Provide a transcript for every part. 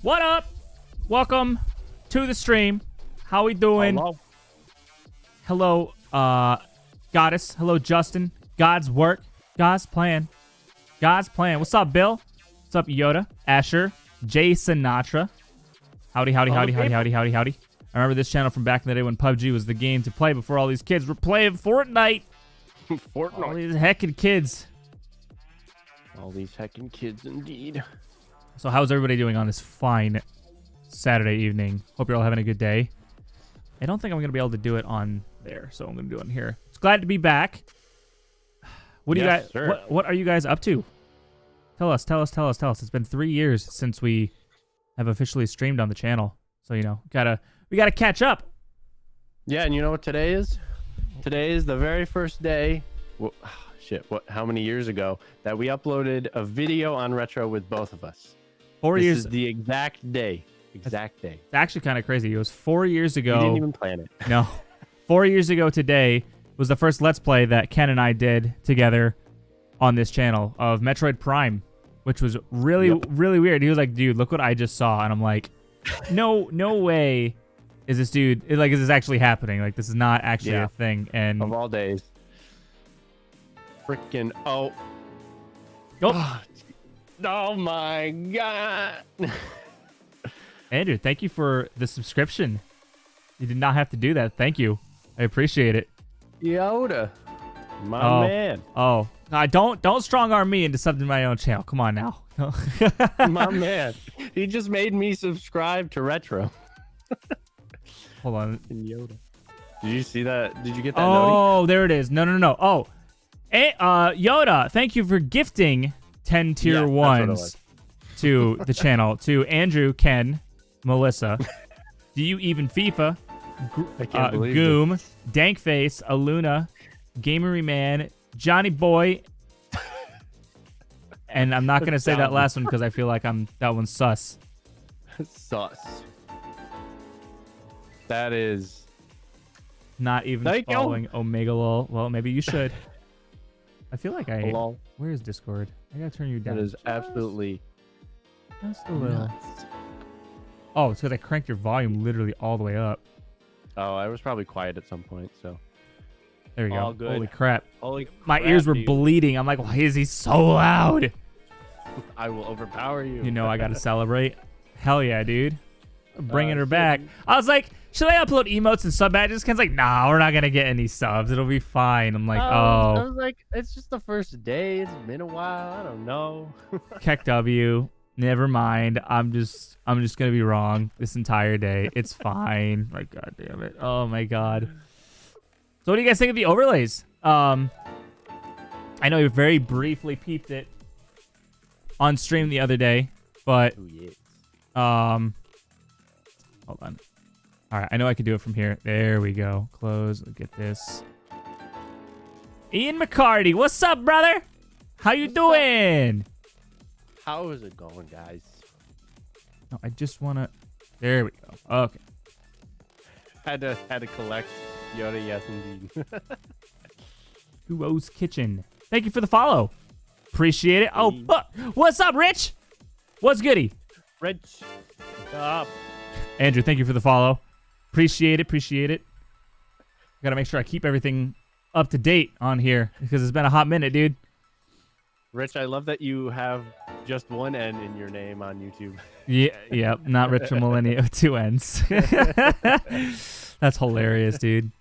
What up? Welcome to the stream. How we doing? Hello. Hello, Goddess. Hello, Justin. God's work. God's plan. God's plan. What's up, Bill? What's up, Yoda? Asher. Jay Sinatra. Howdy, howdy, howdy, howdy, howdy, howdy, howdy. I remember this channel from back in the day when PUBG was the game to play before all these kids were playing Fortnite. Fortnite. All these heckin' kids. All these heckin' kids, indeed. So how's everybody doing on this fine Saturday evening? Hope you're all having a good day. I don't think I'm going to be able to do it on there, so I'm going to do it on here. It's glad to be back. What do you guys? What are you guys up to? Tell us. It's been 3 years since we have officially streamed on the channel, so we gotta catch up. Yeah, and you know what today is? Today is the very first day. Well, how many years ago that we uploaded a video on Retro with both of us? 4 years. This is the exact day. It's actually kind of crazy. It was 4 years ago. We didn't even plan it. No. 4 years ago today was the first Let's Play that Ken and I did together on this channel of Metroid Prime, which was really weird. He was like, dude, look what I just saw. And I'm like, no way is this dude, is this actually happening? Like, this is not actually a thing. And of all days. Freaking, oh my God. Andrew, thank you for the subscription. You did not have to do that. Thank you. I appreciate it. Yoda, my man. Oh, no, don't strong arm me into something in my own channel. Come on now. My man. He just made me subscribe to Retro. Hold on. Yoda. Did you see that? Did you get that? Oh, there it is. No. Oh, Yoda, thank you for gifting 10 tier 1s to the channel. To Andrew, Ken, Melissa. Do you even FIFA? I can't believe Goom, it. Dankface, Aluna, Gamery Man, Johnny Boy, and I'm not gonna say that last one because I feel like that one's sus. Sus. That is not even following Omega Lol. Well, maybe you should. I feel like where is Discord? I gotta turn you down. That is absolutely just a little. Oh, it's because I cranked your volume literally all the way up. Oh, I was probably quiet at some point, so. There you go. All good. Holy crap. Holy crap, my ears were bleeding. I'm like, why is he so loud? I will overpower you. You know I gotta celebrate. Hell yeah, dude. Bringing her back. I was like, should I upload emotes and sub badges? Ken's like, nah, we're not gonna get any subs. It'll be fine. I'm like, I was like, it's just the first day. It's been a while. I don't know. Keck W. Never mind. I'm just gonna be wrong this entire day. It's fine. My God damn it. Oh my God. So what do you guys think of the overlays? I know you very briefly peeped it on stream the other day, but hold on. All right, I know I can do it from here. There we go. Close. Look at this. Ian McCarty, what's up, brother? How you doing? How is it going, guys? No, I just wanna. There we go. Okay. Had to collect Yoda. Yes, indeed. Duo's Kitchen. Thank you for the follow. Appreciate it. Oh, what's up, Rich? What's goody? Rich, stop. Andrew, thank you for the follow. Appreciate it. Gotta make sure I keep everything up to date on here because it's been a hot minute, dude. Rich, I love that you have just one N in your name on YouTube. Yeah, not RetroMillennia with 2 N's. That's hilarious, dude.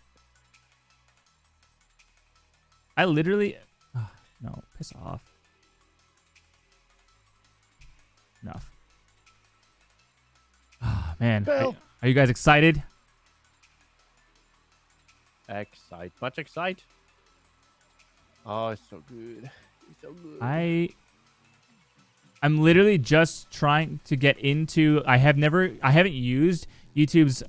I literally... Oh, no, piss off. Enough. Oh, man. Are you guys excited? Much excite. Oh, it's so good. It's so good. I'm literally just trying to get into... I haven't used YouTube's,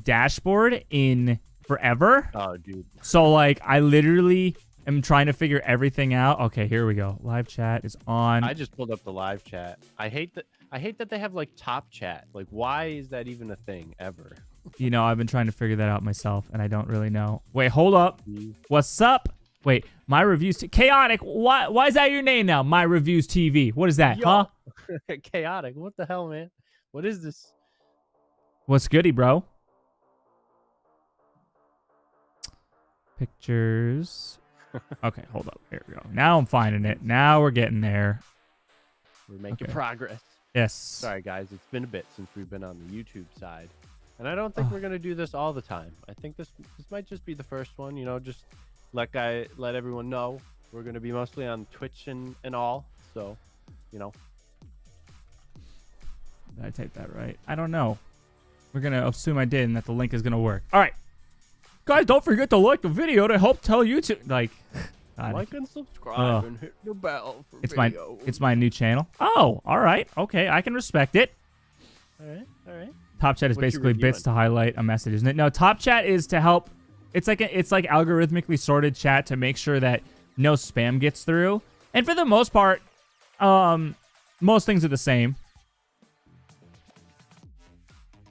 dashboard in forever. Oh, dude. So, I literally am trying to figure everything out. Okay, here we go. Live chat is on. I just pulled up the live chat. I hate that they have, top chat. Why is that even a thing, ever? I've been trying to figure that out myself, and I don't really know. Wait, hold up. What's up? Wait, My Reviews... Chaotic, why is that your name now? My Reviews TV. What is that, huh? Chaotic. What the hell, man? What is this? What's goody, bro? Pictures. Okay, hold up. Here we go. Now I'm finding it. Now we're getting there. We're making Okay. progress. Yes. Sorry, guys. It's been a bit since we've been on the YouTube side. And I don't think we're going to do this all the time. I think this might just be the first one. You know, just let everyone know. We're going to be mostly on Twitch and all. So, you know. Did I type that right? I don't know. We're going to assume I did and that the link is going to work. All right. Guys, don't forget to like the video to help tell YouTube. Like, God. Like and subscribe and hit the bell for videos. It's my new channel. Oh, all right. Okay, I can respect it. All right. Top chat is What you basically bits reviewing? to highlight a message, isn't it? No, top chat is to help. It's like algorithmically sorted chat to make sure that no spam gets through. And for the most part, most things are the same.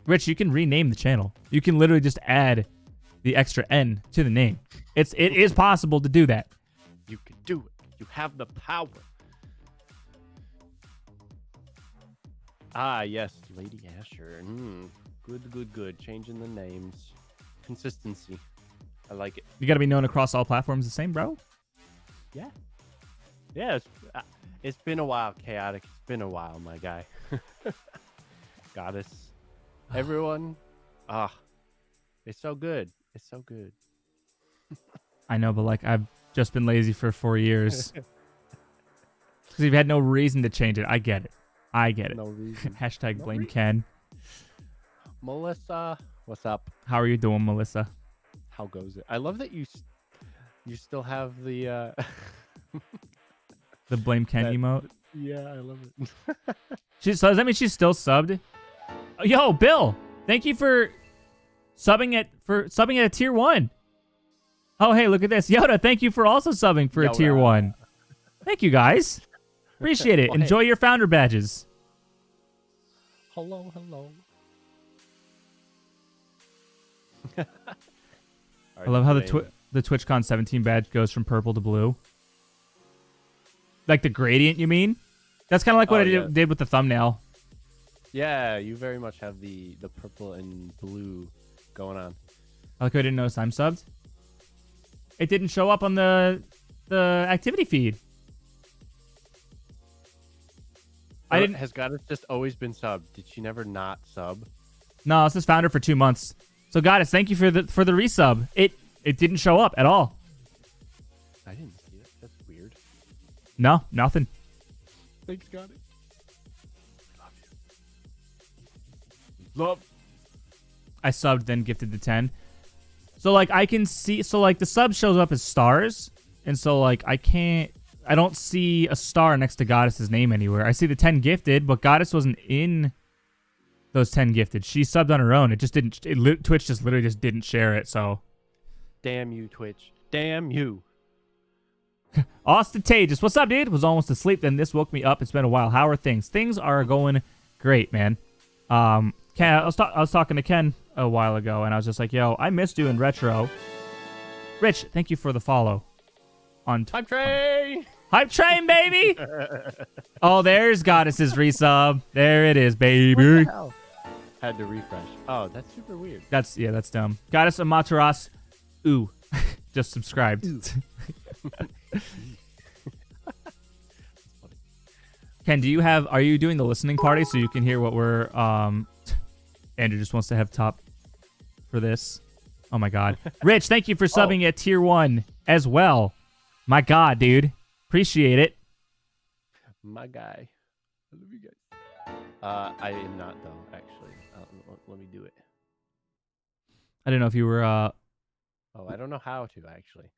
Rich, you can rename the channel. You can literally just add the extra N to the name. It is possible to do that. You can do it. You have the power. Ah, yes, Lady Asher. Good. Changing the names. Consistency. I like it. You got to be known across all platforms the same, bro. Yeah. Yeah, it's been a while, Chaotic. It's been a while, my guy. Goddess. Everyone. It's so good. It's so good. I know, but like I've just been lazy for 4 years. Because you've had no reason to change it. I get it. No reason. Hashtag No blame reason. Ken. Melissa, what's up? How are you doing, Melissa? How goes it? I love that you still have the The blame Ken That- emote. Yeah, I love it. So does that mean she's still subbed? Yo, Bill, thank you for subbing at a tier 1. Oh, hey, look at this. Yoda, thank you for also subbing for a tier Yoda. 1. Thank you, guys. Appreciate it. Well, hey. Enjoy your founder badges. Hello. I love how the TwitchCon 17 badge goes from purple to blue. Like the gradient, you mean? That's kind of like what I did with the thumbnail. Yeah, you very much have the purple and blue going on. I like I didn't notice I'm subbed. It didn't show up on the activity feed. I didn't. Has Goddess just always been subbed? Did she never not sub? No, this is founder for 2 months. So Goddess, thank you for the resub. It didn't show up at all. I didn't see it. That's weird. No, nothing. Thanks, Goddess. Love you. Love. I subbed, then gifted the 10. So like I can see, so like the sub shows up as stars, and so like I don't see a star next to Goddess's name anywhere. I see the 10 gifted, but Goddess wasn't in those 10 gifted. She subbed on her own. It just didn't. Twitch just literally just didn't share it. So Damn you, Twitch. Damn you. Ostentageous, what's up, dude? Was almost asleep, then this woke me up. It's been a while. How are things? Things are going great, man. Ken, I was talking to Ken a while ago, and I was just like, yo, I miss doing retro. Rich, thank you for the follow. Hype train. Hype train, baby. Oh, there's Goddess's resub. There it is, baby. What the hell? Had to refresh. Oh, that's super weird. That's dumb. Goddess Amaterasu. Ooh. Just subscribed. Ken, are you doing the listening party so you can hear what we're Andrew just wants to have top for this. Oh my god. Rich, thank you for subbing at tier 1 as well. My god, dude. Appreciate it. My guy. I love you guys. I am not though, actually. Let me do it. I didn't know if you were Oh, I don't know how to actually.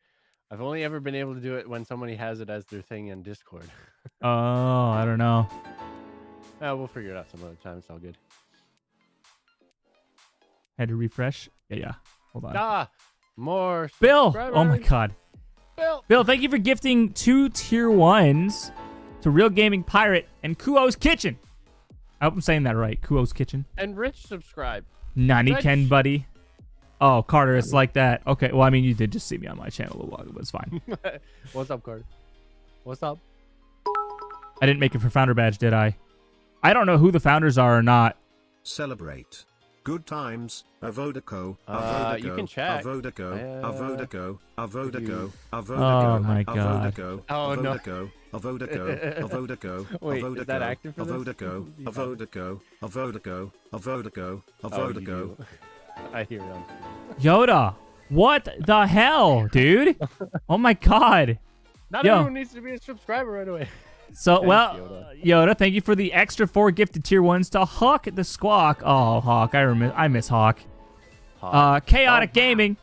I've only ever been able to do it when somebody has it as their thing in Discord. Oh, I don't know. We'll figure it out some other time. It's all good. Had to refresh. Yeah. Hold on. More Bill! Oh my god. Bill, thank you for gifting 2 tier 1s to Real Gaming Pirate and Kuo's Kitchen. I hope I'm saying that right. Kuo's Kitchen. And Rich subscribe. Nani Rich. Ken, buddy. Oh, Carter, it's like that. Okay, well, I mean, you did just see me on my channel a little while ago, but it's fine. What's up, Carter? What's up? I didn't make it for Founder Badge, did I? I don't know who the founders are or not. Celebrate. Good times. Avodaco. You can check. Avodaco. Avodaco. Avodaco. Oh my god. Avodaco. Oh, no. Avodaco. Avodaco. Avodaco. Wait, is that active for this? Avodaco. Avodaco. Avodaco. Avodaco. Oh, Avodaco. I hear it. Yoda, what the hell, dude? Oh my god. Not Yo. everyone needs to be a subscriber right away. So, Thanks, well, Yoda, thank you for the extra 4 gifted tier 1s to Hawk the Squawk. Oh, Hawk, I miss Hawk. Chaotic Gaming,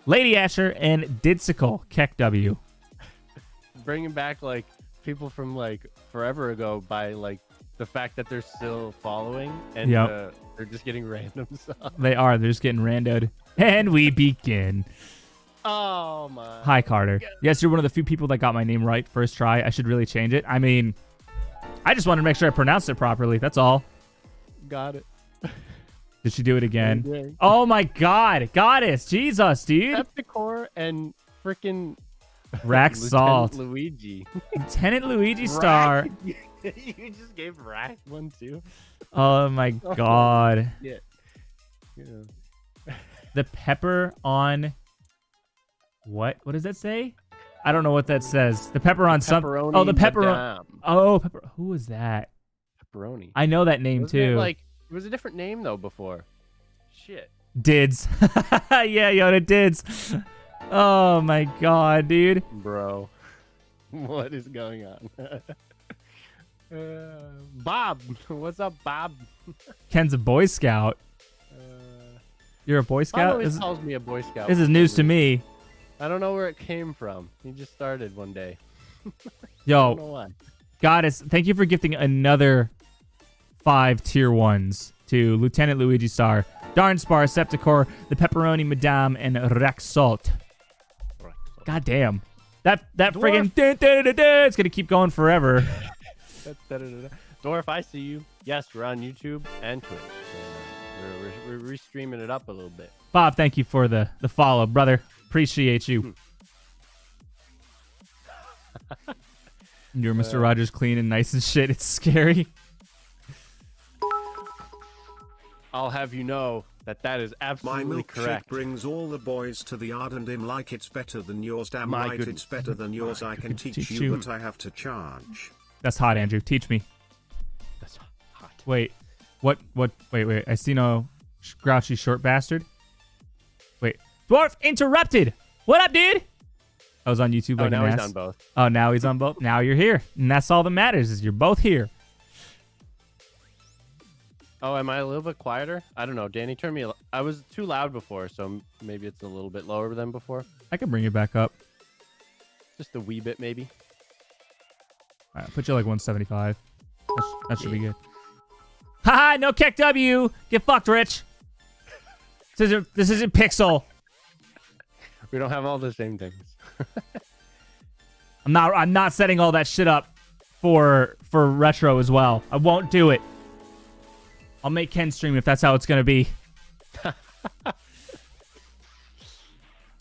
Lady Asher, and Didsicle, Keck W. Bringing back like people from like forever ago by like the fact that they're still following and Yep. they're just getting random stuff. They're just getting randoed. And we begin. Oh my. Hi, Carter. Yes, you're one of the few people that got my name right first try. I should really change it. I mean, I just wanted to make sure I pronounced it properly. That's all. Got it. Did she do it again? Okay. Oh my god. Goddess. Jesus, dude. Septicor and freaking Rack Salt. Luigi. Lieutenant Luigi Star. You just gave Rack one too. Oh my god. Yeah. The pepper on... What? What does that say? I don't know what that says. The pepper on some... Pepperoni Oh, the pepper on... Madame. Oh, pepper... Who was that? Pepperoni. I know that name Wasn't it too. like it was a different name though before. Shit. Dids. Yeah, Yoda, Dids. Oh my god, dude. Bro. What is going on? Bob. What's up, Bob? Ken's a Boy Scout. You're a Boy Bob Scout? always calls me a Boy Scout. This is news to me. I don't know where it came from. He just started one day. I Yo, don't know why. Goddess, thank you for gifting another 5 tier 1s to Lieutenant Luigi Star, Darnspar, Septicor, the Pepperoni Madame, and Raxalt. God damn. That friggin' it's gonna keep going forever. Dwarf, I see you. Yes, we're on YouTube and Twitch. We're restreaming it up a little bit. Bob, thank you for the follow, brother. Appreciate you. You're Mr. Rogers clean and nice and shit. It's scary. I'll have you know that is My absolutely milkshake correct. brings all the boys to the yard and him like it's better than yours. Damn My right goodness. it's better than yours. I can teach you. you, but I have to charge. That's hot, Andrew. Teach me. That's hot. Wait. What? Wait. I see no grouchy short bastard. Wait. Dwarf interrupted. What up, dude? I was on YouTube like now an he's ass. on both. Oh, now he's on both. Now you're here. And that's all that matters is you're both here. Oh, am I a little bit quieter? I don't know. Danny, turn me. I was too loud before, so maybe it's a little bit lower than before. I can bring you back up. Just a wee bit, maybe. All right, put you like 175. That should be good. Haha, no Keck W. Get fucked, Rich. This isn't Pixel. We don't have all the same things. I'm not setting all that shit up for retro as well. I won't do it. I'll make Ken stream if that's how it's gonna be.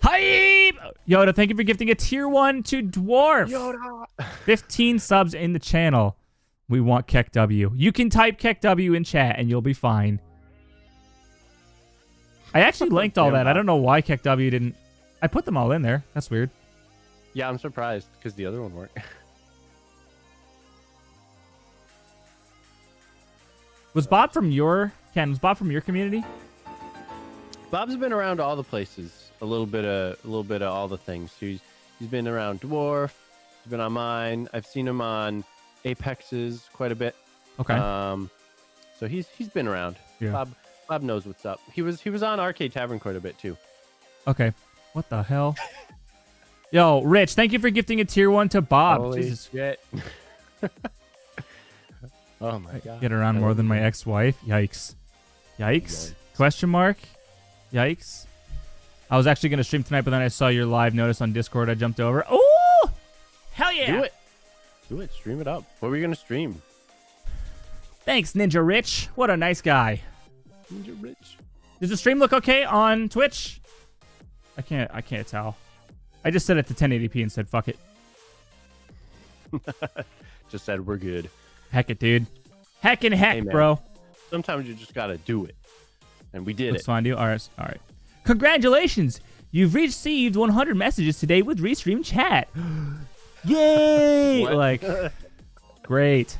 Hype! Yoda, thank you for gifting a tier 1 to Dwarf. Yoda. 15 subs in the channel. We want Keck W. You can type Keck W in chat and you'll be fine. I actually linked all that. I don't know why Keck W didn't. I put them all in there. That's weird. Yeah, I'm surprised because the other one worked. Was Bob from your community? Bob's been around all the places. A little bit of all the things. He's been around Dwarf. He's been on mine. I've seen him on Apex's quite a bit. Okay. So he's been around. Yeah. Bob knows what's up. He was on Arcade Tavern quite a bit too. Okay. What the hell? Yo, Rich, thank you for gifting a tier 1 to Bob. Holy Jesus. shit. Oh my god. Get around more than my ex-wife. Yikes. Yikes. Question mark. Yikes. I was actually going to stream tonight, but then I saw your live notice on Discord. I jumped over. Oh! Hell yeah. Do it. Stream it up. What were you going to stream? Thanks, Ninja Rich. What a nice guy. Ninja Rich. Does the stream look okay on Twitch? I can't tell. I just set it to 1080p and said fuck it. Just said we're good. Heck it, dude. Heck and heck, Hey, man. bro. Sometimes you just gotta do it, and we did Let's it. find you. All right. Congratulations! You've received 100 messages today with Restream Chat. Yay! What? Like, great.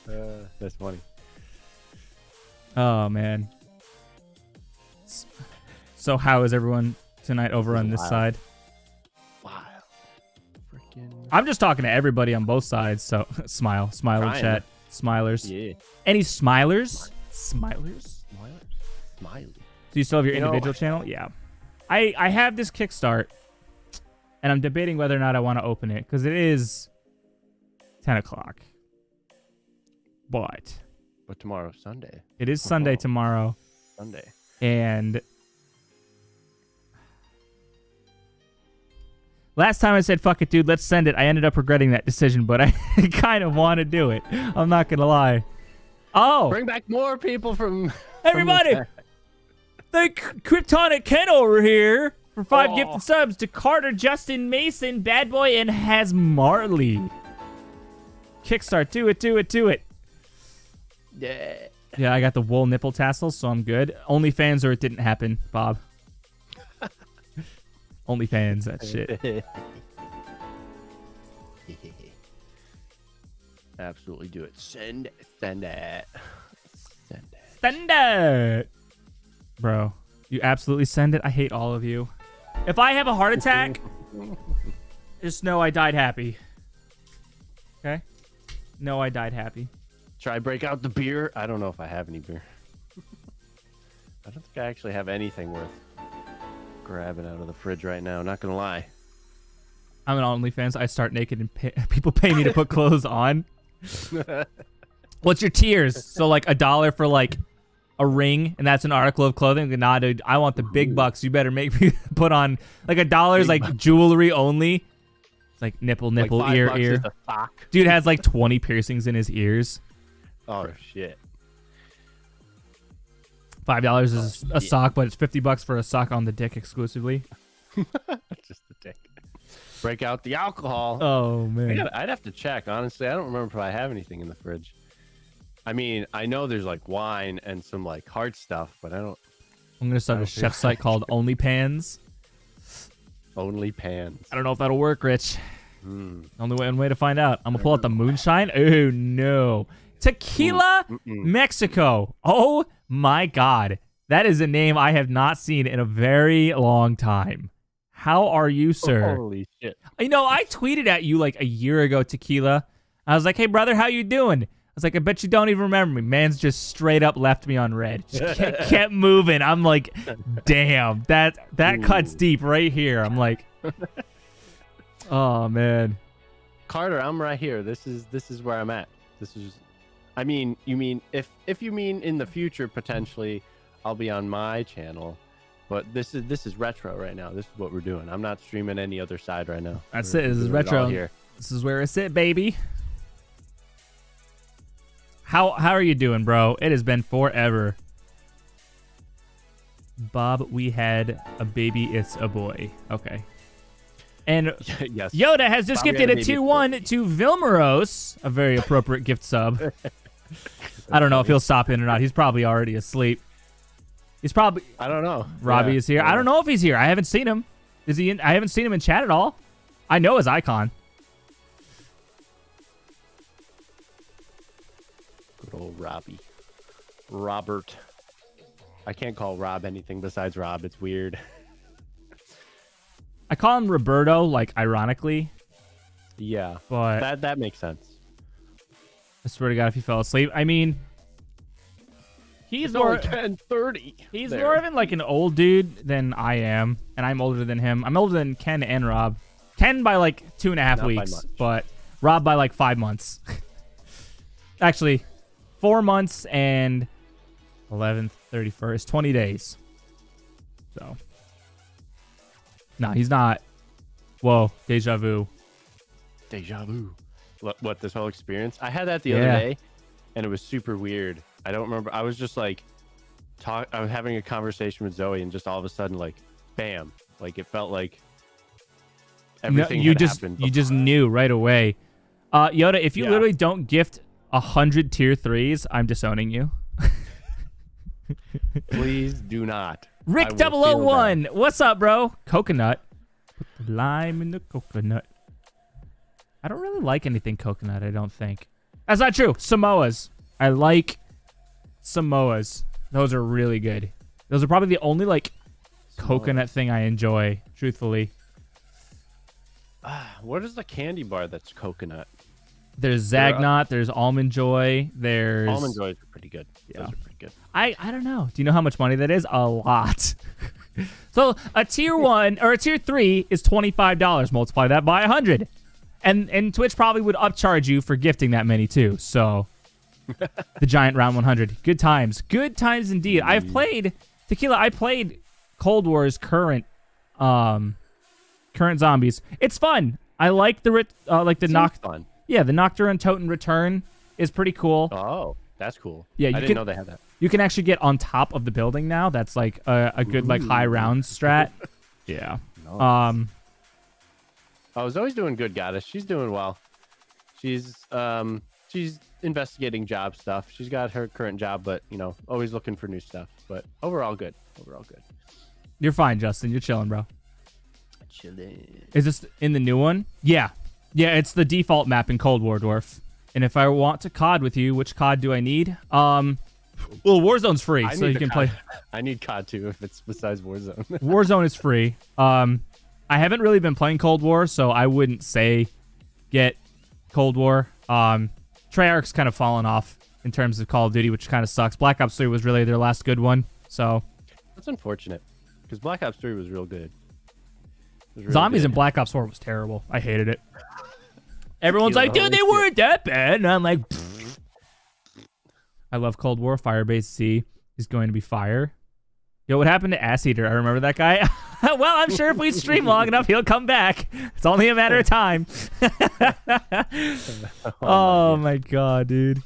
That's funny. Oh man. So how is everyone tonight over on this Wild. side? Wow. Freaking. I'm just talking to everybody on both sides. So smile in Trying. chat. Smilers. Yeah. Any smilers? Smilers? Smiley. Do you still have your You know- individual channel? Yeah. I have this Kickstart, and I'm debating whether or not I want to open it because it is 10 o'clock. But But tomorrow's Sunday. it is Sunday tomorrow, Sunday. and last time I said, fuck it, dude, let's send it. I ended up regretting that decision, but I kind of want to do it. I'm not going to lie. Oh, Bring back more people from. everybody. The Kryptonic Ken over here for 5 Oh. gifted subs to Carter, Justin, Mason, Bad Boy, and Has Marley. Kickstart. Do it. Yeah. Yeah, I got the wool nipple tassels, so I'm good. OnlyFans or it didn't happen, Bob. OnlyFans, that shit. Absolutely do it. Send it. Send it. Send it. Bro, you absolutely send it. I hate all of you. If I have a heart attack, just know I died happy. Okay? No, I died happy. Try break out the beer. I don't know if I have any beer. I don't think I actually have anything worth grabbing out of the fridge right now. Not gonna lie. I'm an OnlyFans. I start naked and people pay me to put clothes on. What's your tiers? So like $1 for like a ring, and that's an article of clothing. Nah, dude, I want the big bucks. You better make me put on like $1 is like jewelry only. It's like nipple, Like $5 ear. is a sock. Dude has like 20 piercings in his ears. Oh shit. $5 is a yeah. sock, but it's $50 for a sock on the dick exclusively. Just the dick. Break out the alcohol. Oh man. I'd have to check. Honestly, I don't remember if I have anything in the fridge. I mean, I know there's like wine and some like hard stuff, but I don't. I'm gonna start a chef site called OnlyPans. Only pans. I don't know if that'll work, Rich. Mm. Only one way to find out. I'm gonna pull out the moonshine. Oh no. Tequila, Mexico. Oh my God. That is a name I have not seen in a very long time. How are you, sir? Holy shit. You know, I tweeted at you like a year ago, Tequila. I was like, hey, brother, how you doing? I was like, I bet you don't even remember me. Man's just straight up left me on red. Just kept moving. I'm like, damn, that cuts deep right here. I'm like, oh, man. Carter, I'm right here. This is where I'm at. This is, I mean, you mean if you mean in the future potentially, I'll be on my channel, but this is retro right now. This is what we're doing. I'm not streaming any other side right now. That's We're it. This is doing it all retro. here. This is where it's at, baby. How are you doing, bro? It has been forever. Bob, we had a baby. It's a boy. Okay. And Yes. Yoda has just Bob, we gifted had a a baby. 2-1 to Vilmoros, a very appropriate gift sub. I don't know if he'll stop in or not. He's probably already asleep. He's probably I don't know. Robbie Yeah, is here. I don't know if he's here. I haven't seen him. Is he in? I haven't seen him in chat at all. I know his icon. Good old Robbie. Robert. I can't call Rob anything besides Rob. It's weird. I call him Roberto, like ironically, Yeah. but That makes sense. I swear to God, if he fell asleep, I mean, he's It's more. only 10:30. He's there. more of like an old dude than I am, and I'm older than him. I'm older than Ken and Rob. Ken by like 2.5 Not by weeks, much. but Rob by like 5 months. Actually, 4 months and 11th, 31st, 20 days. So, no, he's not. Whoa, deja vu. Deja vu. What this whole experience? I had that the other Yeah. day, and it was super weird. I don't remember. I was just like, I was having a conversation with Zoe, and just all of a sudden, like, bam! Like it felt like No, everything you had just happened. you just knew right away. Yoda, if you Yeah. literally don't gift 100 tier 3s, I'm disowning you. Please do not. Rick I will feel 001, what's up, bro? Coconut. Put the lime in the coconut. I don't really like anything coconut, I don't think. That's not true. Samoas. I like Samoas. Those are really good. Those are probably the only, like, coconut thing I enjoy, truthfully. What is the candy bar that's coconut? There's Zagnut, there's Almond Joy, there's... Almond Joys are pretty good. Yeah. Those are pretty good. I don't know. Do you know how much money that is? A lot. So a tier 1 or a tier 3 is $25. Multiply that by 100. And Twitch probably would upcharge you for gifting that many too. So the giant round 100. Good times. Good times indeed. I've played Tequila. I played Cold War's current zombies. It's fun. I like the Fun. Yeah, the Nocturne Totem Return is pretty cool. Oh, that's cool. Yeah, I didn't know they had that. You can actually get on top of the building now. That's like a good like high round strat. Yeah. Nice. I was always doing good, Goddess. She's doing well. She's investigating job stuff. She's got her current job, but always looking for new stuff. But overall good. Overall good. You're fine, Justin. You're chilling, bro. Chilling. Is this in the new one? Yeah. Yeah, it's the default map in Cold War, Dwarf. And if I want to COD with you, which COD do I need? Well, Warzone's free, so you can play. I need COD too if it's besides Warzone. Warzone is free. I haven't really been playing Cold War, so I wouldn't say get Cold War. Treyarch's kind of fallen off in terms of Call of Duty, which kind of sucks. Black Ops 3 was really their last good one, so. That's unfortunate, because Black Ops 3 was real good. Really Zombies good. in Black Ops 4 was terrible. I hated it. Everyone's like, dude, they weren't that bad. And I'm like, pfft. I love Cold War. Firebase C is going to be fire. Yo, what happened to Ass Eater? I remember that guy. Well, I'm sure if we stream long enough, he'll come back. It's only a matter of time. Oh, my God, dude.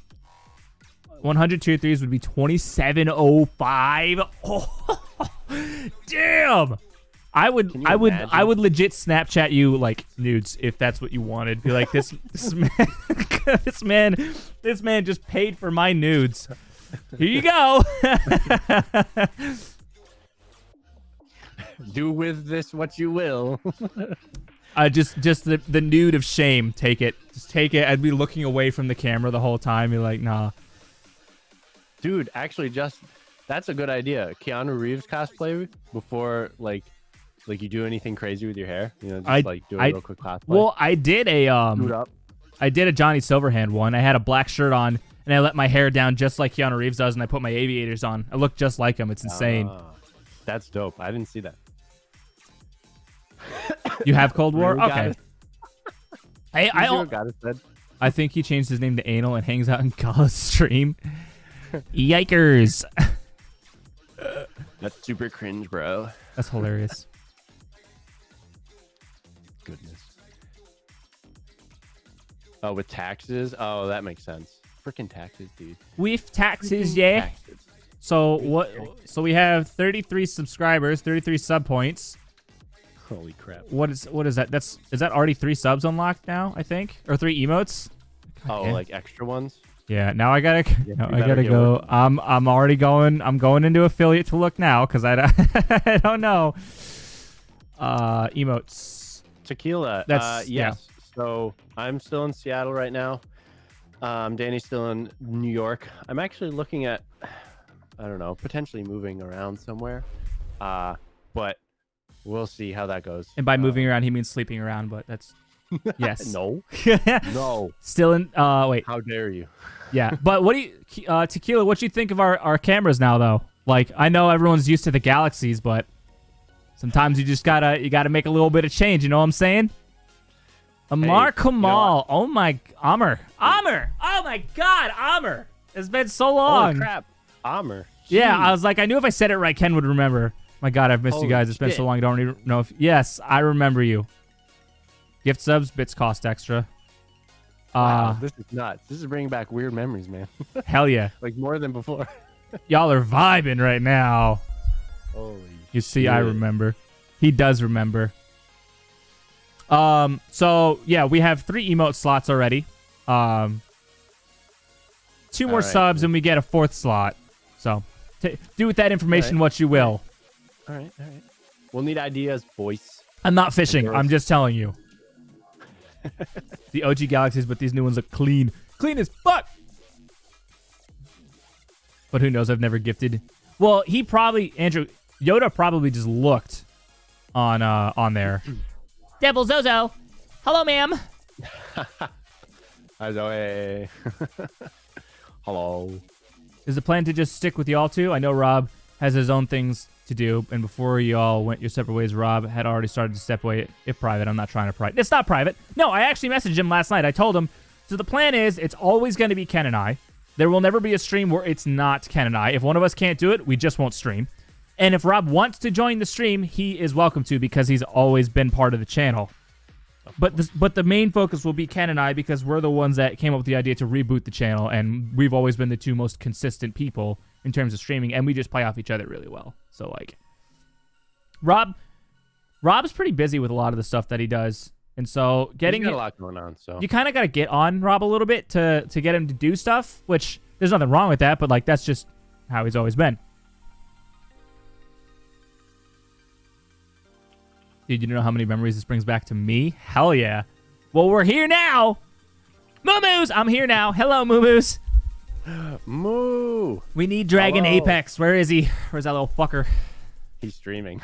100 tier 3s would be 2705. Oh, damn. I would legit Snapchat you like nudes if that's what you wanted. Be like this man just paid for my nudes. Here you go. Do with this what you will. Just the nude of shame. Take it. Just take it. I'd be looking away from the camera the whole time. Be like, nah. Dude, actually, that's a good idea. Keanu Reeves cosplay before like you do anything crazy with your hair. Do a real quick cosplay. Well, I did a Johnny Silverhand one. I had a black shirt on and I let my hair down just like Keanu Reeves does, and I put my aviators on. I look just like him. It's insane. That's dope. I didn't see that. You have Cold War? Really Okay. I think he changed his name to Anal and hangs out in Gala's stream. Yikers. That's super cringe, bro. That's hilarious. Goodness. Oh, with taxes? Oh, that makes sense. Freaking taxes, dude. With taxes, yeah. Taxes. So what? So we have 33 subscribers, 33 sub points. Holy crap! What is that? Is that already 3 subs unlocked now? I think, or 3 emotes. Oh, yeah. like extra ones? Yeah. Now I gotta. Yeah, I gotta go. Working. I'm already going. I'm going into affiliate to look now because I don't know. Emotes. Tequila. That's yes. Yeah. So I'm still in Seattle right now. Danny's still in New York. I'm actually looking at, I don't know, potentially moving around somewhere. But we'll see how that goes. And by moving around, he means sleeping around. But that's yes. No. No. Still in. Wait. How dare you? Yeah. But what do you, Tequila? What do you think of our cameras now, though? Like, I know everyone's used to the Galaxies, but sometimes you just gotta make a little bit of change. You know what I'm saying? Amar Kamal. Oh my, Amr. Oh my God, Amr. It's been so long. Oh crap, Amr. Yeah, I was like, I knew if I said it right, Ken would remember. My God, I've missed you guys. It's been so long. I don't even know if. Yes, I remember you. Gift subs, bits cost extra. Wow, this is nuts. This is bringing back weird memories, man. Hell yeah. Like more than before. Y'all are vibing right now. Holy You see, shit. I remember. He does remember. So yeah, we have 3 emote slots already. 2 more All right. subs and we get a 4th slot. So do with that information what you will. All right. We'll need ideas, boys. I'm not fishing. Girls. I'm just telling you. The OG Galaxies, but these new ones look clean. Clean as fuck. But who knows? I've never gifted. Well, Yoda probably just looked on there. Devil Zozo. Hello, ma'am. Hi, Zoe. Hello. Is the plan to just stick with y'all two? I know Rob has his own things to do, and before y'all went your separate ways, Rob had already started to step away. If private, I'm not trying to private. It's not private. No, I actually messaged him last night. I told him, so the plan is it's always going to be Ken and I. There will never be a stream where it's not Ken and I. If one of us can't do it, we just won't stream. And if Rob wants to join the stream, he is welcome to because he's always been part of the channel. But the main focus will be Ken and I because we're the ones that came up with the idea to reboot the channel, and we've always been the 2 most consistent people in terms of streaming, and we just play off each other really well. So, like, Rob's pretty busy with a lot of the stuff that he does, and so He's got a lot going on, so you kind of got to get on Rob a little bit to get him to do stuff, which there's nothing wrong with that, but, like, that's just how he's always been. Dude, you know how many memories this brings back to me? Hell yeah. Well, we're here now. Moo-moos, I'm here now. Hello, Moo-moos. Moo. We need Dragon Hello. Apex. Where is he? Where's that little fucker? He's streaming.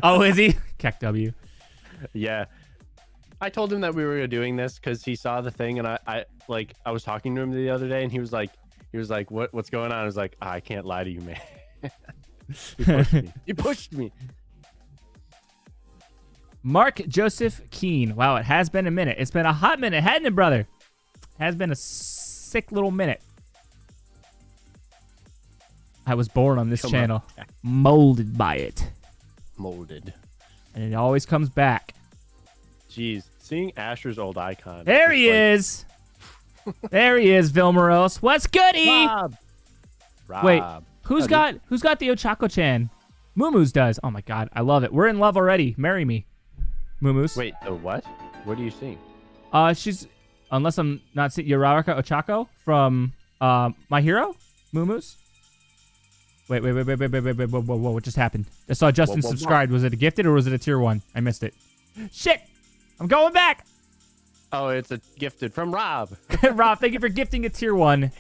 Oh, is he? Keck W. Yeah. I told him that we were doing this because he saw the thing, and I was talking to him the other day, and he was like, what's going on? I was like, I can't lie to you, man. He pushed me. He pushed me. Mark Joseph Keene. Wow, it has been a minute. It's been a hot minute, hadn't it, brother? Has been a sick little minute. I was born on this channel, molded by it. Molded. And it always comes back. Jeez, seeing Asher's old icon. There he is. There he is, Vilmoros. What's goody? Rob. Wait, who's got the Ochako-chan? Moo-moos does. Oh my god, I love it. We're in love already. Marry me. Moo-moos. Wait, the what? What are you seeing? She's, unless I'm not seeing, Uraraka Ochako from My Hero? Moo-moos? Wait, whoa, what just happened? I saw Justin subscribed. Was it a gifted or was it a tier 1? I missed it. Shit! I'm going back! Oh, it's a gifted from Rob. Rob, thank you for gifting a tier 1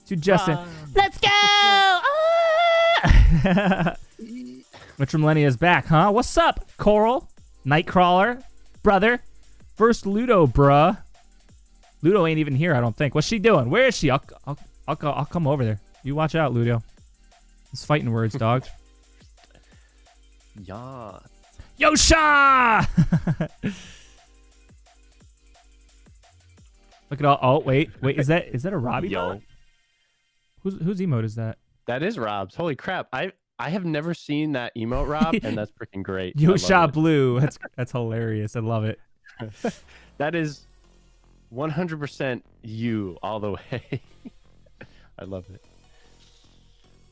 to Justin. Let's go! RetroMillennia is back, huh? What's up, Coral? Nightcrawler? Brother? First Ludo, bruh. Ludo ain't even here, I don't think. What's she doing? Where is she? I'll come over there. You watch out, Ludo. It's fighting words, dog. Yeah. Yosha! Look at all. Oh, wait. Is that a Robbie? Yo. Whose emote is that? That is Rob's. Holy crap. I have never seen that emote, Rob, and that's freaking great. Yosha Blue. That's hilarious. I love it. That is 100% you all the way. I love it.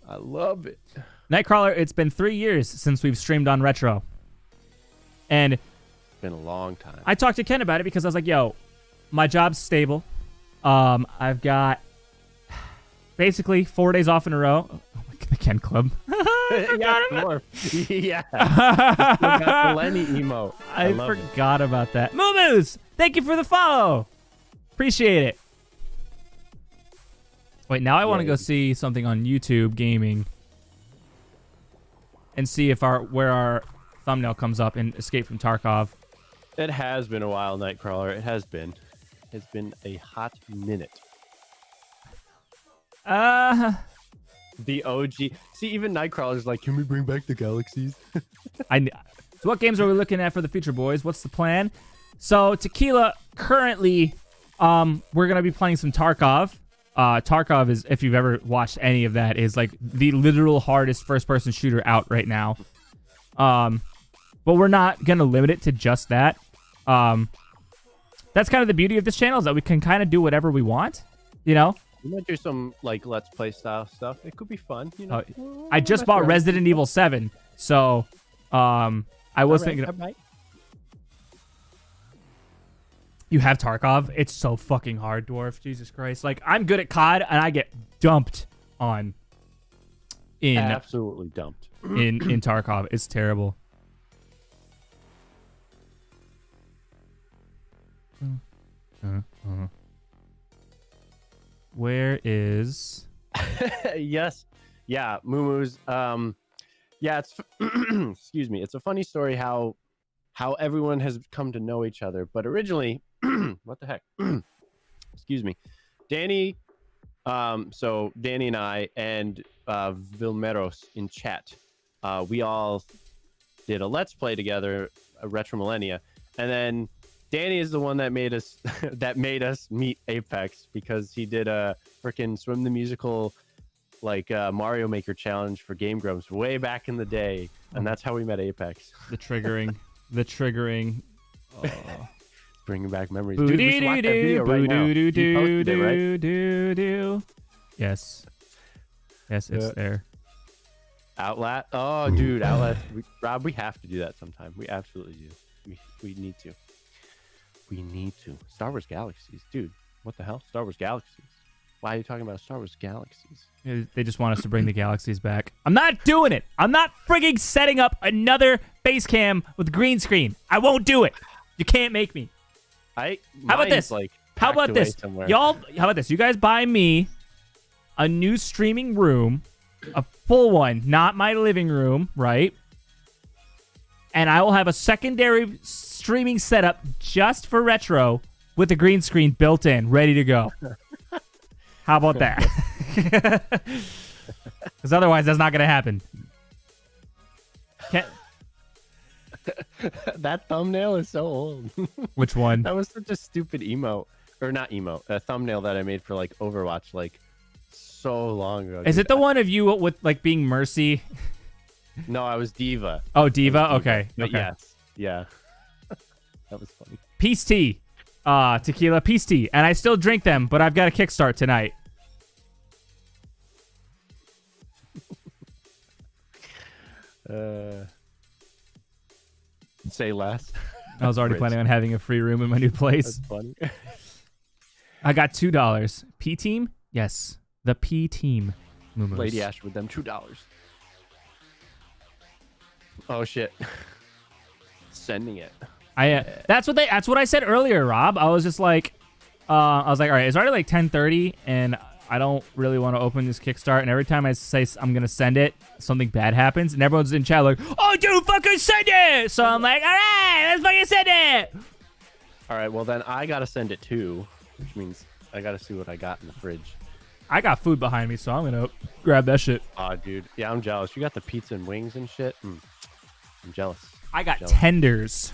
I love it. Nightcrawler, it's been 3 years since we've streamed on Retro. And It's been a long time. I talked to Ken about it because I was like, yo, my job's stable. I've got basically 4 days off in a row. Oh, the Ken Club. Yeah. Got Lenny emote. I forgot about that. Moo-moos, thank you for the follow. Appreciate it. Wait, now I want to go see something on YouTube Gaming and see if where our thumbnail comes up in Escape from Tarkov. It has been a while, Nightcrawler. It has been. It's been a hot minute. The OG. See, even Nightcrawler's like, can we bring back the galaxies? So what games are we looking at for the future, boys? What's the plan? So Tequila, currently, we're going to be playing some Tarkov. Tarkov is, if you've ever watched any of that, is like the literal hardest first-person shooter out right now. But we're not going to limit it to just that. That's kind of the beauty of this channel, is that we can kind of do whatever we want, you know? We might do some like Let's Play style stuff. It could be fun, you know. I just bought Resident Evil 7, so I was thinking. You have Tarkov. It's so fucking hard, Dwarf. Jesus Christ. Like, I'm good at COD, and I get dumped on in Absolutely dumped. in Tarkov. It's terrible. Where is... Yes. Yeah, Moomoo's. Yeah, it's excuse me. It's a funny story how everyone has come to know each other. But originally, what the heck? Excuse me, Danny. So Danny and I and Vilmeros in chat, we all did a Let's Play together, a RetroMillennia, and then Danny is the one that made us meet Apex because he did a freaking Swim the Musical like Mario Maker challenge for Game Grumps way back in the day, and that's how we met Apex. The triggering. Oh. Bringing back memories. Dude, we should watch that video right now. You posted it, right? Yes, it's there. Outlet. Oh, dude, Outlet. Rob, we have to do that sometime. We absolutely do. We need to. We need to. Star Wars Galaxies, dude. What the hell? Star Wars Galaxies. Why are you talking about Star Wars Galaxies? They just want us to bring the galaxies back. I'm not doing it. I'm not frigging setting up another face cam with green screen. I won't do it. You can't make me. How about this? Like, how about this? Y'all, how about this? You guys buy me a new streaming room, a full one, not my living room, right? And I will have a secondary streaming setup just for retro with a green screen built in, ready to go. How about that? Because otherwise, that's not going to happen. That thumbnail is so old. Which one? That was such a stupid emote. Or not emote. A thumbnail that I made for like Overwatch like so long ago. Is it the one of you with like being Mercy? No, I was Diva. Oh, Diva? Okay. But okay. yes. Yeah. That was funny. Peace tea. Tequila peace tea. And I still drink them, but I've got a kickstart tonight. Say less. I was already planning on having a free room in my new place. That's funny. I got $2. P team? Yes. The P team. Moomos. Lady Ash with them $2. Oh shit. Sending it. That's what I said earlier, Rob. I was just like all right, it's already like 10:30 and I don't really want to open this Kickstart, and every time I say I'm gonna send it, something bad happens, and everyone's in chat like, "Oh, dude, fucking send it!" So I'm like, "All right, let's fucking send it." All right, well then I gotta send it too, which means I gotta see what I got in the fridge. I got food behind me, so I'm gonna grab that shit. Aw, dude, yeah, I'm jealous. You got the pizza and wings and shit. I'm jealous. I got tenders.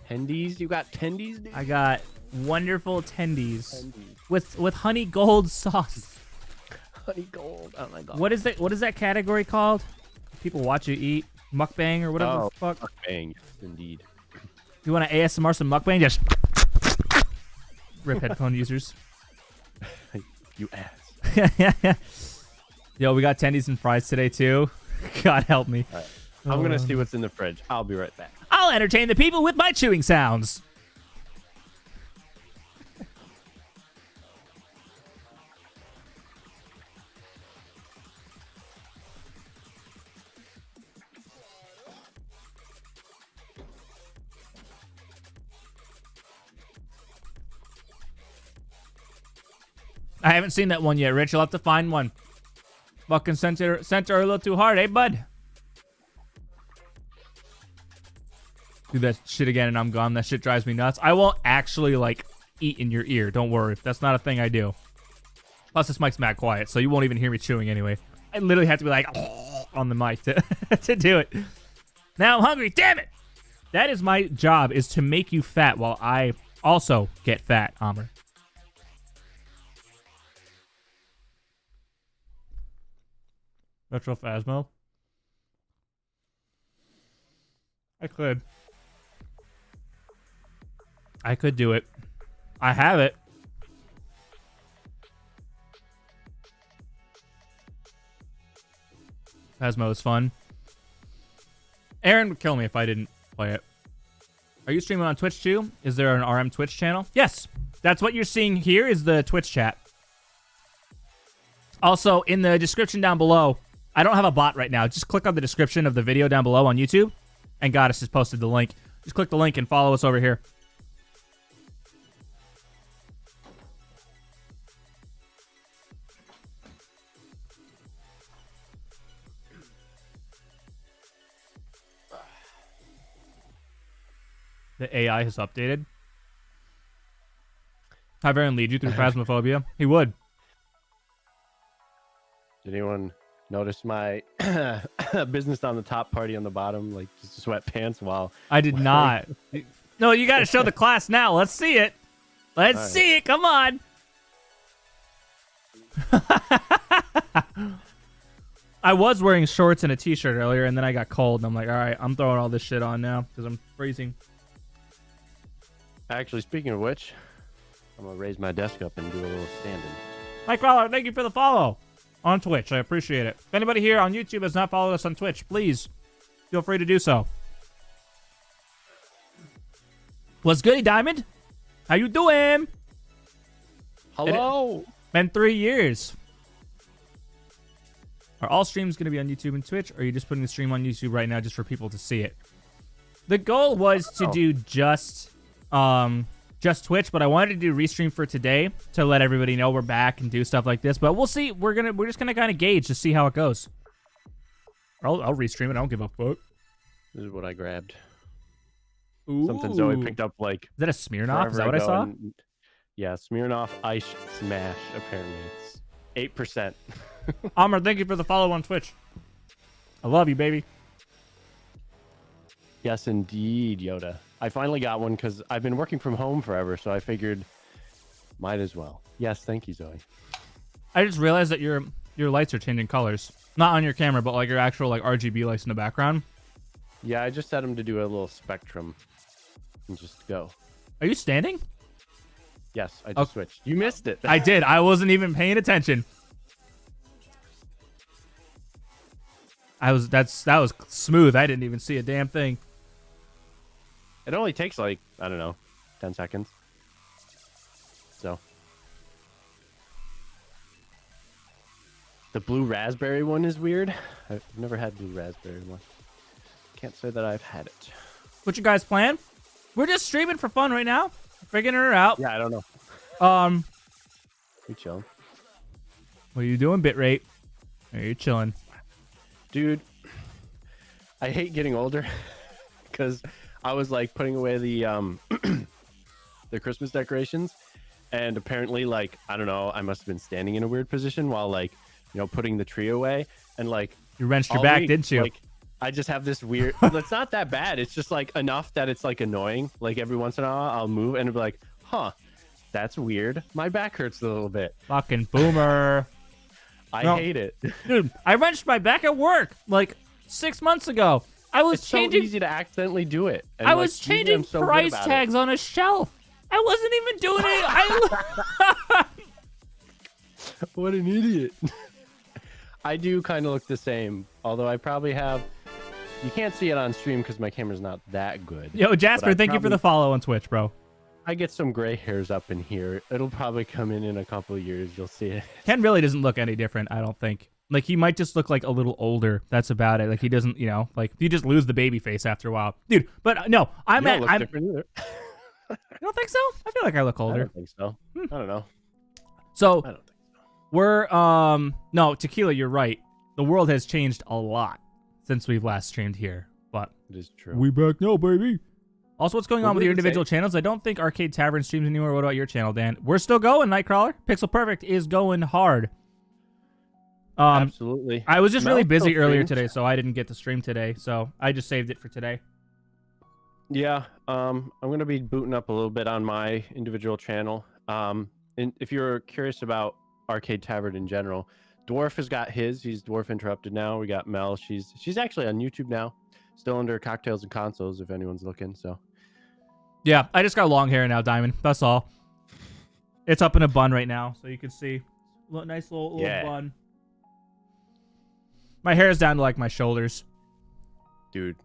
Tendies? You got tendies, dude? I got wonderful tendies. With honey gold sauce. Honey gold. Oh my god. What is that category called? People watch you eat mukbang or whatever the fuck. Mukbang, yes, indeed. You want to ASMR some mukbang? Just rip headphone users. You ass. Yo, we got tendies and fries today too. God help me. Right. I'm gonna see what's in the fridge. I'll be right back. I'll entertain the people with my chewing sounds. I haven't seen that one yet, Rich. You'll have to find one. Fucking sent her a little too hard, eh, bud? Do that shit again and I'm gone. That shit drives me nuts. I won't actually, like, eat in your ear. Don't worry. That's not a thing I do. Plus, this mic's mad quiet, so you won't even hear me chewing anyway. I literally have to be like, on the mic to do it. Now I'm hungry. Damn it! That is my job, is to make you fat while I also get fat, Amr. Retro Phasmo. I could do it. I have it. Phasmo is fun. Aaron would kill me if I didn't play it. Are you streaming on Twitch too? Is there an RM Twitch channel? Yes. That's what you're seeing here is the Twitch chat. Also, in the description down below, I don't have a bot right now. Just click on the description of the video down below on YouTube, and Goddess has posted the link. Just click the link and follow us over here. The AI has updated. Have Aaron lead you through Phasmophobia? He would. Did anyone notice my business on the top, party on the bottom, like just sweatpants while... I did not. No, you got to show the class now. Let's see it. Let's see it. Come on. I was wearing shorts and a t-shirt earlier, and then I got cold, and I'm like, all right, I'm throwing all this shit on now because I'm freezing. Actually, speaking of which, I'm going to raise my desk up and do a little stand-in. Mike Crawler, thank you for the follow on Twitch. I appreciate it. If anybody here on YouTube has not followed us on Twitch, please feel free to do so. What's good, Diamond? How you doing? Hello. Been 3 years. Are all streams going to be on YouTube and Twitch, or are you just putting the stream on YouTube right now just for people to see it? The goal was to do just Twitch, but I wanted to do restream for today to let everybody know we're back and do stuff like this. But we'll see. We're just gonna kind of gauge to see how it goes. I'll restream it. I don't give a fuck. This is what I grabbed. Ooh. Something Zoe picked up like... Is that a Smirnoff? Is that what I saw? Yeah, Smirnoff Ice Smash, apparently. It's 8%. Amr, thank you for the follow on Twitch. I love you, baby. Yes, indeed, Yoda. I finally got one because I've been working from home forever, so I figured might as well. Yes, thank you, Zoe. I just realized that your lights are changing colors. Not on your camera, but like your actual like RGB lights in the background. Yeah, I just set them to do a little spectrum and just go. Are you standing? Yes, I just switched. You missed it. I did. I wasn't even paying attention. That was smooth. I didn't even see a damn thing. It only takes like, I don't know, 10 seconds. So. The blue raspberry one is weird. I've never had blue raspberry one. Can't say that I've had it. What's your guys' plan? We're just streaming for fun right now. Figuring her out. Yeah, I don't know. We chilling. What are you doing, bitrate? Are you chilling? Dude, I hate getting older because I was like putting away the the Christmas decorations, and apparently, like, I don't know, I must have been standing in a weird position while, like, you know, putting the tree away, and like you wrenched your back, didn't you? Like, I just have this weird. It's not that bad. It's just like enough that it's like annoying. Like every once in a while, I'll move and it'll be like, huh, that's weird. My back hurts a little bit. Fucking boomer. I hate it. Dude, I wrenched my back at work like 6 months ago. It's so easy to accidentally do it. And I was changing price tags on a shelf. I wasn't even doing it. What an idiot. I do kind of look the same, although I probably have... You can't see it on stream because my camera's not that good. Yo, Jasper, thank you for the follow on Twitch, bro. I get some gray hairs up in here. It'll probably come in a couple of years. You'll see it. Ken really doesn't look any different, I don't think. Like, he might just look like a little older. That's about it. Like, he doesn't, you know, like, you just lose the baby face after a while. Dude, but no, You don't look different either. You don't think so? I feel like I look older. I don't think so. I don't know. So, I don't think so. We're, no, Tequila, you're right. The world has changed a lot since we've last streamed here, but it is true. We back now, baby. Also, what's going on with your individual channels? I don't think Arcade Tavern streams anymore. What about your channel, Dan? We're still going, Nightcrawler. Pixel Perfect is going hard. Absolutely. I was just really busy earlier today, so I didn't get to stream today. So I just saved it for today. Yeah, I'm going to be booting up a little bit on my individual channel. And if you're curious about Arcade Tavern in general, Dwarf has got his. He's Dwarf Interrupted now. We got Mel. She's actually on YouTube now. Still under Cocktails and Consoles if anyone's looking. So yeah, I just got long hair now, Diamond. That's all. It's up in a bun right now, so you can see. Nice little bun. My hair is down to like my shoulders. Dude,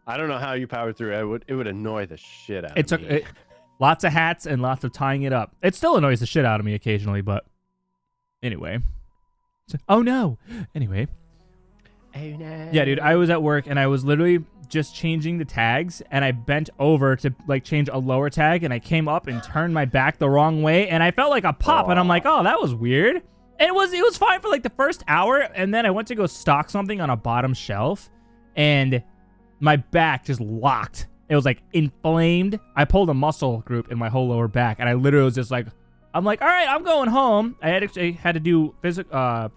I don't know how you powered through it. It would annoy the shit out It of took me. lots of hats and lots of tying it up. It still annoys the shit out of me occasionally, but anyway. Oh no. Anyway. Oh, no. Yeah, dude, I was at work and I was literally just changing the tags and I bent over to like change a lower tag and I came up and turned my back the wrong way and I felt like a pop and I'm like, oh, that was weird. And it was fine for like the first hour and then I went to go stock something on a bottom shelf and my back just locked. It was like inflamed. I pulled a muscle group in my whole lower back and I literally was just like, I'm like, all right, I'm going home. I had to do physical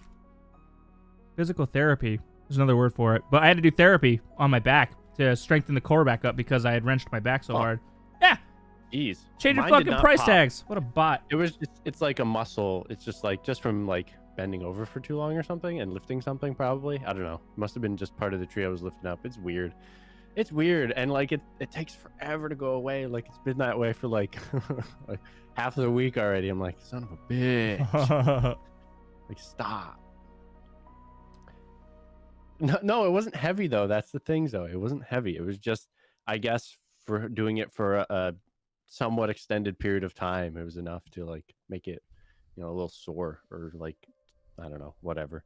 therapy. There's another word for it. But I had to do therapy on my back to strengthen the core back up because I had wrenched my back so hard. Yeah. Jeez. Change your Mine did fucking not price pop. tags. What a bot. It's like a muscle. It's just from like bending over for too long or something and lifting something probably. I don't know. Must have been just part of the tree I was lifting up. It's weird. It's weird. And like it takes forever to go away. Like it's been that way for like, like half of the week already. I'm like, son of a bitch. Like stop. No, it wasn't heavy though. That's the thing though. It wasn't heavy. It was just, I guess, for doing it for a somewhat extended period of time, it was enough to like make it, a little sore or like, I don't know, whatever.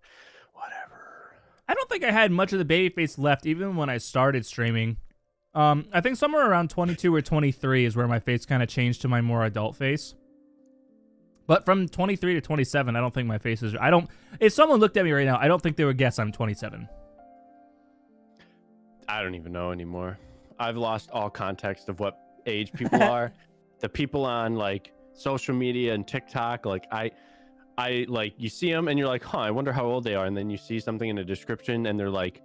I don't think I had much of the baby face left even when I started streaming. I think somewhere around 22 or 23 is where my face kind of changed to my more adult face. But from 23 to 27, I don't think my face is... If someone looked at me right now, I don't think they would guess I'm 27. I don't even know anymore. I've lost all context of what age people are. The people on like social media and TikTok, like I like you see them and you're like, huh, I wonder how old they are. And then you see something in the description and they're like,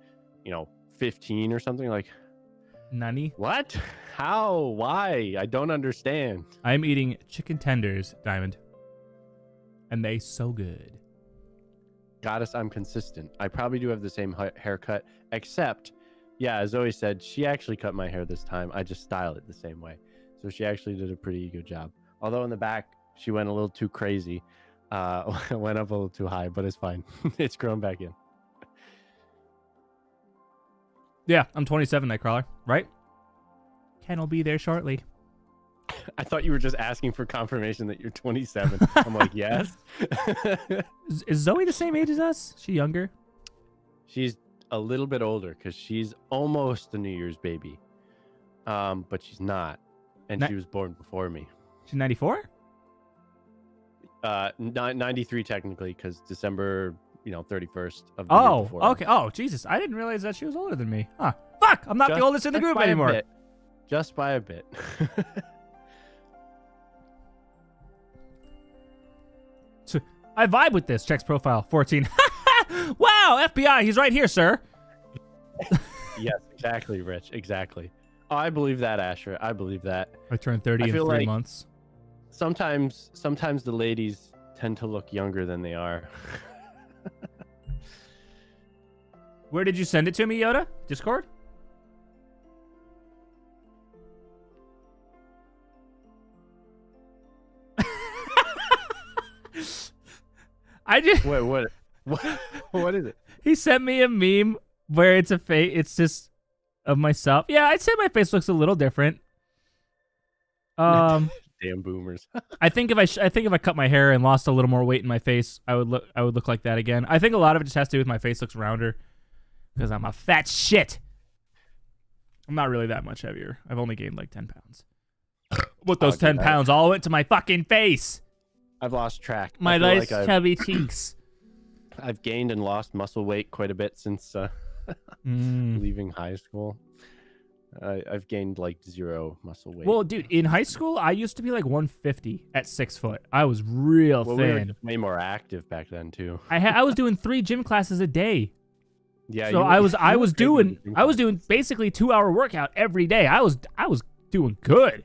15 or something. Like, Nani? what? How? Why? I don't understand. I'm eating chicken tenders, Diamond. And they so good. Goddess, I'm consistent. I probably do have the same haircut, except, yeah, as Zoe said, she actually cut my hair this time. I just style it the same way. So she actually did a pretty good job. Although in the back, she went a little too crazy. Went up a little too high, but it's fine. It's grown back in. Yeah, I'm 27, Nightcrawler, right? Ken will be there shortly. I thought you were just asking for confirmation that you're 27. I'm like, yes. Is Zoe the same age as us? She younger? She's a little bit older because she's almost a New Year's baby. But she's not. And she was born before me. She's 94? 93 technically, because December, 31st of the year before. Okay. Oh, Jesus. I didn't realize that she was older than me. Huh. Fuck! I'm not the oldest in the group anymore. Just by a bit. I vibe with this. Checks profile 14. Wow, FBI, he's right here, sir. Yes, exactly, Rich. Exactly. Oh, I believe that, Asher. I believe that. I turned 30 in 3 months. Sometimes the ladies tend to look younger than they are. Where did you send it to me, Yoda? Discord? I just Wait, what is it? He sent me a meme where it's a face. It's just of myself. Yeah, I'd say my face looks a little different. Damn boomers. I think if I cut my hair and lost a little more weight in my face, I would look like that again. I think a lot of it just has to do with my face looks rounder because I'm a fat shit. I'm not really that much heavier. I've only gained like 10 pounds. But those 10 pounds all went to my fucking face. I've lost track. My nice chubby cheeks. I've gained and lost muscle weight quite a bit since leaving high school. I've gained like 0 muscle weight. Well, dude, in high school, I used to be like 150 at 6 foot. I was real thin. We were just way more active back then too. I was doing 3 gym classes a day. Yeah. So I was doing basically 2-hour workout every day. I was doing good.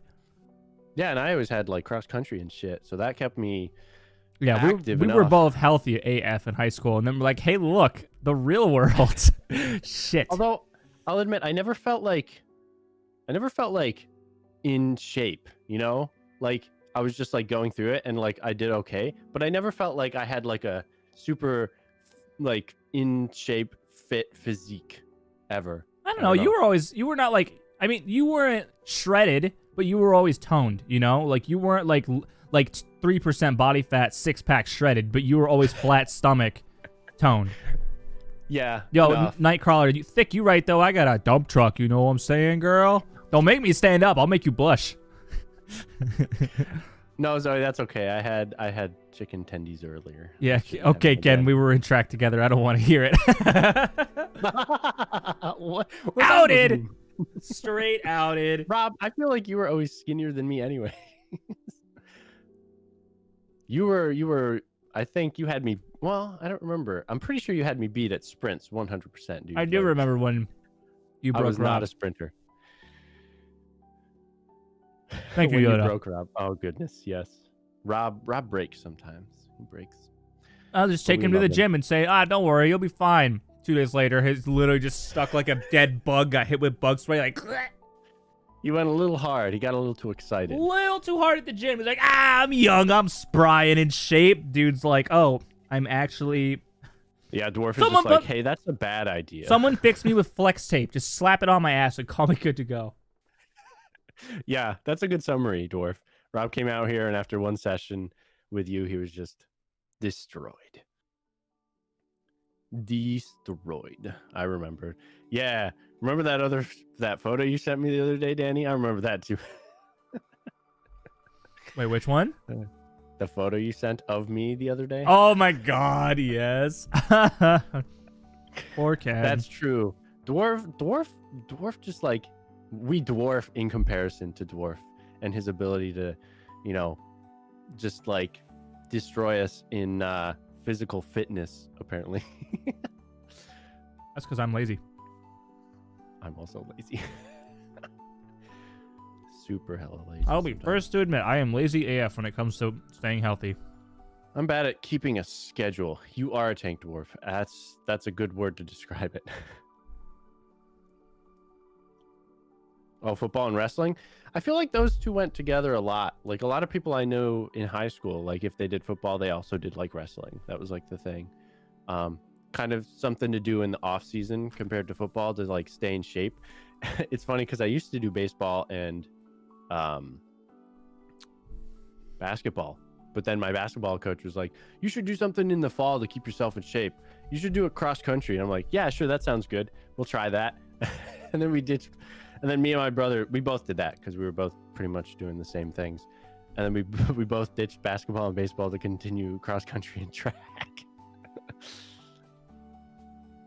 Yeah, and I always had like cross country and shit, so that kept me active. We were both healthy AF in high school, and then we're like, hey, look, the real world. Shit. Although I'll admit, I never felt like in shape, like I was just like going through it and like I did okay, but I never felt like I had like a super like in shape fit physique ever. I I don't know. You were not like, I mean, you weren't shredded, but you were always toned, you know? Like, you weren't like 3% body fat, 6-pack shredded, but you were always flat stomach toned. Yeah. Yo, Nightcrawler, you thick, you right, though. I got a dump truck, you know what I'm saying, girl? Don't make me stand up. I'll make you blush. No, Zoe, that's okay. I had chicken tendies earlier. Yeah, okay, Ken, we were in track together. I don't want to hear it. Outed! Straight outed. Rob, I feel like you were always skinnier than me anyway. You were, I think you had me, well, I don't remember. I'm pretty sure you had me beat at sprints 100%, dude. I do remember when you broke I was Rob. not a sprinter. Thank you, When Yoda. You broke Rob. Oh, goodness, yes. Rob breaks sometimes. He breaks. I'll just take him to the gym and say, don't worry, you'll be fine. 2 days later, he's literally just stuck like a dead bug, got hit with bug spray, like... You went a little hard. He got a little too excited. Little too hard at the gym. He's like, I'm young, I'm spry and in shape. Dude's like, oh, I'm actually... Yeah, Dwarf is just like, hey, that's a bad idea. Someone fix me with flex tape. Just slap it on my ass and call me good to go. Yeah, that's a good summary, Dwarf. Rob came out here, and after one session with you, he was just destroyed. Destroyed. I remember. Yeah, remember that photo you sent me the other day, Danny? I remember that too. Wait, which one? The photo you sent of me the other day? Oh my god, yes. Poor Ken. That's true. Dwarf just like, we dwarf in comparison to Dwarf and his ability to, you know, just like destroy us in physical fitness, apparently. That's because I'm lazy. I'm also lazy. Super hella lazy. I'll be first to admit, I am lazy AF when it comes to staying healthy. I'm bad at keeping a schedule. You are a tank dwarf. That's a good word to describe it. Oh, football and wrestling? I feel like those two went together a lot. Like a lot of people I know in high school, like if they did football, they also did like wrestling. That was like the thing. Kind of something to do in the off season compared to football to like stay in shape. It's funny because I used to do baseball and basketball, but then my basketball coach was like, you should do something in the fall to keep yourself in shape. You should do it cross country. And I'm like, yeah, sure, that sounds good. We'll try that. And then and then me and my brother, we both did that because we were both pretty much doing the same things. And then we both ditched basketball and baseball to continue cross country and track.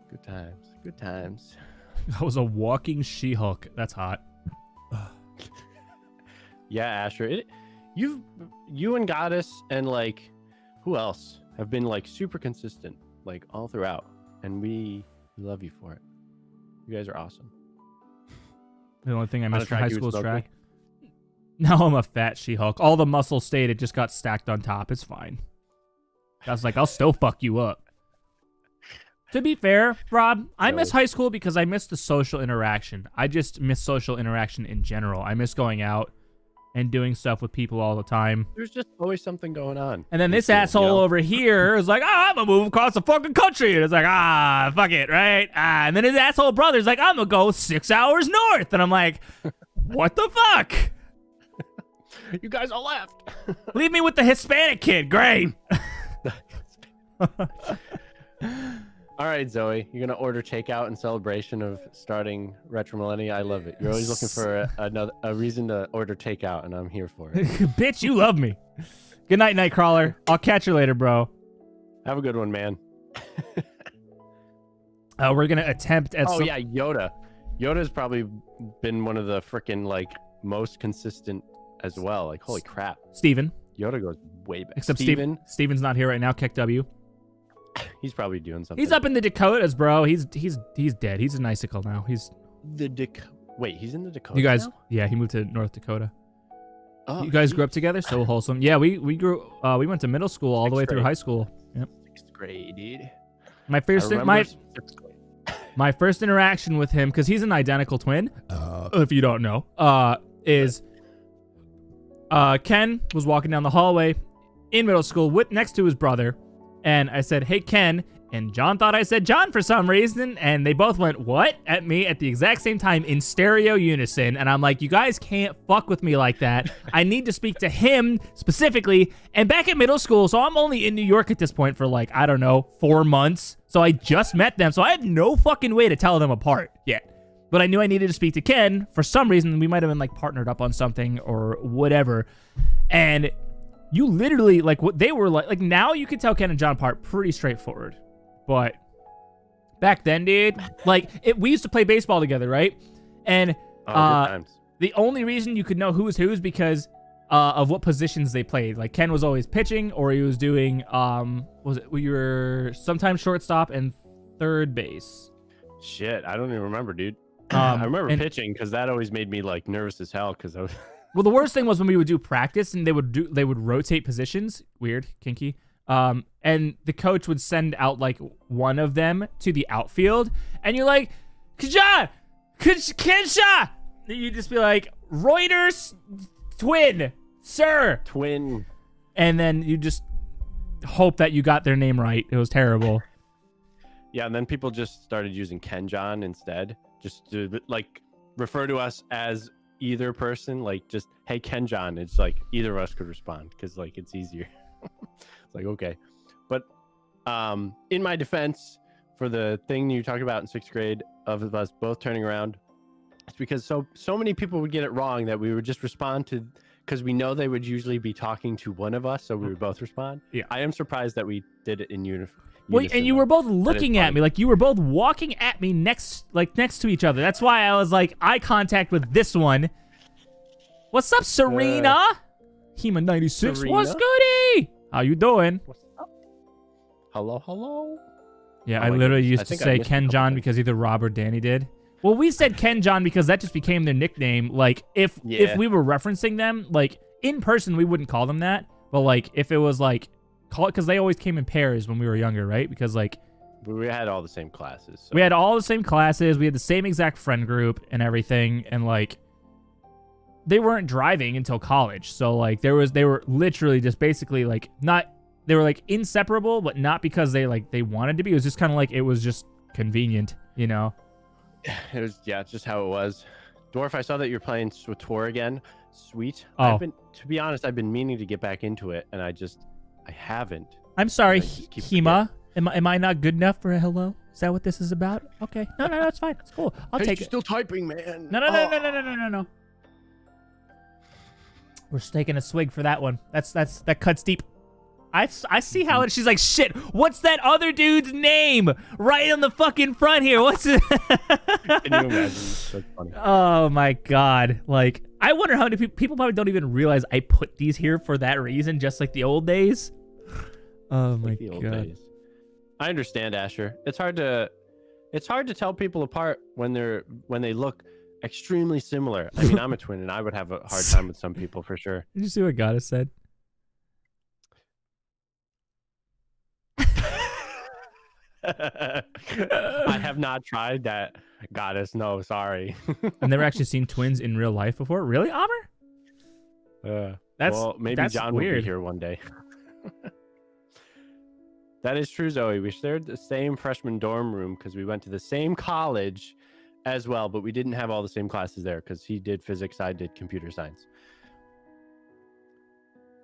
Good times. Good times. I was a walking She-Hulk. That's hot. Yeah, Asher. You and Goddess and like who else have been like super consistent like all throughout, and we love you for it. You guys are awesome. The only thing I missed from track high you would school is smoke me? track. Now I'm a fat She-Hulk. All the muscle stayed. It just got stacked on top. It's fine. I was like, I'll still fuck you up. To be fair, Rob, I miss high school because I miss the social interaction. I just miss social interaction in general. I miss going out and doing stuff with people all the time. There's just always something going on. And then this asshole over here is like, I'm gonna move across the fucking country. And it's like, fuck it, right? And then his asshole brother's like, I'm gonna go 6 hours north. And I'm like, what the fuck? You guys all left. Leave me with the Hispanic kid. Great. All right, Zoe, you're gonna order takeout in celebration of starting RetroMillennia. I love it. You're always looking for a reason to order takeout, and I'm here for it. Bitch, you love me. Good night, Nightcrawler. I'll catch you later, bro. Have a good one, man. We're gonna attempt at. Oh yeah, Yoda. Yoda's probably been one of the freaking like most consistent as well. Like holy crap, Steven. Yoda goes way back. Except Steven's not here right now. Kick W. He's probably doing something. He's up in the Dakotas, bro. He's dead. He's an icicle now. He's Wait, he's in the Dakotas. You guys, now? yeah, he moved to North Dakota. Oh, you guys grew up together? So wholesome. Yeah, we grew. We went to middle school all the way through high school. Yep. 6th grade, dude. My first interaction with him, because he's an identical twin. If you don't know, is Ken was walking down the hallway in middle school next to his brother. And I said, hey, Ken. and John thought I said John for some reason, and they both went, what? At me at the exact same time in stereo unison, and I'm like, you guys can't fuck with me like that. I need to speak to him specifically, and back at middle school, so I'm only in New York at this point for like, I don't know, 4 months, so I just met them, so I had no fucking way to tell them apart yet. But I knew I needed to speak to Ken. For some reason, we might have been like partnered up on something or whatever, and you literally, like, what they were like now you can tell Ken and John apart pretty straightforward. But back then, dude, like, we used to play baseball together, right? And Good times. the only reason you could know who was who is because of what positions they played. Like, Ken was always pitching, or he was doing, we were sometimes shortstop and third base. Shit, I don't even remember, dude. I remember pitching because that always made me like nervous as hell because I was... Well, the worst thing was when we would do practice and they would rotate positions. Weird, kinky. And the coach would send out like one of them to the outfield, and you're like, Kensha, you just be like, Reuters, twin, sir, twin, and then you just hope that you got their name right. It was terrible. Yeah, and then people just started using Ken John instead, just to like refer to us as either person, like just, hey, Ken John. It's like either of us could respond because like it's easier. It's like, okay. But in my defense, for the thing you talked about in 6th grade of us both turning around, it's because so many people would get it wrong that we would just respond to, because we know they would usually be talking to one of us, so we would both respond. Yeah. I am surprised that we did it in unison. Well, and you were both looking at me, like you were both walking at me next to each other. That's why I was like eye contact with this one. What's up, Serena? Hema 96. Serena? What's goody? How you doing? What's up? Hello. Yeah, Oh I my literally goodness. I used to think I say missed a Ken couple John things. because either Rob or Danny did. Well, we said Ken John because that just became their nickname. Like if we were referencing them, like in person, we wouldn't call them that. But like if it was like call it, because they always came in pairs when we were younger, right? Because like We had all the same classes. So. we had all the same classes, we had the same exact friend group and everything, and like they weren't driving until college, so like they were literally just basically like they were like inseparable, but not because they wanted to be. It was just kind of like it was just convenient, you know. It was just how it was. Dwarf, I saw that you're playing SWTOR again. Sweet. Oh. To be honest, I've been meaning to get back into it, and I haven't. I'm sorry, I just keep Hema. Am I not good enough for a hello? Is that what this is about? Okay. No, it's fine. It's cool. I'll take it. Still typing, man. No. We're just taking a swig for that one. That cuts deep. I see how she's like, shit, what's that other dude's name? Right on the fucking front here. What's it? Can you imagine? That's funny. Oh my God. Like, I wonder how many people probably don't even realize I put these here for that reason, just like the old days. Oh my The old God. days. I understand, Asher. It's hard to tell people apart when they look extremely similar. I mean, I'm a twin, and I would have a hard time with some people for sure. Did you see what Goddess said? I have not tried that, Goddess. No, sorry. I've never actually seen twins in real life before. Really, Amr? That's John weird. will be here one day. That is true, Zoe. We shared the same freshman dorm room because we went to the same college as well, but we didn't have all the same classes there because he did physics, I did computer science.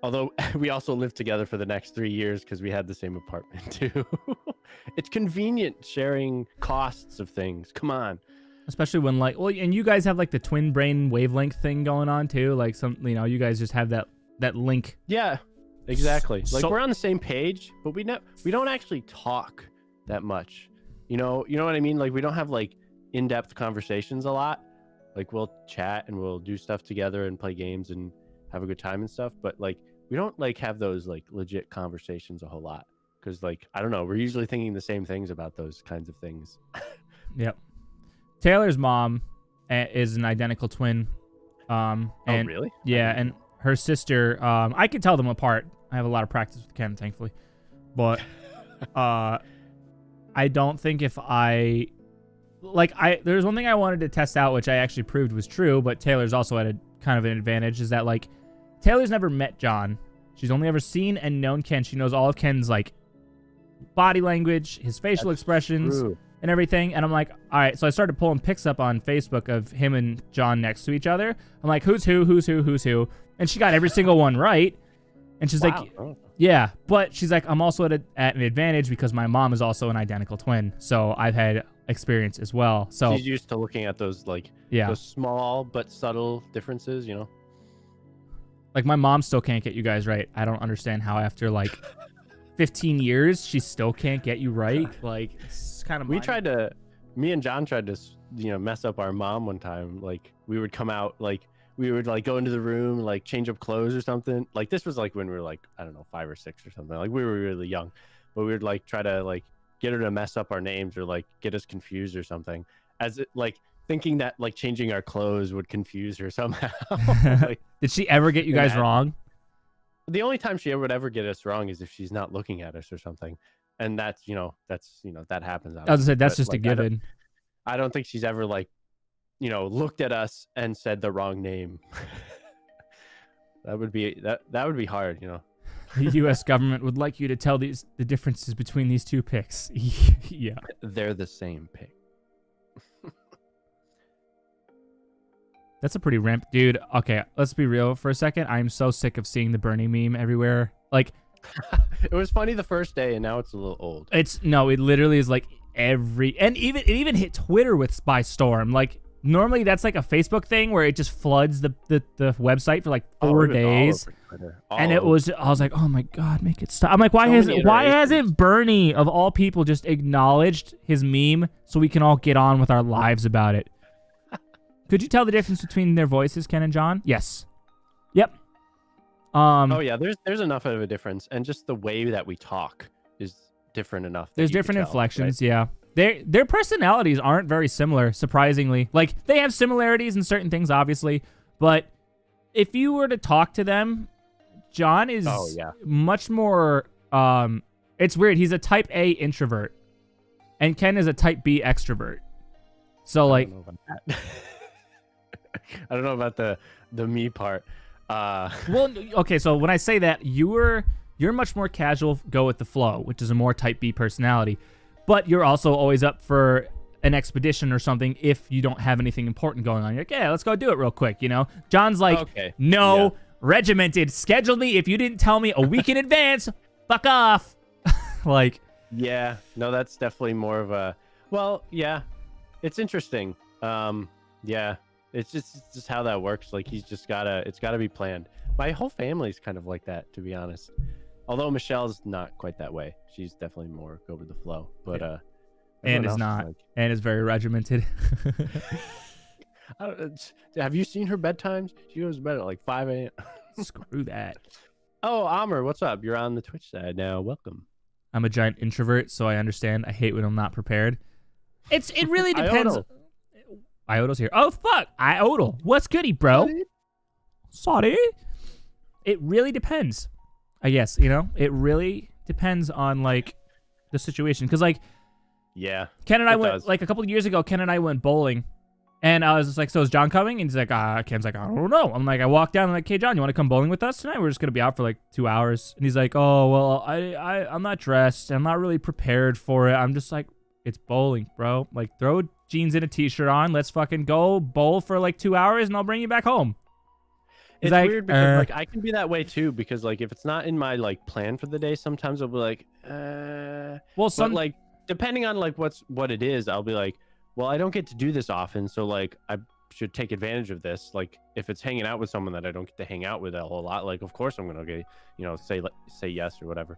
Although we also lived together for the next 3 years because we had the same apartment too. It's convenient sharing costs of things. Come on. Especially when and you guys have like the twin brain wavelength thing going on too. Like you guys just have that link. Yeah, exactly. Like So- we're on the same page, but we don't actually talk that much. You know what I mean? Like we don't have like in-depth conversations a lot. Like we'll chat and we'll do stuff together and play games and have a good time and stuff. But like we don't like have those like legit conversations a whole lot because like I don't know. We're usually thinking the same things about those kinds of things. Yep. Taylor's mom is an identical twin. And Oh, really? Yeah, and her sister, I can tell them apart. I have a lot of practice with Ken, thankfully. But I don't think there's one thing I wanted to test out, which I actually proved was true, but Taylor's also at a kind of an advantage, is that like Taylor's never met John. She's only ever seen and known Ken. She knows all of Ken's like body language, his facial expressions, true. and everything. And I'm like, all right. So I started pulling pics up on Facebook of him and John next to each other. I'm like, who's who, who's who, who's who? And she got every single one right. And she's like, yeah. But she's like, I'm also at an advantage because my mom is also an identical twin. So I've had experience as well. So she's used to looking at those those small but subtle differences, you know? Like my mom still can't get you guys right. I don't understand how after like 15 years she still can't get you right. Like it's kind of me and John tried to mess up our mom one time. Like we would come out, like we would like go into the room, like change up clothes or something. Like this was like when we were like, I don't know, 5 or 6 or something. Like we were really young, but we would like try to like get her to mess up our names or like get us confused or something, as it like thinking that like changing our clothes would confuse her somehow. Like, did she ever get you guys wrong? The only time she would ever get us wrong is if she's not looking at us or something, and that's that happens. I was gonna say that's just a given. I don't think she's ever like looked at us and said the wrong name. that would be hard, The U.S. government would like you to tell the differences between these two pics. Yeah, they're the same pic. That's a pretty ramp, dude. Okay, let's be real for a second. I'm so sick of seeing the Bernie meme everywhere. Like, it was funny the first day, and now it's a little old. It literally is like it even hit Twitter by storm. Like normally that's like a Facebook thing where it just floods the website for like 4 days. And I was like, oh my God, make it stop. I'm like, why hasn't Bernie of all people just acknowledged his meme so we can all get on with our lives about it? Could you tell the difference between their voices, Ken and John? Yes. Yep. Oh yeah, there's enough of a difference, and just the way that we talk is different enough. There's different inflections, right? Yeah. Their personalities aren't very similar, surprisingly. Like they have similarities in certain things, obviously, but if you were to talk to them, John is much more. It's weird. He's a type A introvert, and Ken is a type B extrovert. So like. I don't know about the me part. Well, okay, so when I say that, you're much more casual, go with the flow, which is a more type B personality. But you're also always up for an expedition or something if you don't have anything important going on. You're like, yeah, let's go do it real quick, John's like, regimented, scheduled me. If you didn't tell me a week in advance, fuck off. Like. Yeah, no, that's definitely more of a, well, yeah, it's interesting. Yeah. It's just how that works. Like it's gotta be planned. My whole family's kind of like that, to be honest. Although Michelle's not quite that way. She's definitely more go with the flow. But Anne is not. Anne is very regimented. Have you seen her bedtimes? She goes to bed at like 5 a.m. Screw that. Oh, Amr, what's up? You're on the Twitch side now. Welcome. I'm a giant introvert, so I understand. I hate when I'm not prepared. It really depends. Iodo's here. Oh, fuck. Iodal. What's goody, bro? Sorry. It really depends. I guess, it really depends on, like, the situation. Because, like, yeah, Ken and I went, like, a couple of years ago, Ken and I went bowling. And I was just like, so is John coming? And he's like, Ken's like, I don't know. I'm like, I walked down. I'm like, hey, John, you want to come bowling with us tonight? We're just going to be out for, like, 2 hours. And he's like, oh, well, I'm not dressed. I'm not really prepared for it. I'm just like, it's bowling, bro. Like, throw jeans and a t-shirt on. Let's fucking go bowl for like 2 hours, and I'll bring you back home. It's like, weird because like I can be that way too. Because like if it's not in my like plan for the day, sometimes I'll be like, well, but like depending on like what it is, I'll be like, well, I don't get to do this often, so like I should take advantage of this. Like if it's hanging out with someone that I don't get to hang out with a whole lot, like of course I'm gonna get say yes or whatever.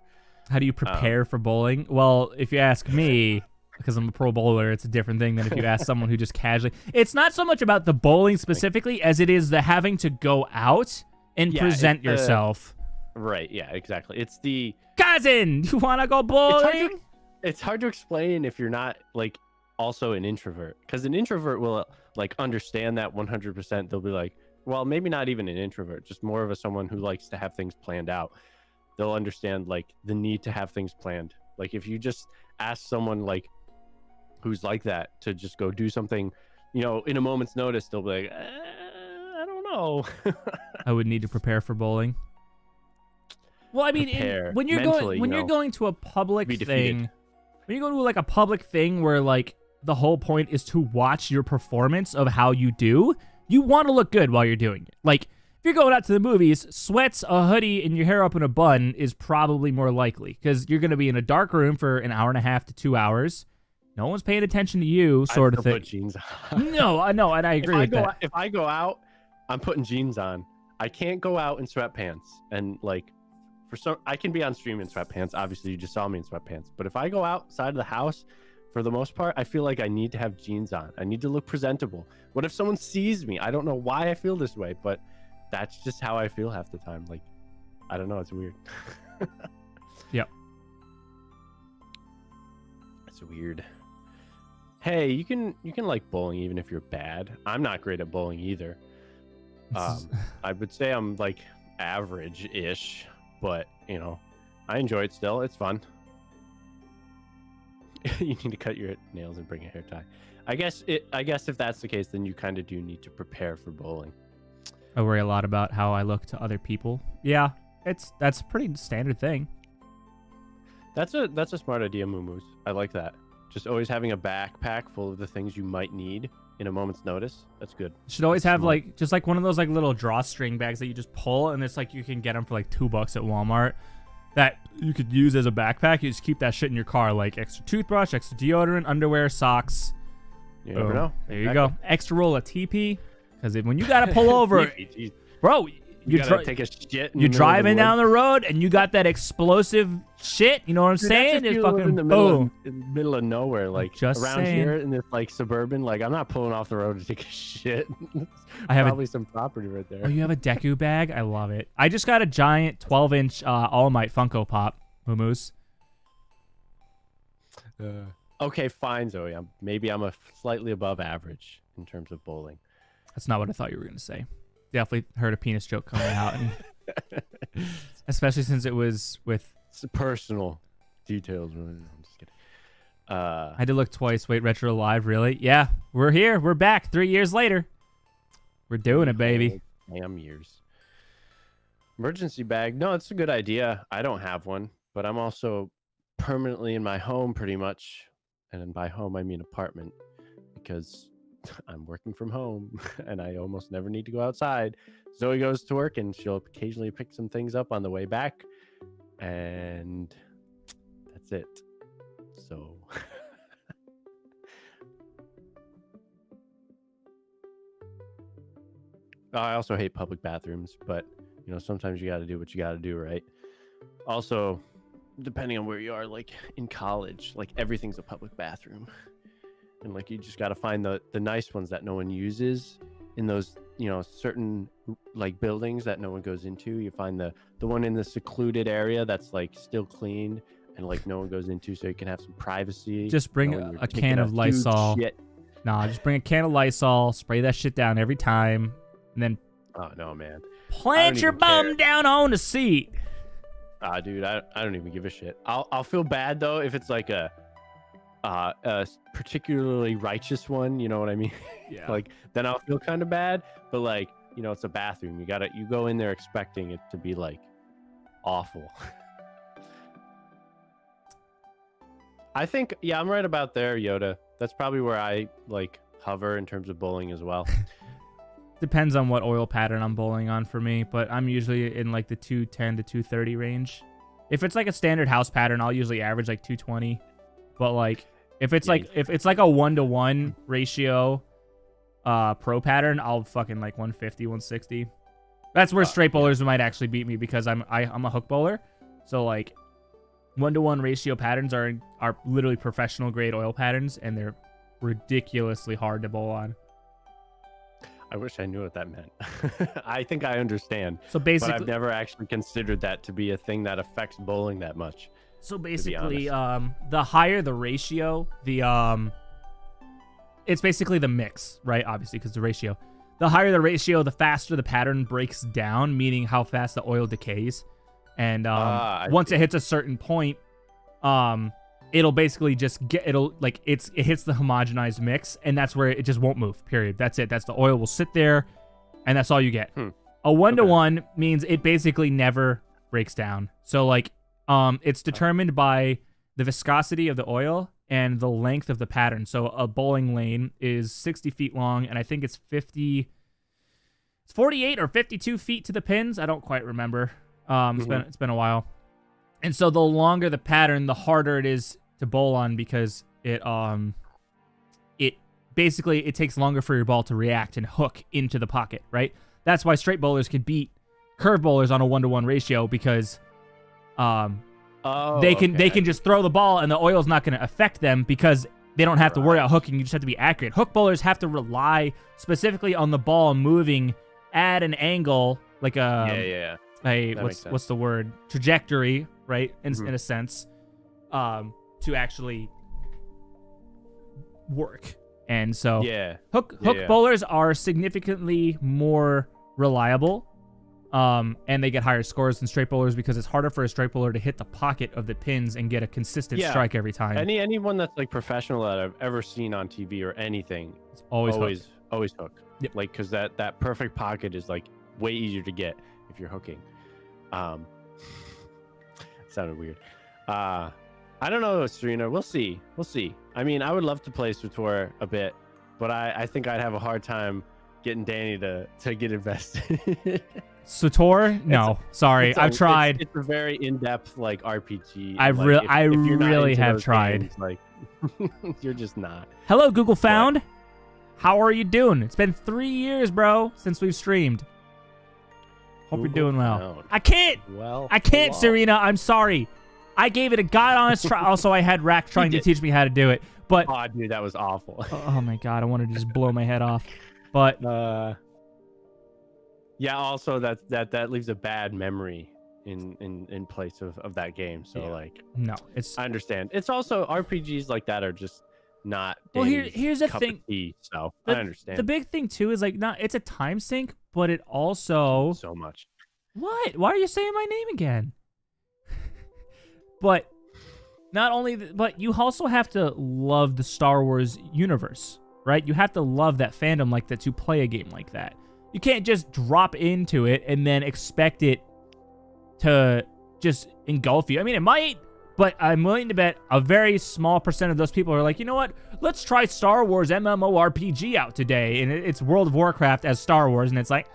How do you prepare for bowling? Well, if you ask me. Because I'm a pro bowler, it's a different thing than if you ask someone who just casually. It's not so much about the bowling specifically as it is the having to go out and present yourself. Right, yeah, exactly. It's the... Cousin, you want to go bowling? It's hard to explain if you're not, like, also an introvert. Because an introvert will, like, understand that 100%. They'll be like, well, maybe not even an introvert, just more of someone who likes to have things planned out. They'll understand, like, the need to have things planned. Like, if you just ask someone, like, who's like that to just go do something, in a moment's notice, they'll be like, I don't know. I would need to prepare for bowling. Well, I mean, prepare when you're mentally, going to a public be defeated. thing, when you go to like a public thing where like the whole point is to watch your performance of how you do, you want to look good while you're doing it. Like if you're going out to the movies, sweats, a hoodie, and your hair up in a bun is probably more likely because you're going to be in a dark room for an hour and a half to 2 hours. No one's paying attention to you, sort of thing. Put jeans on. No, I know, and I agree with that. If I go out, I'm putting jeans on. I can't go out in sweatpants. And like, I can be on stream in sweatpants. Obviously, you just saw me in sweatpants. But if I go outside of the house, for the most part, I feel like I need to have jeans on. I need to look presentable. What if someone sees me? I don't know why I feel this way, but that's just how I feel half the time. Like, I don't know. It's weird. Yep. It's weird. Hey, you can like bowling even if you're bad. I'm not great at bowling either. I would say I'm like average-ish, but you know, I enjoy it still. It's fun. You need to cut your nails and bring a hair tie. I guess if that's the case, then you kind of do need to prepare for bowling. I worry a lot about how I look to other people. Yeah, that's a pretty standard thing. That's a smart idea, Moo. I like that. Just always having a backpack full of the things you might need in a moment's notice. That's good. You should always That's have smart. like just like one of those like little drawstring bags that you just pull, and it's like you can get them for like $2 at Walmart. That you could use as a backpack. You just keep that shit in your car, like extra toothbrush, extra deodorant, underwear, socks. You never know. There you go. Extra roll of TP, because when you gotta pull over, Jeez. bro, You gotta take a shit. you're driving down the road and you got that explosive shit. You know what I'm saying? It's fucking in the middle of nowhere, like just around saying. here in this like suburban. Like I'm not pulling off the road to take a shit. I have probably some property right there. Oh, you have a Deku bag? I love it. I just got a giant 12-inch All Might Funko Pop, Moose. Okay, fine, Zoe. Maybe I'm a slightly above average in terms of bowling. That's not what I thought you were gonna say. Definitely heard a penis joke coming out, especially since it was with Personal details. I'm just kidding. I had to look twice. Wait, Retro Live, really? Yeah, we're here. We're back 3 years later. We're doing it, baby. Damn years. Emergency bag. No, it's a good idea. I don't have one, but I'm also permanently in my home pretty much. And by home, I mean apartment, because I'm working from home and I almost never need to go outside. Zoe goes to work and she'll occasionally pick some things up on the way back. And that's it. So I also hate public bathrooms, but you know, sometimes you got to do what you got to do, right? Also, depending on where you are, like in college, like everything's a public bathroom. And like you just got to find the nice ones that no one uses in those, you know, certain like buildings that no one goes into. You find the one in the secluded area that's like still clean and like no one goes into, so you can have some privacy. Just bring a can of Lysol. Nah, just bring a can of Lysol, spray that shit down every time, and then Oh no, man. plant your bum down on the seat. Dude, I don't even give a shit. I'll feel bad though if it's like a particularly righteous one, you know what I mean? Yeah. Like then I'll feel kind of bad, but like, you know, it's a bathroom. You go in there expecting it to be like awful. I think, yeah, I'm right about there, Yoda. That's probably where I like hover in terms of bowling as well. Depends on what oil pattern I'm bowling on for me, but I'm usually in like the 210 to 230 range. If it's like a standard house pattern, I'll usually average like 220. But like if it's like a 1-to-1 ratio pro pattern, I'll fucking like 150, 160. That's where straight bowlers might actually beat me because I'm a hook bowler. So like 1-to-1 ratio patterns are literally professional grade oil patterns, and they're ridiculously hard to bowl on. I wish I knew what that meant. I think I understand. So basically, but I've never actually considered that to be a thing that affects bowling that much. So basically, the higher the ratio, it's basically the mix, right? Obviously, because the ratio. The higher the ratio, the faster the pattern breaks down, meaning how fast the oil decays. And once it hits a certain point, it'll basically just it hits the homogenized mix, and that's where it just won't move. Period. That's it. That's the oil will sit there, and that's all you get. A 1-to-1 means it basically never breaks down. So like it's determined by the viscosity of the oil and the length of the pattern. So a bowling lane is 60 feet long, and I think it's 48 or 52 feet to the pins. I don't quite remember. It's been a while. And so the longer the pattern, the harder it is to bowl on, because it basically takes longer for your ball to react and hook into the pocket, right? That's why straight bowlers can beat curve bowlers on a 1-to-1 ratio, because they can just throw the ball and the oil's not going to affect them, because they don't have to worry about hooking. You just have to be accurate. Hook bowlers have to rely specifically on the ball moving at an angle, like what's the word? Trajectory, right? In a sense, to actually work. And so hook bowlers are significantly more reliable, and they get higher scores than straight bowlers, because it's harder for a straight bowler to hit the pocket of the pins and get a consistent strike every time. Anyone that's like professional that I've ever seen on TV or anything, it's always hook. Yep. Like, because that perfect pocket is like way easier to get if you're hooking. Sounded weird. I don't know, Serena. We'll see. I mean, I would love to play Sutor a bit, but I think I'd have a hard time getting Danny to get invested. Sutor? No, sorry. I've tried. It's a very in-depth like RPG. I really have tried. Games, like, you're just not. Hello, Google Found. How are you doing? It's been 3 years, bro, since we've streamed. Hope you're doing well. Found. I can't, Serena. I'm sorry. I gave it a god honest try. Also, I had Rack trying to teach me how to do it. But oh, dude, that was awful. Oh my god, I wanted to just blow my head off. But yeah, also that leaves a bad memory in place of that game. So like, no, I understand. It's also RPGs like that are just not. Well, here's the thing. So I understand. The big thing too is like, it's a time sink, but it also so much. What? Why are you saying my name again? But not only, but you also have to love the Star Wars universe, right? You have to love that fandom like that to play a game like that. You can't just drop into it and then expect it to just engulf you. I mean, it might, but I'm willing to bet a very small percent of those people are like, you know what? Let's try Star Wars MMORPG out today. And it's World of Warcraft as Star Wars. And it's like,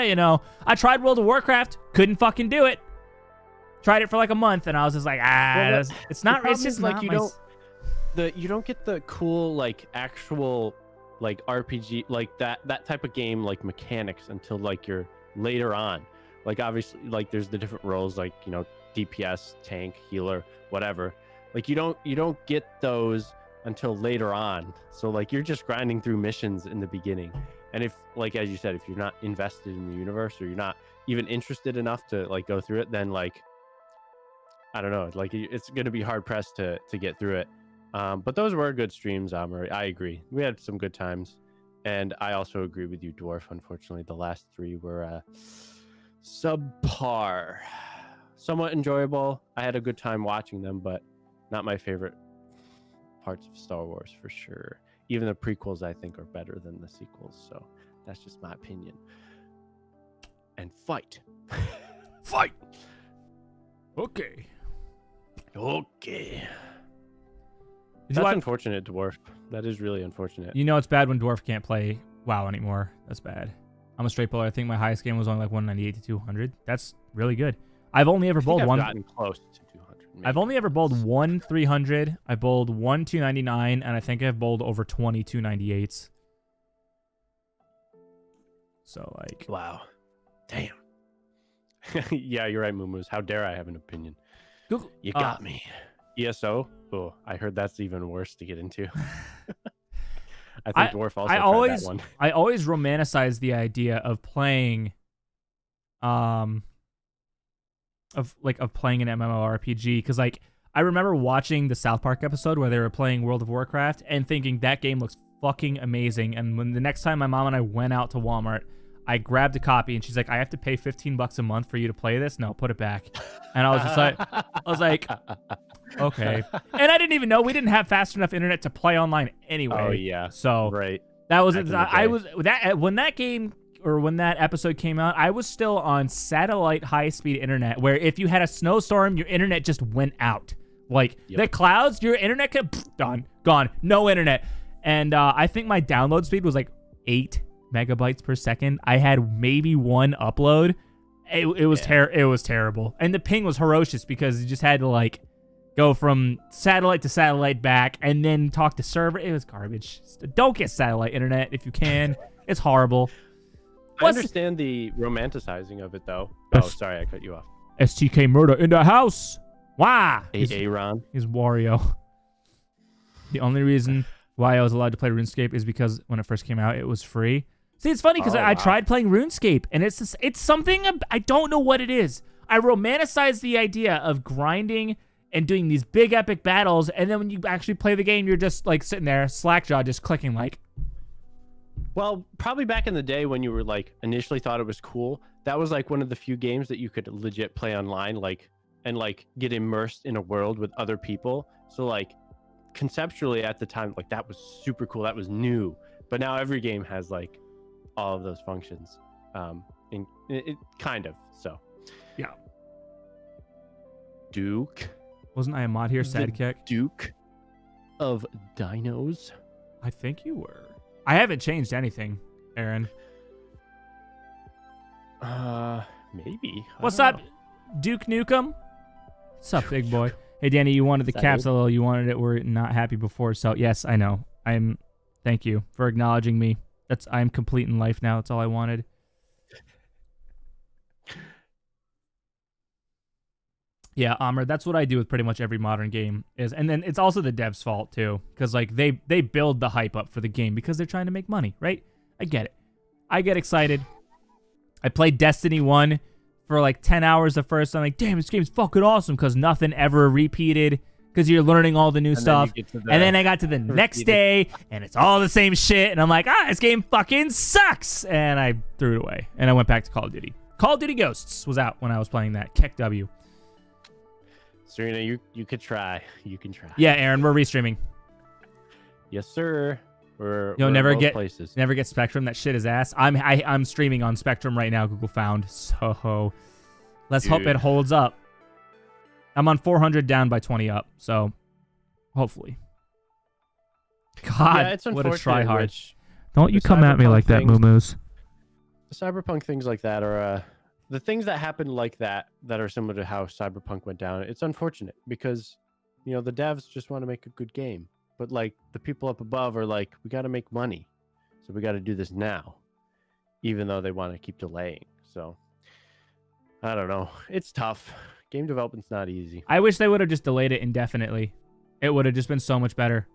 you know, I tried World of Warcraft, couldn't fucking do it. Tried it for like a month, and I was just like, it's not. It's just like you don't get the cool like actual like RPG like that type of game like mechanics until like you're later on. Like obviously like there's the different roles like, you know, DPS, tank, healer, whatever. Like you don't get those until later on. So like you're just grinding through missions in the beginning. And if like as you said, if you're not invested in the universe or you're not even interested enough to like go through it, then like I don't know, like it's going to be hard pressed to get through it. But those were good streams, Amari. I agree. We had some good times. And I also agree with you, Dwarf. Unfortunately, the last three were subpar. Somewhat enjoyable. I had a good time watching them, but not my favorite parts of Star Wars for sure. Even the prequels, I think, are better than the sequels. So that's just my opinion. And fight. Fight. Okay. That's unfortunate, Dwarf. That is really unfortunate. You know it's bad when Dwarf can't play WoW anymore. That's bad. I'm a straight bowler. I think my highest game was only like 198 to 200. That's really good. I've only ever bowled one. Gotten close to 200. Maybe. I've only ever bowled one 300. I bowled one 299, and I think I've bowled over 20 298s. So like, wow, damn. Yeah, you're right, Moomoo's. How dare I have an opinion? Google, you got me. ESO. Oh, I heard that's even worse to get into. I think Dwarf also tried that one. I always romanticize the idea of playing, of playing an MMORPG, because like I remember watching the South Park episode where they were playing World of Warcraft and thinking that game looks fucking amazing. And when the next time my mom and I went out to Walmart, I grabbed a copy and she's like, I have to pay $15 a month for you to play this? No, put it back. And I was like, okay. And I didn't even know we didn't have fast enough internet to play online anyway. Oh yeah. So right. that was when that game when that episode came out, I was still on satellite high-speed internet, where if you had a snowstorm, your internet just went out. Like the clouds, your internet could gone, no internet. And I think my download speed was like 8 megabytes per second. I had maybe one upload. It was terrible, and the ping was ferocious because you just had to like go from satellite to satellite back and then talk to server. It was garbage. Don't get satellite internet if you can. It's horrible. I understand the romanticizing of it, though. Oh, sorry, I cut you off. STK Murder in the house. Why? Aaron. He's Wario. The only reason why I was allowed to play RuneScape is because when it first came out, it was free. See, it's funny because I tried playing RuneScape, and it's something, I don't know what it is. I romanticize the idea of grinding and doing these big epic battles, and then when you actually play the game, you're just like sitting there, slackjaw, just clicking like. Well, probably back in the day when you were like initially thought it was cool, that was like one of the few games that you could legit play online, like, and like get immersed in a world with other people. So like conceptually at the time, like that was super cool. That was new. But now every game has like all of those functions, in it kind of. So yeah. Duke, wasn't I a mod here? Sidekick. Duke of Dinos. I think you were. I haven't changed anything, Aaron. Maybe. What's up, Duke Nukem? What's up, big boy? Hey, Danny, you wanted the capsule. You wanted it. We're not happy before. So yes, I know. Thank you for acknowledging me. I'm complete in life now. That's all I wanted. Yeah, Amr, that's what I do with pretty much every modern game. And then it's also the devs' fault too, because like they build the hype up for the game because they're trying to make money, right? I get it. I get excited. I played Destiny 1 for like 10 hours the first time. Like, damn, this game's fucking awesome because nothing ever repeated. Because you're learning all the new stuff. And then I got to the next day, and it's all the same shit. And I'm like, this game fucking sucks. And I threw it away. And I went back to Call of Duty. Call of Duty Ghosts was out when I was playing that. Keck W. Serena, you could try. You can try. Yeah, Aaron, we're restreaming. Yes, sir. We're never in both get places. Never get Spectrum. That shit is ass. I'm streaming on Spectrum right now. Google found. So let's hope it holds up. I'm on 400 down by 20 up, so hopefully. God, yeah, it's what a tryhard. Don't you come at me like that, Moo-Moos. Cyberpunk things like that are the things that happen like that are similar to how Cyberpunk went down. It's unfortunate because, you know, the devs just want to make a good game. But like the people up above are like, we got to make money. So we got to do this now, even though they want to keep delaying. So I don't know. It's tough. Game development's not easy. I wish they would have just delayed it indefinitely. It would have just been so much better.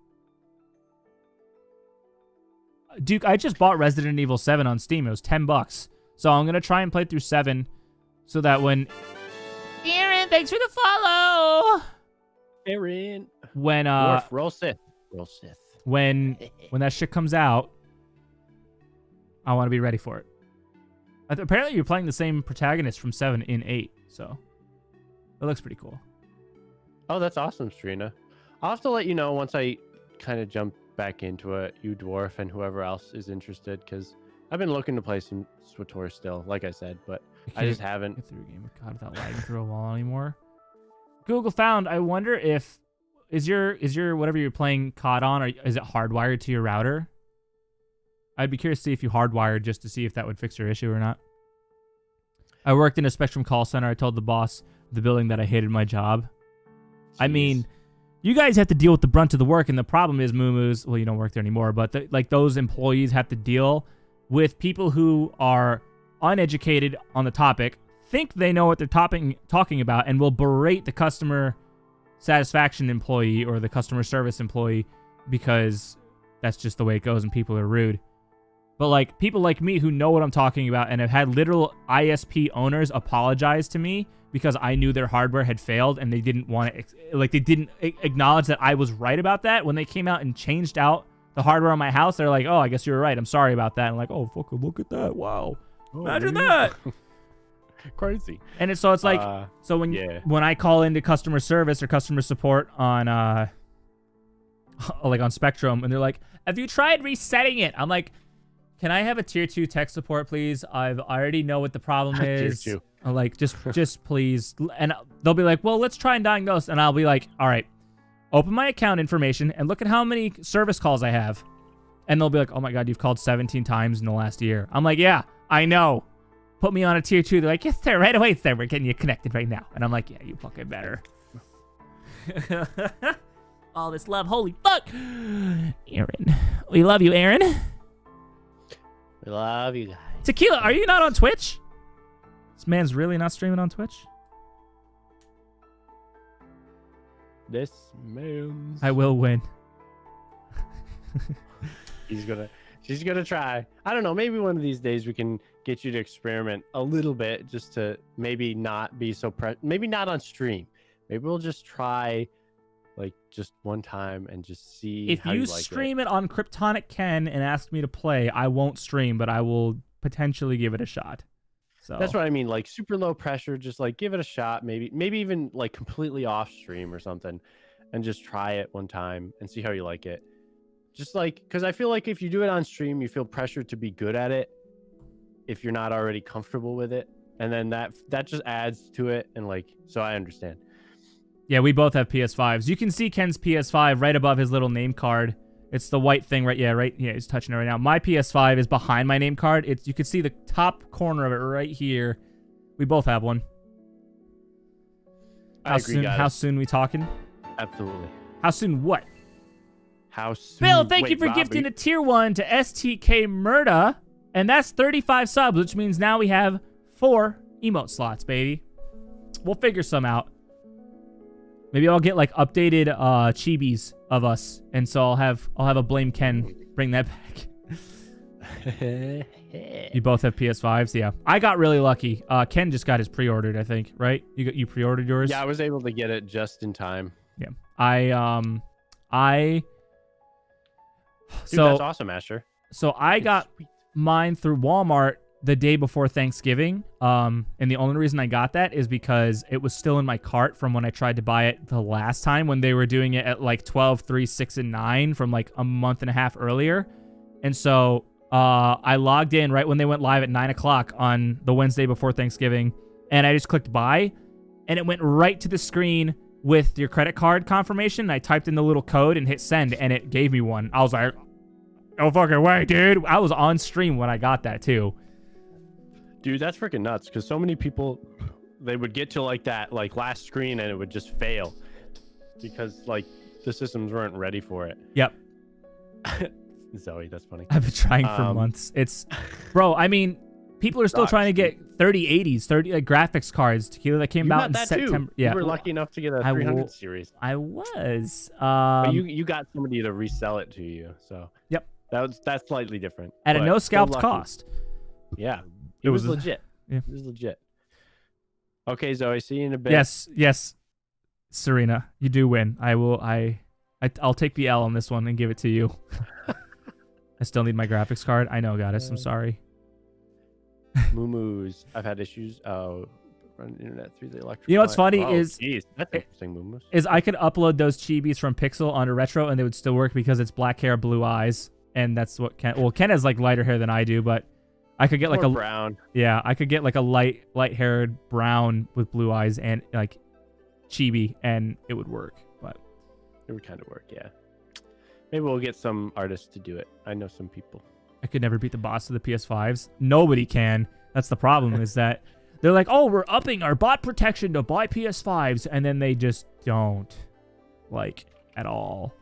Duke, I just bought Resident Evil 7 on Steam. It was $10. So I'm going to try and play through 7 so that when... Aaron, thanks for the follow! Aaron. When, Roll Sith. Roll Sith. When that shit comes out, I want to be ready for it. Apparently you're playing the same protagonist from 7 in 8, so... It looks pretty cool. Oh, that's awesome, Serena. I'll have to let you know once I kind of jump back into it, you Dwarf and whoever else is interested, because I've been looking to play some SWTOR still, like I said, but I just haven't. Get through a game of COD without lagging through a wall anymore. Google found. I wonder if is your whatever you're playing COD on, or is it hardwired to your router? I'd be curious to see if you hardwired just to see if that would fix your issue or not. I worked in a Spectrum call center. I told the boss of the building that I hated my job. Jeez. I mean, you guys have to deal with the brunt of the work, and the problem is, Moo-Moos, well, you don't work there anymore, but like those employees have to deal with people who are uneducated on the topic, think they know what they're talking about, and will berate the customer satisfaction employee or the customer service employee because that's just the way it goes and people are rude. But like people like me who know what I'm talking about and have had literal ISP owners apologize to me because I knew their hardware had failed and they didn't want to, like they didn't acknowledge that I was right about that. When they came out and changed out the hardware on my house, they're like, oh, I guess you were right. I'm sorry about that. And I'm like, oh, fucking look at that. Wow. Imagine that. Crazy. And it's like, so when I call into customer service or customer support on, like on Spectrum, and they're like, have you tried resetting it? I'm like, Can I have a tier 2 tech support, please? I already know what the problem Tier is. 2. Like, just please. And they'll be like, well, let's try and diagnose. And I'll be like, all right, open my account information and look at how many service calls I have. And they'll be like, oh my God, you've called 17 times in the last year. I'm like, yeah, I know. Put me on a tier 2. They're like, yes, sir, right away, sir. We're getting you connected right now. And I'm like, yeah, you fucking better. All this love, holy fuck. Aaron. We love you, Aaron. We love you guys. Tequila, are you not on Twitch? This man's really not streaming on Twitch? This man's... I will win. She's gonna try. I don't know, maybe one of these days we can get you to experiment a little bit, just to maybe not be so maybe not on stream. Maybe we'll just try like just one time and just see if how you like stream it on Kryptonic Ken and ask me to play, I won't stream, but I will potentially give it a shot. So that's what I mean, like super low pressure, just like give it a shot, maybe even like completely off stream or something, and just try it one time and see how you like it. Just like, because I feel like if you do it on stream, you feel pressured to be good at it if you're not already comfortable with it, and then that just adds to it. And like, so I understand. Yeah, we both have PS5s. You can see Ken's PS5 right above his little name card. It's the white thing, right? Yeah, right. Yeah, he's touching it right now. My PS5 is behind my name card. You can see the top corner of it right here. We both have one. I agree, guys. How soon we talking? Absolutely. How soon what? How soon? Bill, thank you for gifting a tier 1 to STK Murda. And that's 35 subs, which means now we have 4 emote slots, baby. We'll figure some out. Maybe I'll get like updated chibis of us, and so I'll have a Blame Ken bring that back. You both have PS5s, yeah. I got really lucky. Ken just got his pre-ordered, I think, right? You pre-ordered yours? Yeah, I was able to get it just in time. Yeah. Dude, That's awesome, Asher. So I got mine through Walmart the day before Thanksgiving. And the only reason I got that is because it was still in my cart from when I tried to buy it the last time, when they were doing it at like 12, 3, 6, and 9 from like a month and a half earlier. And so I logged in right when they went live at 9 o'clock on the Wednesday before Thanksgiving, and I just clicked buy, and it went right to the screen with your credit card confirmation. I typed in the little code and hit send, and it gave me one. I was like, no fucking way, dude. I was on stream when I got that too. Dude, that's freaking nuts, because so many people, they would get to like that like last screen and it would just fail because like the systems weren't ready for it. Yep. Zoe, that's funny. I've been trying for months. It's, bro, I mean, people are still trying to get 3080s, like graphics cards that came out in September. Too. Yeah. You were lucky enough to get a 300 series. I was. But you got somebody to resell it to you, so. Yep. That's slightly different. At a no scalped cost. Yeah. It was legit. Yeah. It was legit. Okay, Zoe, see you in a bit. Yes. Serena, you do win. I'll take the L on this one and give it to you. I still need my graphics card. I know, goddess. I'm sorry. Moo-moos. I've had issues. Oh, run the internet through the electric. You know what's funny is... Geez, that's interesting, Moo-moos. Is I could upload those chibis from Pixel onto Retro and they would still work because it's black hair, blue eyes. And that's what Ken... Well, Ken has like lighter hair than I do, but I could get like a... brown. Yeah, I could get like a light-haired brown with blue eyes and like chibi and it would work, but... It would kind of work, yeah. Maybe we'll get some artists to do it. I know some people. I could never beat the boss of the PS5s. Nobody can. That's the problem, is that they're like, oh, we're upping our bot protection to buy PS5s, and then they just don't, like, at all.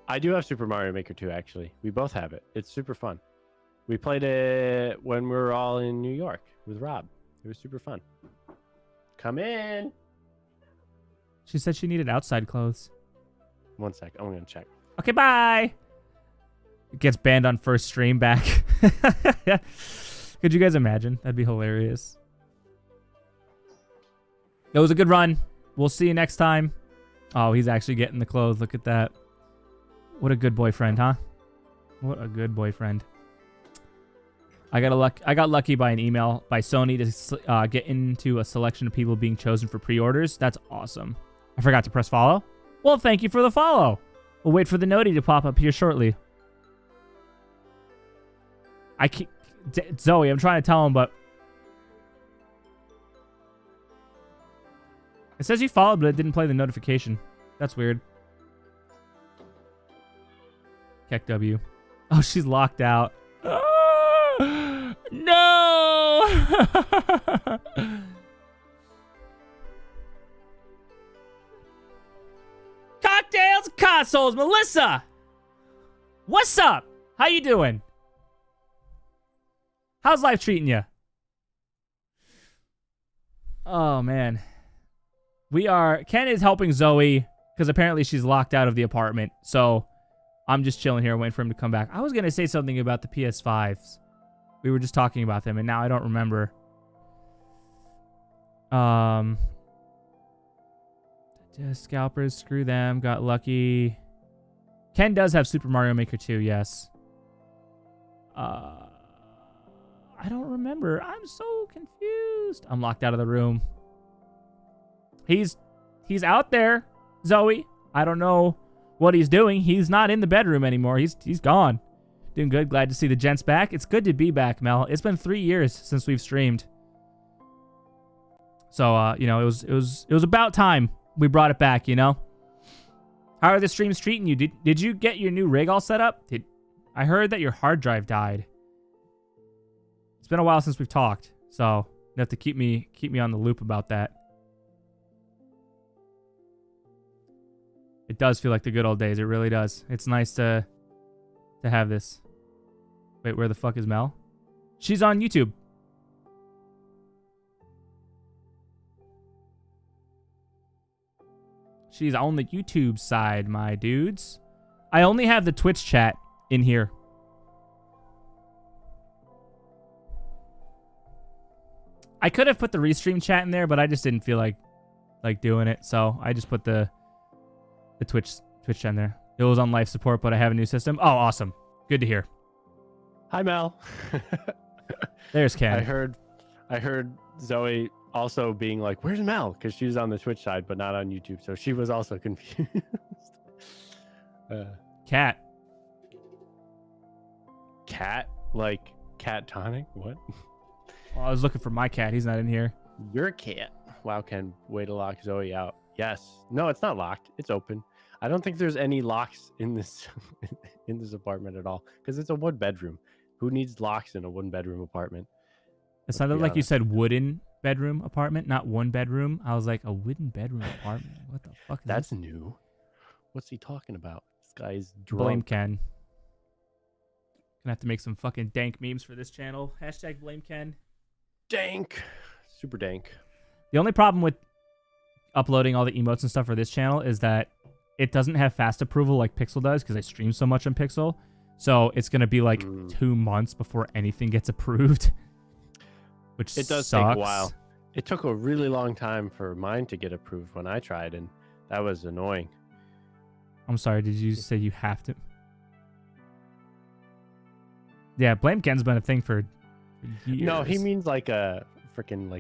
I do have Super Mario Maker 2, actually. We both have it. It's super fun. We played it when we were all in New York with Rob. It was super fun. Come in. She said she needed outside clothes. 1 sec. I'm going to check. Okay, bye. It gets banned on first stream back. Could you guys imagine? That'd be hilarious. It was a good run. We'll see you next time. Oh, he's actually getting the clothes. Look at that. What a good boyfriend, huh? What a good boyfriend. I got lucky by an email by Sony to get into a selection of people being chosen for pre-orders. That's awesome. I forgot to press follow. Well, thank you for the follow. We'll wait for the noti to pop up here shortly. I can't... Zoe, I'm trying to tell him, but... It says you followed, but it didn't play the notification. That's weird. Keck W. Oh, she's locked out. No! Cocktails and consoles, Melissa! What's up? How you doing? How's life treating you? Oh, man. Ken is helping Zoe because apparently she's locked out of the apartment. So I'm just chilling here waiting for him to come back. I was going to say something about the PS5s. We were just talking about them and now I don't remember. Scalpers, screw them. Got lucky. Ken does have Super Mario Maker 2, yes. I don't remember. I'm so confused. I'm locked out of the room. He's out there, Zoe. I don't know what he's doing. He's not in the bedroom anymore. He's gone. Doing good. Glad to see the gents back. It's good to be back, Mel. It's been 3 years since we've streamed. So, you know, it was about time we brought it back, you know? How are the streams treating you? Did you get your new rig all set up? I heard that your hard drive died. It's been a while since we've talked, so you have to keep me on the loop about that. It does feel like the good old days. It really does. It's nice to have this. Wait, where the fuck is Mel? She's on YouTube. She's on the YouTube side, my dudes. I only have the Twitch chat in here. I could have put the restream chat in there, but I just didn't feel like doing it, so I just put the Twitch chat in there. It was on life support, but I have a new system. Oh, awesome. Good to hear. Hi, Mel. There's Ken. I heard Zoe also being like, "Where's Mel?" Because she was on the Twitch side, but not on YouTube, so she was also confused. Cat. Cat? Like cat tonic? What? Well, I was looking for my cat. He's not in here. Your cat. Wow, Ken, way to lock Zoe out. Yes. No, it's not locked. It's open. I don't think there's any locks in this in this apartment at all because it's a one bedroom. Who needs locks in a one bedroom apartment? It sounded like you said wooden bedroom apartment, not one bedroom. I was like, a wooden bedroom apartment? What the fuck is That's this? new. What's he talking about? This guy's drunk. Blame Ken. Gonna have to make some fucking dank memes for this channel. Hashtag blame Ken. Dank. Super dank. The only problem with uploading all the emotes and stuff for this channel is that it doesn't have fast approval like Pixel does because I stream so much on Pixel. So it's going to be like 2 months before anything gets approved. Which it does sucks. take a while. It took a really long time for mine to get approved when I tried, and that was annoying. I'm sorry, did you say you have to? Yeah, blame Ken's been a thing for years. No, he means like a freaking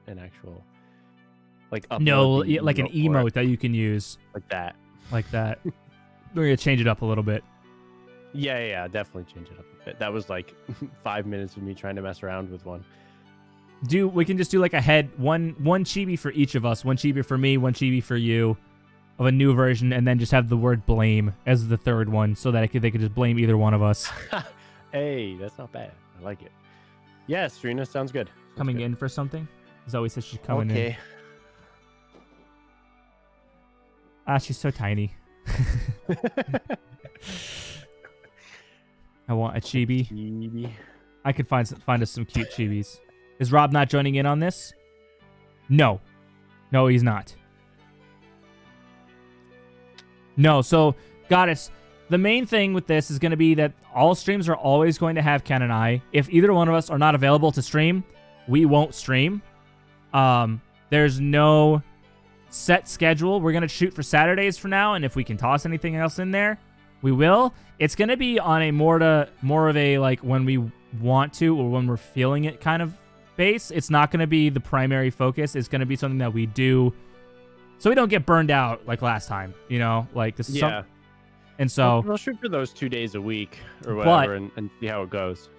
an actual like upload. No, like an emote that you can use. Like that. Like that. We're gonna change it up a little bit. Yeah, definitely change it up a bit. That was like 5 minutes of me trying to mess around with one. We can just do like a head one chibi for each of us, one chibi for me, one chibi for you, of a new version, and then just have the word blame as the third one, so that they could just blame either one of us. Hey, that's not bad. I like it. Yeah, Serena, sounds good. Coming in for something? Zoe says she's coming in. Okay. Ah, she's so tiny. I want a chibi. I could find us some cute chibis. Is Rob not joining in on this? No, he's not. No, so Goddess, the main thing with this is going to be that all streams are always going to have Ken and I. If either one of us are not available to stream, we won't stream. There's no set schedule. We're going to shoot for Saturdays for now, and if we can toss anything else in there, we will. It's going to be on a more of a like when we want to or when we're feeling it kind of base. It's not going to be the primary focus. It's going to be something that we do so we don't get burned out like last time, you know? Like this is And so we'll shoot for those 2 days a week or whatever, and see how it goes.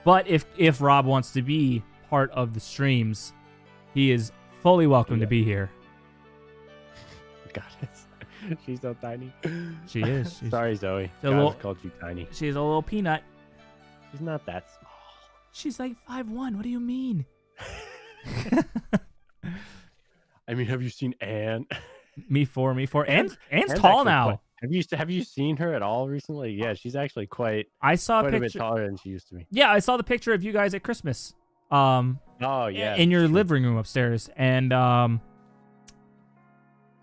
But if Rob wants to be part of the streams, he is fully welcome to be here. God, she's so tiny. She is. Sorry, Zoe. little- called you tiny. She's a little peanut. She's not that small. She's like 5'1". What do you mean? I mean, have you seen Anne? Me four. Anne's Anne's tall actually now. Have you seen her at all recently? Yeah, she's actually quite I saw a bit picture. taller than she used to be. Yeah, I saw the picture of you guys at Christmas. Oh yeah, in your true. living room upstairs, and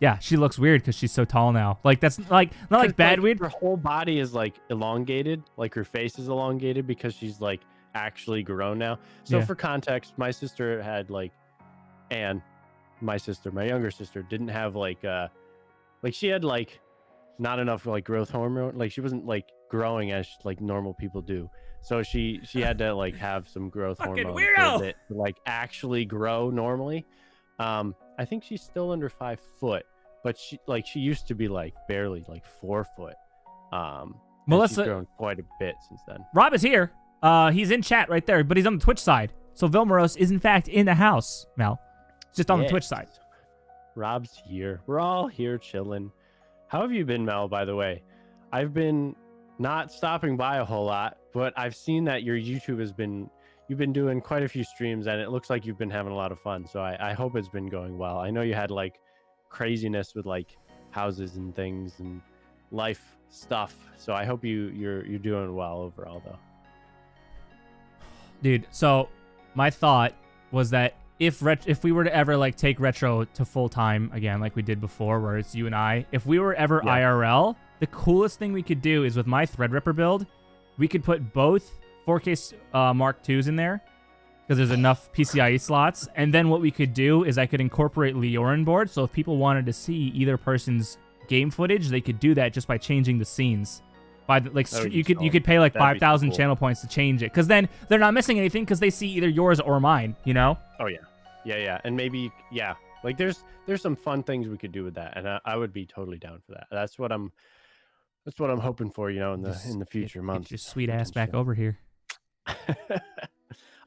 yeah, she looks weird because she's so tall now. Like that's like not like bad weird. Her whole body is like elongated, like her face is elongated because she's like actually grown now. So Yeah. for context, my sister had like Anne, my younger sister, didn't have like she had like not enough like growth hormone. Like she wasn't like growing as like normal people do. So she had to like have some growth Fucking hormone weirdo! for it to like actually grow normally. I think she's still under 5 foot, but she used to be like barely like 4 foot. And she's grown quite a bit since then. Rob is here. He's in chat right there, but he's on the Twitch side. So Vilmoros is in fact in the house, Mel. It's just on the Twitch side. Rob's here. We're all here chilling. How have you been, Mel, by the way? I've been not stopping by a whole lot, but I've seen that your YouTube you've been doing quite a few streams, and it looks like you've been having a lot of fun. So I hope it's been going well. I know you had like craziness with like houses and things and life stuff. So I hope you're doing well overall, though. Dude, so my thought was that if we were to ever like take retro to full time again, like we did before, where it's you and I, if we were ever IRL, the coolest thing we could do is with my Threadripper build, we could put both 4K Mark IIs in there because there's enough PCIe slots. And then what we could do is I could incorporate Leorin board. So if people wanted to see either person's game footage, they could do that just by changing the scenes. You could pay like 5,000 channel points to change it, because then they're not missing anything because they see either yours or mine, you know? Oh yeah, and maybe like there's some fun things we could do with that, and I would be totally down for that. That's what I'm hoping for, you know, in the future months. Get your sweet ass back over here.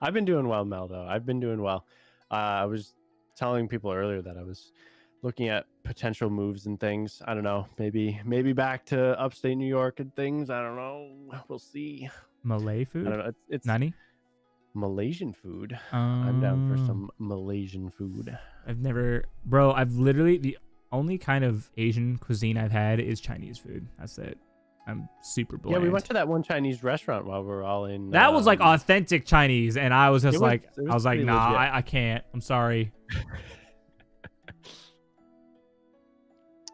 I've been doing well, Mel, though. I've been doing well. I was telling people earlier that I was looking at potential moves and things. I don't know, maybe back to upstate New York and things. I don't know. We'll see. Malay food? I don't know. It's Nani? Malaysian food. I'm down for some Malaysian food. I've literally, the only kind of Asian cuisine I've had is Chinese food. That's it. I'm super bland. Yeah, we went to that one Chinese restaurant while we were all in. That was like authentic Chinese, and I was just nah, legit. I can't. I'm sorry.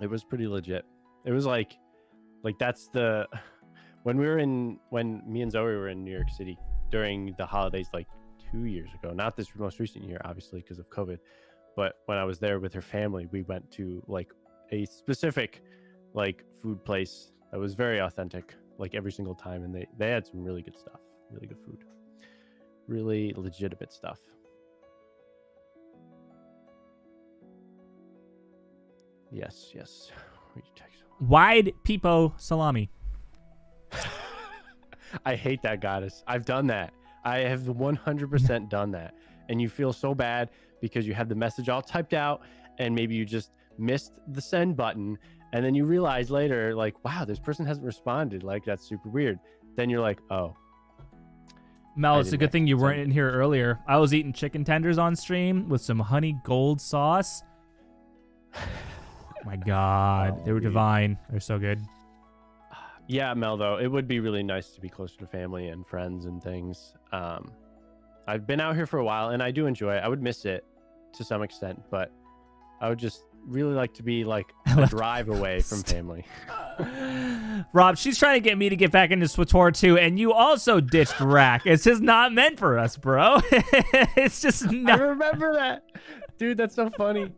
It was pretty legit. It was like that's when me and Zoe were in New York City during the holidays like 2 years ago, not this most recent year, obviously, because of COVID, but when I was there with her family, we went to like a specific like food place that was very authentic, like every single time, and they had some really good stuff, really good food, really legitimate stuff. Yes. Wide peepo salami. I hate that, goddess. I've done that. I have 100% done that. And you feel so bad because you had the message all typed out and maybe you just missed the send button. And then you realize later, like, wow, this person hasn't responded. Like, that's super weird. Then you're like, oh. Mel, it's a good thing you weren't in here earlier. I was eating chicken tenders on stream with some honey gold sauce. Oh my God. They were divine. They're so good. Yeah, Mel, though, it would be really nice to be closer to family and friends and things. I've been out here for a while, and I do enjoy it. I would miss it to some extent, but I would just really like to be like a drive away from family. Rob, she's trying to get me to get back into SWTOR too, and you also ditched Rack. It's just not meant for us, bro. It's just not. I remember that. Dude, that's so funny.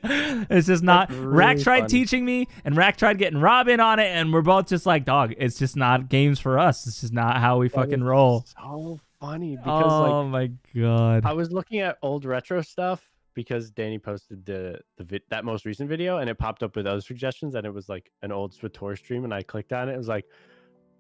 It's just not. Really Rack tried funny. Teaching me, and Rack tried getting Rob in on it, and we're both just like, dog, it's just not games for us. It's just not how we fucking roll. So funny because my God. I was looking at old retro stuff because Danny posted that most recent video, and it popped up with other suggestions, and it was like an old Swator stream, and I clicked on it. It was like,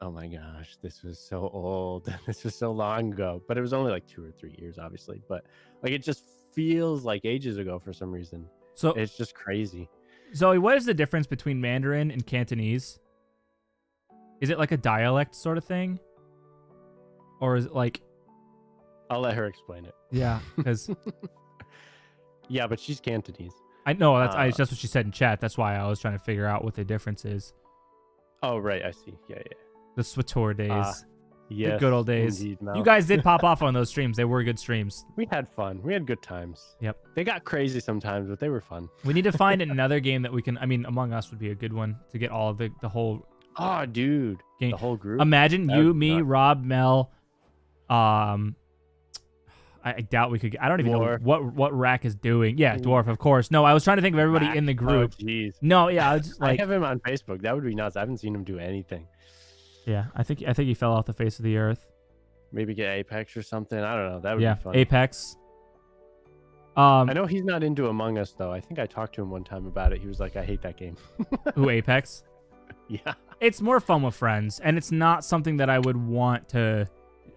oh my gosh, this was so old. This was so long ago. But it was only like 2 or 3 years, obviously. But like it just feels like ages ago for some reason. So it's just crazy. Zoe, what is the difference between Mandarin and Cantonese? Is it like a dialect sort of thing? Or is it like... I'll let her explain it. Yeah, because... Yeah, but she's Cantonese. I know, that's what she said in chat. That's why I was trying to figure out what the difference is. Oh, right, I see. Yeah. The Swator days. Yes, the good old days. Indeed, Mel. You guys did pop off on those streams. They were good streams. We had fun. We had good times. Yep. They got crazy sometimes, but they were fun. We need to find another game that we can... I mean, Among Us would be a good one to get all of the whole... Oh, dude. Game. The whole group. Imagine you, me, Rob, Mel. I doubt we could. I don't even know what Rack is doing. Yeah, Dwarf, of course. No, I was trying to think of everybody in the group. Oh, jeez. No, yeah, I was just like. I have him on Facebook. That would be nuts. I haven't seen him do anything. Yeah, I think he fell off the face of the earth. Maybe get Apex or something. I don't know. That would be fun. Apex. I know he's not into Among Us though. I think I talked to him one time about it. He was like, "I hate that game." Who, Apex? Yeah. It's more fun with friends, and it's not something that I would want to.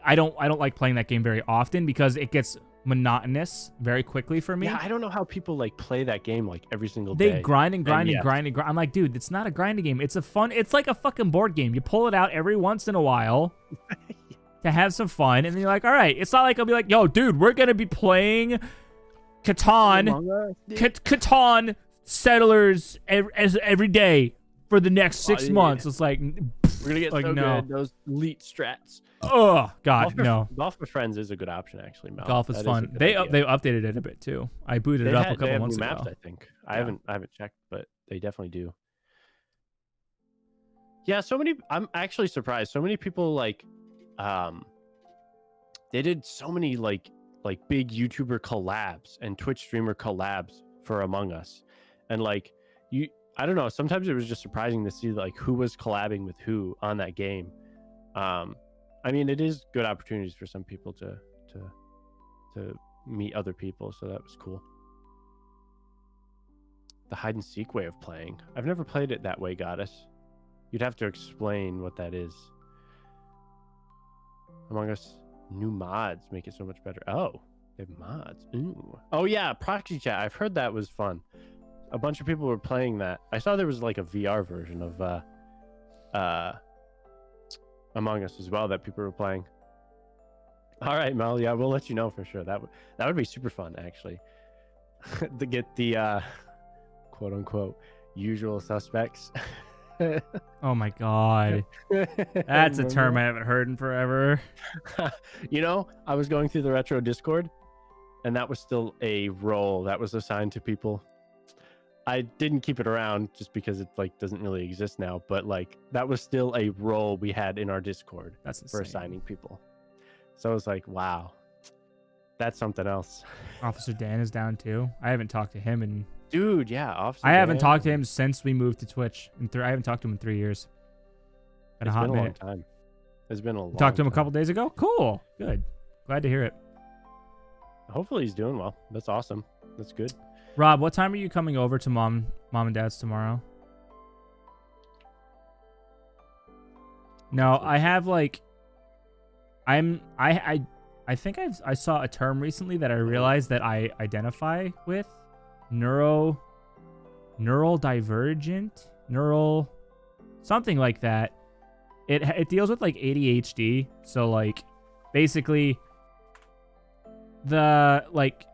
I don't like playing that game very often because it gets monotonous very quickly for me. Yeah, I don't know how people like play that game like every single day. They grind and grind and grind and grind. I'm like, dude, it's not a grinding game. It's a fun. It's like a fucking board game. You pull it out every once in a while to have some fun, and then you're like, all right. It's not like I'll be like, yo, dude, we're gonna be playing Catan Settlers every day for the next 6 months. It's like we're gonna get like, so no. good. Those elite strats. Oh God, no. Golf with friends is a good option, actually. Mel. Golf is fun. They updated it a bit too. I booted it up a couple months ago. Maps, I think. I haven't checked, but they definitely do. Yeah, so many. I'm actually surprised. So many people like, they did so many like big YouTuber collabs and Twitch streamer collabs for Among Us, and like I don't know. Sometimes it was just surprising to see like who was collabing with who on that game. I mean, it is good opportunities for some people to meet other people, so that was cool. The hide and seek way of playing. I've never played it that way, Goddess. You'd have to explain what that is. Among Us new mods make it so much better. Oh, they have mods. Ooh. Oh yeah, proxy chat. I've heard that was fun. A bunch of people were playing that. I saw there was like a VR version of Among Us as well that people were playing. All right, Mel. Yeah, we'll let you know for sure. That would be super fun, actually. To get the quote unquote usual suspects. Oh my God, that's a term I haven't heard in forever. You know, I was going through the Retro Discord, and that was still a role that was assigned to people. I didn't keep it around just because it like doesn't really exist now, but like that was still a role we had in our Discord. That's insane. For assigning people. So I was like, wow, that's something else. Officer Dan is down too. I haven't talked to him in. Dude, yeah, Officer I haven't Dan. talked to him since we moved to Twitch. I haven't talked to him in 3 years. It's been a long time. It's been a long time. Talked to him a couple days ago. Cool, good. Glad to hear it. Hopefully he's doing well. That's awesome. That's good. Rob, what time are you coming over to mom and dad's tomorrow? No, I have like I think I saw a term recently that I realized that I identify with. Neural divergent, something like that. It deals with like ADHD. So like basically the like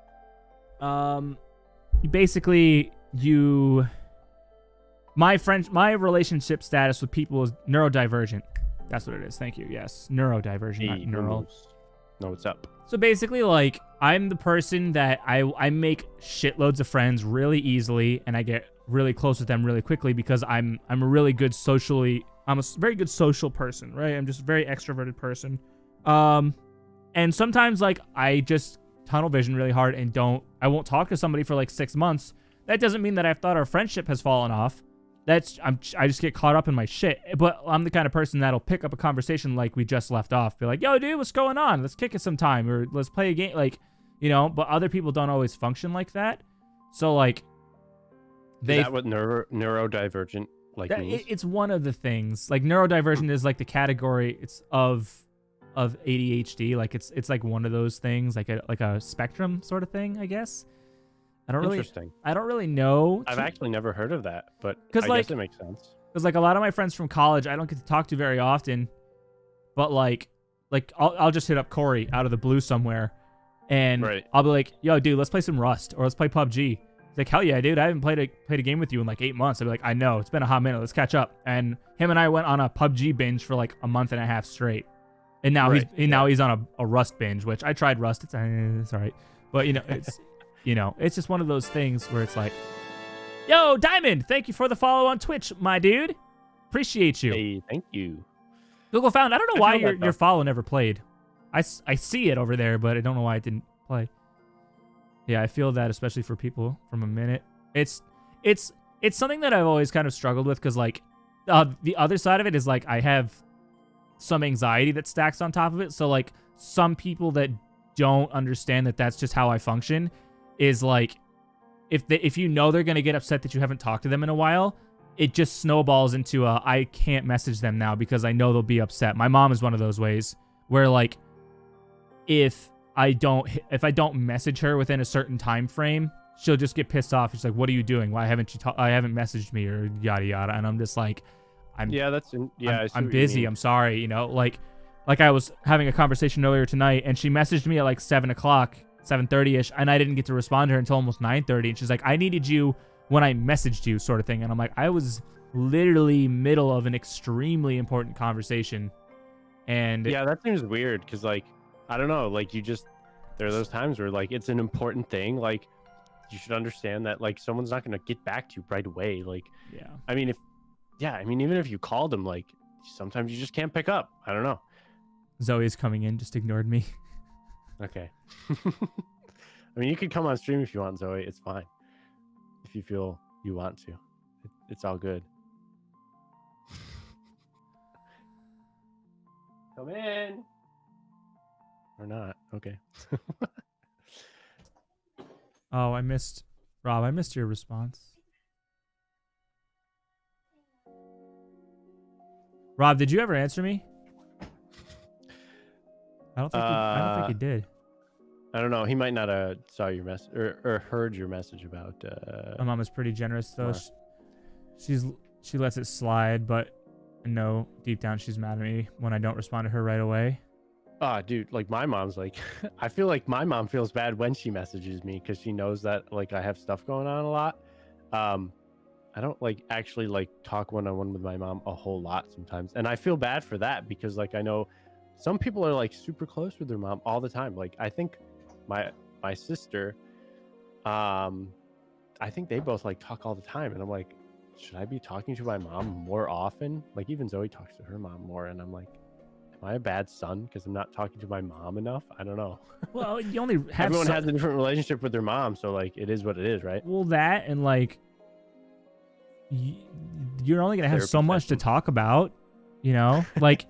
my relationship status with people is neurodivergent. That's what it is. Thank you. Yes, neurodivergent, not neural. No, what's up? So basically, like, I'm the person that I make shitloads of friends really easily, and I get really close with them really quickly because I'm a very good social person, right? I'm just a very extroverted person. And sometimes like I just tunnel vision really hard and I won't talk to somebody for like 6 months. That doesn't mean that I thought our friendship has fallen off. I just get caught up in my shit. But I'm the kind of person that'll pick up a conversation like we just left off. Be like, yo, dude, what's going on? Let's kick it sometime. Or let's play a game. Like, you know, but other people don't always function like that. So like Is that what neurodivergent like means? it's one of the things. Like neurodivergent is like the category it's of ADHD. Like it's like one of those things, like a spectrum sort of thing, I guess. I don't really know. I've actually never heard of that, but I guess it makes sense. Because like a lot of my friends from college, I don't get to talk to very often, but like I'll just hit up Corey out of the blue somewhere, and I'll be like, "Yo, dude, let's play some Rust or let's play PUBG." He's like, "Hell yeah, dude! I haven't played a game with you in like 8 months." I'd be like, "I know, it's been a hot minute. Let's catch up." And him and I went on a PUBG binge for like a month and a half straight, and now he's on a Rust binge, which I tried Rust. It's all right, but you know it's it's just one of those things where it's like, "Yo, Diamond, thank you for the follow on Twitch, my dude. Appreciate you." Hey, thank you. Google found. I don't know why your follow never played. I see it over there, but I don't know why it didn't play. Yeah, I feel that, especially for people from a minute. It's something that I've always kind of struggled with because like the other side of it is like I have some anxiety that stacks on top of it. So like some people that don't understand that that's just how I function is like if you know they're gonna get upset that you haven't talked to them in a while, it just snowballs into I can't message them now because I know they'll be upset. My mom is one of those ways where like if I don't message her within a certain time frame, she'll just get pissed off. She's like, "What are you doing? Why haven't you I haven't messaged me?" or yada yada. And I'm just like, I'm busy. I'm sorry, like I was having a conversation earlier tonight and she messaged me at like 7:30ish, and I didn't get to respond to her until almost 9:30. And she's like, "I needed you when I messaged you," sort of thing. And I'm like, I was literally middle of an extremely important conversation. And yeah, that seems weird because like, I don't know, like there are those times where like it's an important thing. Like you should understand that like someone's not going to get back to you right away. Like, yeah, I mean, even if you called them, like sometimes you just can't pick up. I don't know. Zoe's coming in, just ignored me. Okay. I mean, you could come on stream if you want, Zoe. It's fine. If you feel you want to, it's all good. Come in. Or not. Okay. Oh, Rob, I missed your response. Rob, did you ever answer me? I don't think you did. I don't know. He might not have saw your message or heard your message about. My mom is pretty generous though. She lets it slide, but no, deep down she's mad at me when I don't respond to her right away. Dude, like my mom's like, I feel like my mom feels bad when she messages me because she knows that like I have stuff going on a lot. I don't like actually like talk one-on-one with my mom a whole lot sometimes, and I feel bad for that because like I know some people are like super close with their mom all the time. Like I think my sister, I think they both like talk all the time, and I'm like, should I be talking to my mom more often? Like even Zoe talks to her mom more, and I'm like, am I a bad son because I'm not talking to my mom enough? I don't know. Well, you only have everyone has a different relationship with their mom, so like it is what it is, right? Well, that and like you're only gonna have so much to talk about, like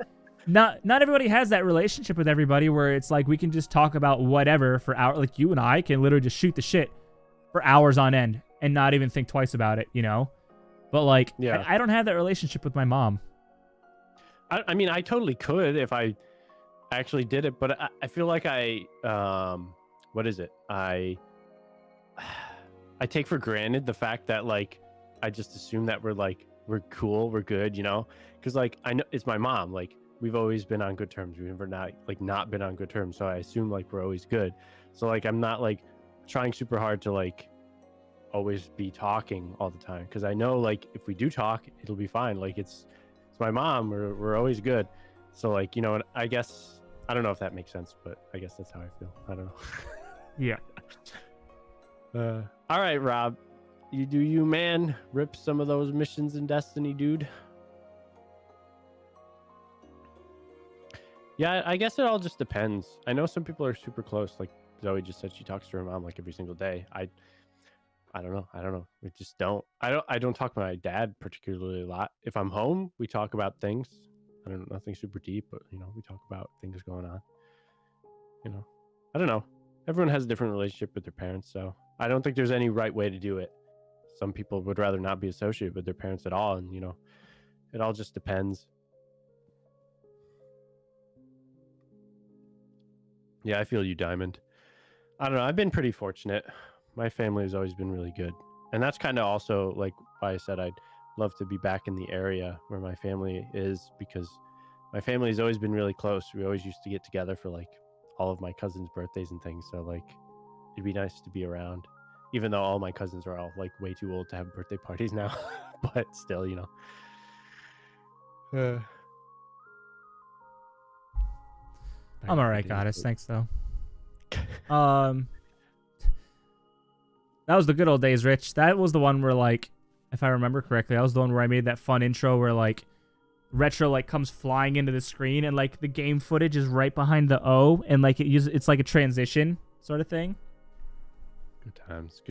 not everybody has that relationship with everybody where it's like we can just talk about whatever for hours. Like you and I can literally just shoot the shit for hours on end and not even think twice about it, But like, yeah. I don't have that relationship with my mom. I mean, I totally could if I actually did it, but I feel like what is it? I take for granted the fact that like I just assume that we're cool, we're good, because like I know it's my mom. Like we've always been on good terms. We've never not been on good terms, so I assume like we're always good. So like I'm not like trying super hard to like always be talking all the time because I know like if we do talk, it'll be fine. Like it's my mom. We're always good. So like I guess I don't know if that makes sense, but I guess that's how I feel. I don't know. Yeah. All right, Rob. You do you, man. Rip some of those missions in Destiny, dude. Yeah, I guess it all just depends. I know some people are super close. Like Zoe just said she talks to her mom like every single day. I don't know. We just don't. I don't talk to my dad particularly a lot. If I'm home, we talk about things. Nothing super deep, but we talk about things going on. I don't know. everyone has a different relationship with their parents, so I don't think there's any right way to do it. Some people would rather not be associated with their parents at all, and it all just depends. Yeah, I feel you, Diamond. I don't know. I've been pretty fortunate. My family has always been really good, and that's kind of also like why I said I'd love to be back in the area where my family is, because my family has always been really close. We always used to get together for like all of my cousins' birthdays and things. So like, it'd be nice to be around, even though all my cousins are all like way too old to have birthday parties now. But still, I'm all right, Goddess. Thanks, though. That was the good old days, Rich. That was the one where, like, if I remember correctly, that was the one where I made that fun intro where, like, Retro, like, comes flying into the screen and, like, the game footage is right behind the O and, like, it's like a transition sort of thing. Good times.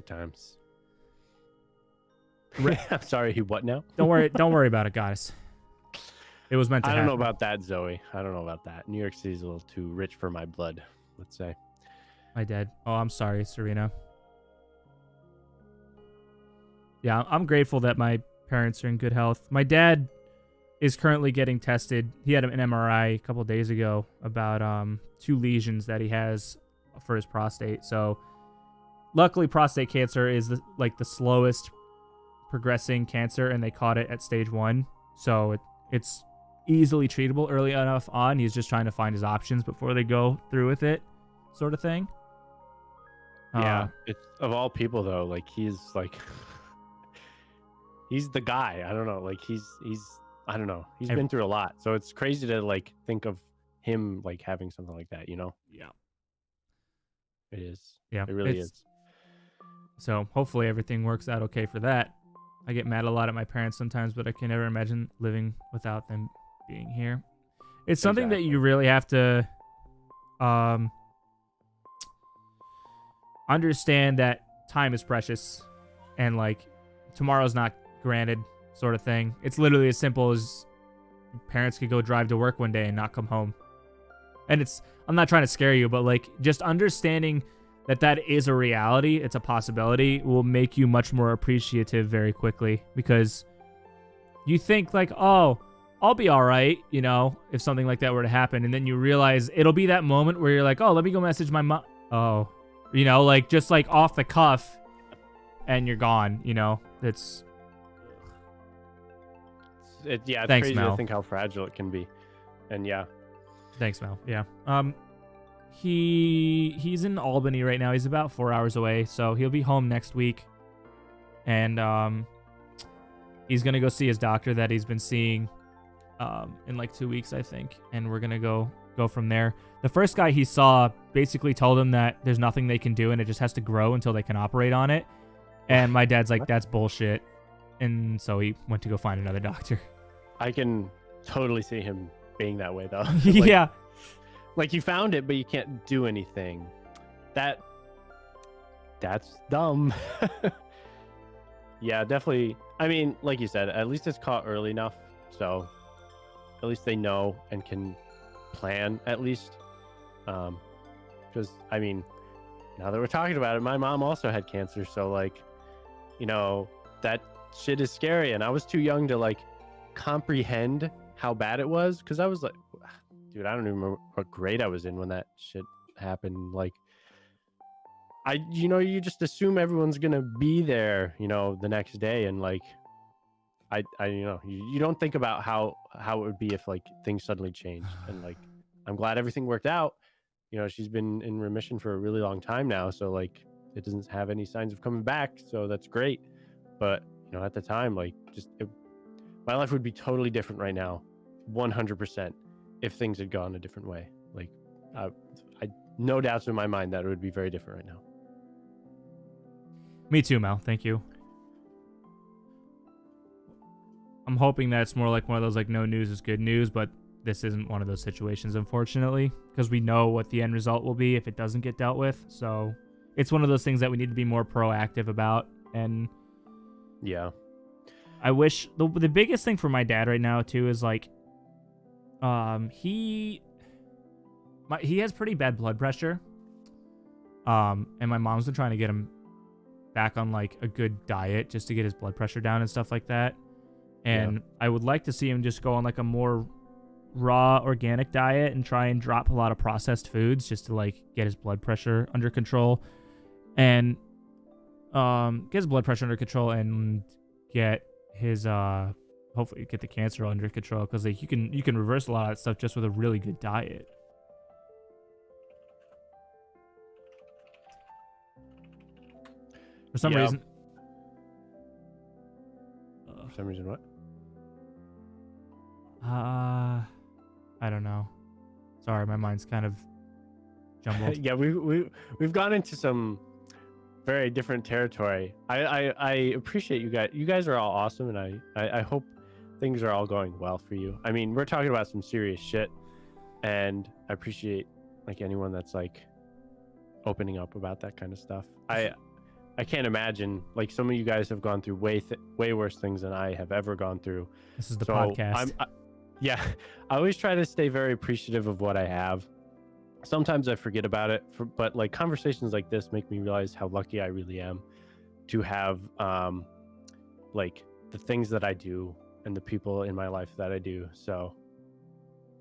I'm sorry, what now? Don't worry about it, Goddess. It was meant to happen. I don't know about that, Zoe. I don't know about that. New York City's a little too rich for my blood, let's say. My dad. Oh, I'm sorry, Serena. Yeah, I'm grateful that my parents are in good health. My dad is currently getting tested. He had an MRI a couple days ago about 2 lesions that he has for his prostate. So luckily prostate cancer is the slowest progressing cancer, and they caught it at stage 1. So it's easily treatable early enough on. He's just trying to find his options before they go through with it, sort of thing. Yeah, it's of all people though, like he's like he's the guy. I don't know, like he's I don't know. He's been through a lot, so it's crazy to like think of him like having something like that. Yeah, it is. Yeah, it really is. So hopefully everything works out okay for that. I get mad a lot at my parents sometimes, but I can never imagine living without them being here. It's something that you really have to understand, that time is precious and like tomorrow's not granted, sort of thing. It's literally as simple as parents could go drive to work one day and not come home. And I'm not trying to scare you, but like just understanding that is a reality, it's a possibility, will make you much more appreciative very quickly, because you think like, oh, I'll be all right, if something like that were to happen. And then you realize it'll be that moment where you're like, oh, let me go message my mom. Oh, like just like off the cuff, and you're gone, it's Thanks, crazy Mel. to think how fragile it can be. And yeah. Thanks, Mel. Yeah. He's in Albany right now. He's about 4 hours away, so he'll be home next week. And he's gonna go see his doctor that he's been seeing in like 2 weeks, I think. And we're gonna go from there. The first guy he saw basically told him that there's nothing they can do and it just has to grow until they can operate on it. And my dad's like, that's bullshit. And so he went to go find another doctor. I can totally see him being that way though. Yeah. Like you found it, but you can't do anything. That's dumb. Yeah, definitely. I mean, like you said, at least it's caught early enough. So at least they know and can plan at least. Because I mean, now that we're talking about it, my mom also had cancer. So like, that shit is scary. And I was too young to like comprehend how bad it was. Cause I was like, dude, I don't even remember what grade I was in when that shit happened. Like, you just assume everyone's gonna be there, the next day, and like, you don't think about how it would be if like things suddenly changed. And like, I'm glad everything worked out. She's been in remission for a really long time now, so like, it doesn't have any signs of coming back, so that's great. But at the time, like, my life would be totally different right now, 100%. If things had gone a different way. Like, I no doubts in my mind that it would be very different right now. Me too, Mel. Thank you. I'm hoping that it's more like one of those like no news is good news, but this isn't one of those situations, unfortunately, because we know what the end result will be if it doesn't get dealt with. So it's one of those things that we need to be more proactive about. And yeah, I wish the biggest thing for my dad right now too is like, he has pretty bad blood pressure. And my mom's been trying to get him back on like a good diet just to get his blood pressure down and stuff like that. And I would like to see him just go on like a more raw organic diet and try and drop a lot of processed foods just to like get his blood pressure under control and get his blood pressure under control and get his hopefully get the cancer under control, because like you can reverse a lot of that stuff just with a really good diet. For some reason. For some reason, what? I don't know. Sorry, my mind's kind of jumbled. Yeah, we've gone into some very different territory. I appreciate you guys. You guys are all awesome, and I hope things are all going well for you. I mean, we're talking about some serious shit, and I appreciate like anyone that's like opening up about that kind of stuff. I can't imagine, like, some of you guys have gone through way worse things than I have ever gone through. This is the podcast. Yeah, I always try to stay very appreciative of what I have. Sometimes I forget about it, but like conversations like this make me realize how lucky I really am to have like the things that I do and the people in my life that I do. So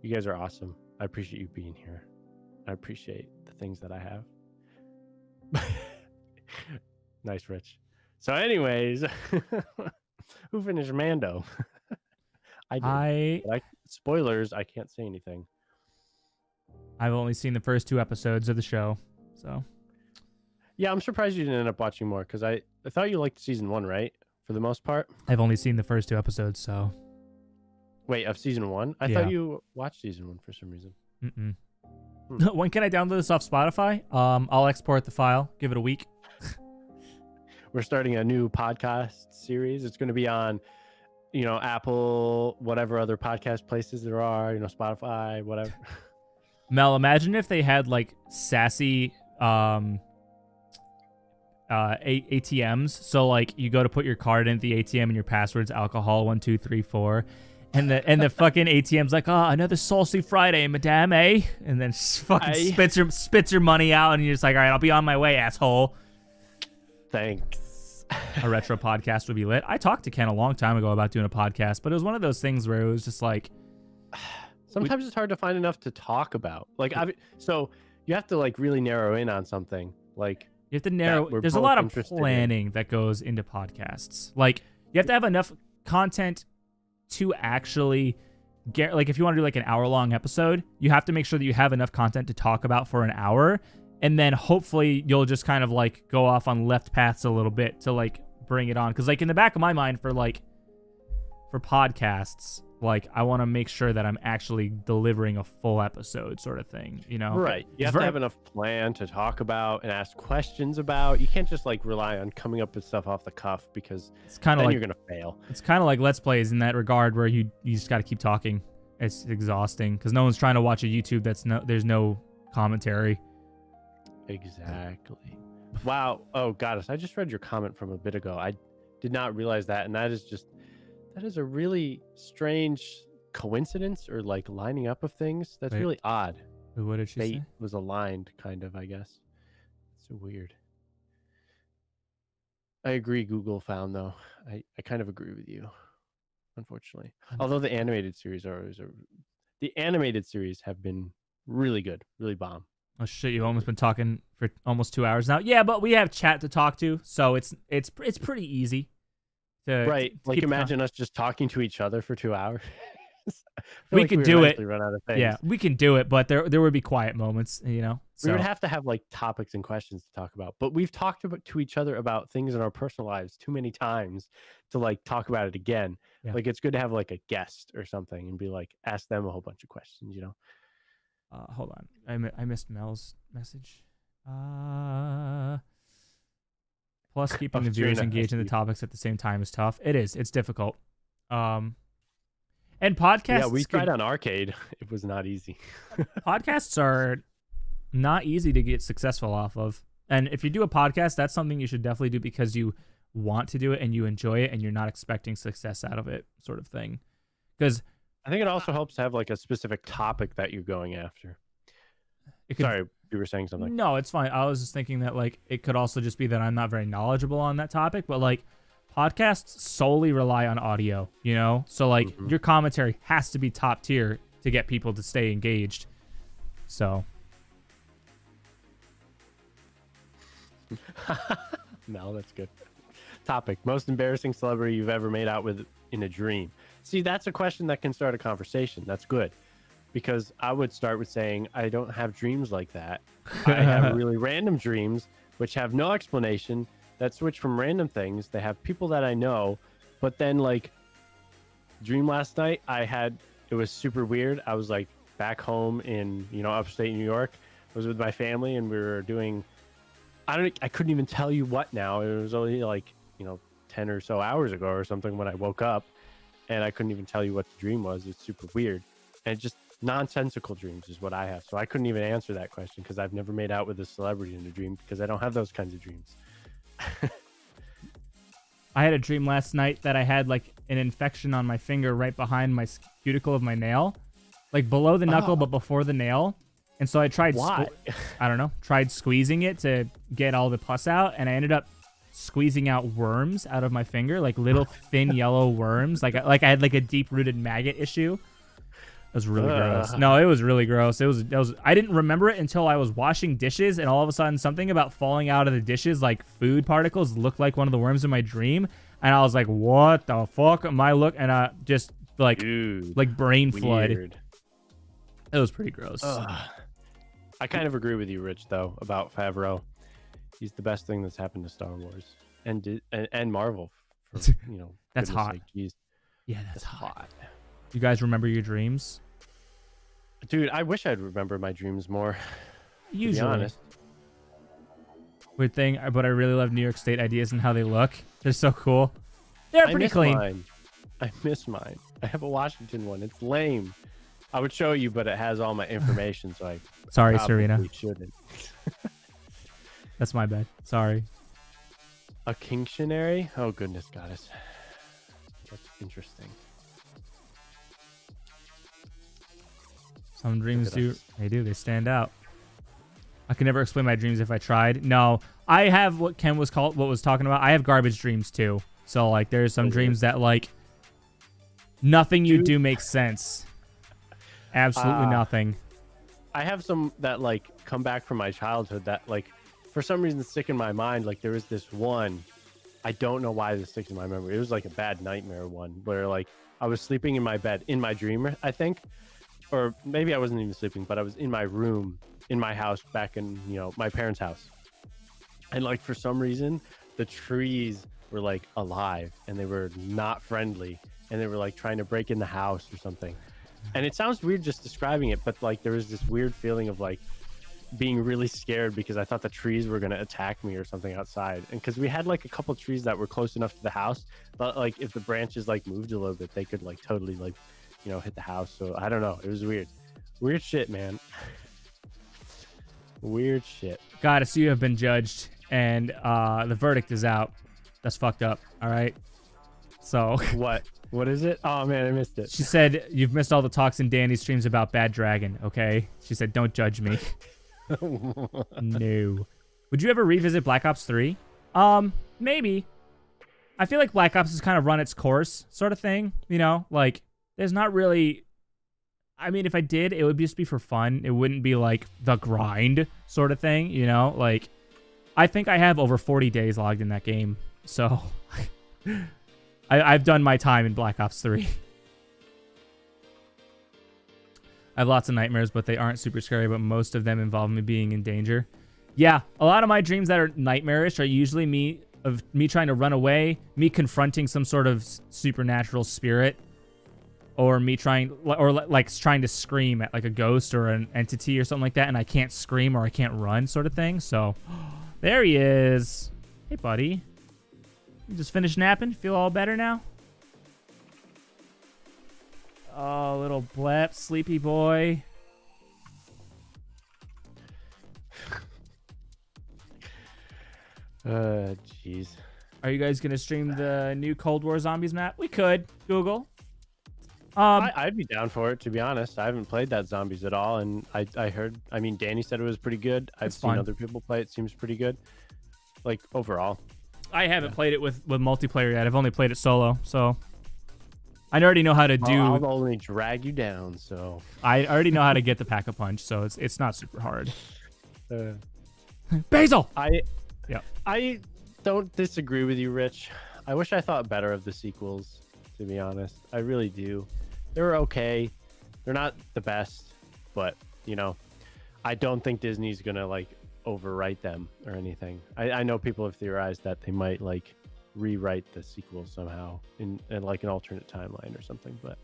you guys are awesome. I appreciate you being here. I appreciate the things that I have. Nice, Rich. So anyways, who finished Mando? I did. Spoilers, I can't say anything. I've only seen the first 2 episodes of the show, so. Yeah, I'm surprised you didn't end up watching more, because I thought you liked season 1, right? For the most part. I've only seen the first 2 episodes, so. Wait, of season 1? I thought you watched season 1 for some reason. When can I download this off Spotify? I'll export the file. Give it a week. We're starting a new podcast series. It's going to be on, Apple, whatever other podcast places there are, Spotify, whatever. Mel, imagine if they had like sassy ATMs. So like you go to put your card in at the ATM and your password's alcohol 1234, and the fucking ATM's like, oh, another saucy Friday, madame, eh? And then fucking spits your money out, and you're just like, all right, I'll be on my way, asshole. Thanks. A retro podcast would be lit. I talked to Ken a long time ago about doing a podcast, but it was one of those things where it was just like, sometimes it's hard to find enough to talk about. Like, so you have to like really narrow in on something. Like you have to narrow. There's a lot of planning that goes into podcasts. Like you have to have enough content to actually get. Like if you want to do like an hour-long episode, you have to make sure that you have enough content to talk about for an hour. And then hopefully you'll just kind of like go off on left paths a little bit to like bring it on. Because like in the back of my mind for podcasts, like I want to make sure that I'm actually delivering a full episode sort of thing, Right. You have to have enough plan to talk about and ask questions about. You can't just like rely on coming up with stuff off the cuff, because it's kind of like you're going to fail. It's kind of like Let's Plays in that regard, where you just got to keep talking. It's exhausting because no one's trying to watch a YouTube there's no commentary. Exactly. Wow. Oh, goddess. I just read your comment from a bit ago. I did not realize that. And that is a really strange coincidence, or like lining up of things. That's really odd. What did she say? Fate was aligned, kind of, I guess. It's so weird. I agree, Google found, though. I kind of agree with you, unfortunately. Although the animated series have been really good, really bomb. Oh shit! You've almost been talking for almost 2 hours now. Yeah, but we have chat to talk to, so it's pretty easy. Right, like imagine us just talking to each other for 2 hours. We could do it. Run out of things. Yeah, we can do it, but there would be quiet moments, So. We would have to have like topics and questions to talk about. But we've talked to each other about things in our personal lives too many times to like talk about it again. Yeah. Like it's good to have like a guest or something and be like, ask them a whole bunch of questions, Hold on. I missed Mel's message. Plus, keeping the viewers engaged in the topics at the same time is tough. It is. It's difficult. And podcasts. Yeah, we tried on Arcade. It was not easy. Podcasts are not easy to get successful off of. And if you do a podcast, that's something you should definitely do because you want to do it and you enjoy it and you're not expecting success out of it, sort of thing. Because I think it also helps to have like a specific topic that you're going after. Sorry, You were saying something. No, it's fine. I was just thinking that like it could also just be that I'm not very knowledgeable on that topic, but like podcasts solely rely on audio, you know? So like your commentary has to be top tier to get people to stay engaged. So No, that's good. Topic: most embarrassing celebrity you've ever made out with in a dream. See, that's a question that can start a conversation. That's good. Because I would start with saying, I don't have dreams like that. I have really random dreams, which have no explanation, that switch from random things. They have people that I know. But then, like, dream last night, it was super weird. I was, like, back home in, upstate New York. I was with my family, and we were doing, I couldn't even tell you what now. It was only, like, 10 or so hours ago or something when I woke up. And I couldn't even tell you what the dream was. It's super weird. And just nonsensical dreams is what I have. So I couldn't even answer that question because I've never made out with a celebrity in a dream because I don't have those kinds of dreams. I had a dream last night that I had like an infection on my finger right behind my cuticle of my nail, like below the knuckle, but before the nail. And so I tried, Why? tried squeezing it to get all the pus out. And I ended up squeezing out worms out of my finger, like little thin yellow worms. Like I had like a deep rooted maggot issue. It was really gross. No, it was really gross. It was. I didn't remember it until I was washing dishes, and all of a sudden, something about falling out of the dishes, like food particles, looked like one of the worms in my dream, and I was like, "What the fuck am I look?" And just like, Dude, like brain flood. weird. It was pretty gross. I kind of agree with you, Rich, though, about Favreau. He's the best thing that's happened to Star Wars and Marvel. For, That's goodness hot. sake. Jeez, Yeah, that's hot. hot. You guys remember your dreams? Dude, I wish I'd remember my dreams more. Usually. To be honest. Weird thing, but I really love New York State ideas and how they look. They're so cool. They're pretty clean. I miss mine. I have a Washington one. It's lame. I would show you, but it has all my information, so I Sorry, probably Serena. shouldn't. That's my bad. Sorry. A Kinctionary? Oh, goodness, goddess. That's interesting. Some dreams Look at do. us. They do. They stand out. I can never explain my dreams if I tried. No, I have what Ken was talking about. I have garbage dreams too. So like, there's some dreams that like nothing you do makes sense. Absolutely nothing. I have some that like come back from my childhood that like for some reason stick in my mind. Like there was this one, I don't know why this sticks in my memory. It was like a bad nightmare one where like I was sleeping in my bed in my dream, I think. Or maybe I wasn't even sleeping, but I was in my room in my house back in, my parents' house. And like for some reason, the trees were like alive and they were not friendly and they were like trying to break in the house or something. And it sounds weird just describing it, but like there was this weird feeling of like being really scared because I thought the trees were going to attack me or something outside. And because we had like a couple trees that were close enough to the house, but like if the branches like moved a little bit, they could like totally like hit the house. So I don't know. It was weird shit, man. Weird shit. Goddess, you have been judged, and the verdict is out. That's fucked up. All right. So what is it? Oh man, I missed it. she said you've missed all the talks in Danny's streams about Bad Dragon. Okay. She said don't judge me. No. Would you ever revisit Black Ops 3? Maybe. I feel like Black Ops has kind of run its course, sort of thing. Like. There's not really... I mean, if I did, it would just be for fun. It wouldn't be like the grind sort of thing, Like, I think I have over 40 days logged in that game. So, I've done my time in Black Ops 3. I have lots of nightmares, but they aren't super scary, but most of them involve me being in danger. Yeah, a lot of my dreams that are nightmarish are usually me trying to run away, me confronting some sort of supernatural spirit, or me trying to scream at like a ghost or an entity or something like that, and I can't scream or I can't run, sort of thing. So, there he is. Hey, buddy. You just finished napping? Feel all better now? Oh, little blep, sleepy boy. Jeez. Are you guys gonna stream the new Cold War Zombies map? We could. Google. I'd be down for it, to be honest. I haven't played that zombies at all, and I heard. I mean, Danny said it was pretty good. I've It's seen fun. other people play it. Seems pretty good. Like overall. I haven't played it with multiplayer yet. I've only played it solo, so I already know how to do. I'll only drag you down, so I already know how to get the pack-a-punch, so it's not super hard. Basil. I don't disagree with you, Rich. I wish I thought better of the sequels, to be honest. I really do. They were okay. They're not the best, but you know, I don't think Disney's gonna like overwrite them or anything. I know people have theorized that they might like rewrite the sequel somehow in like an alternate timeline or something, but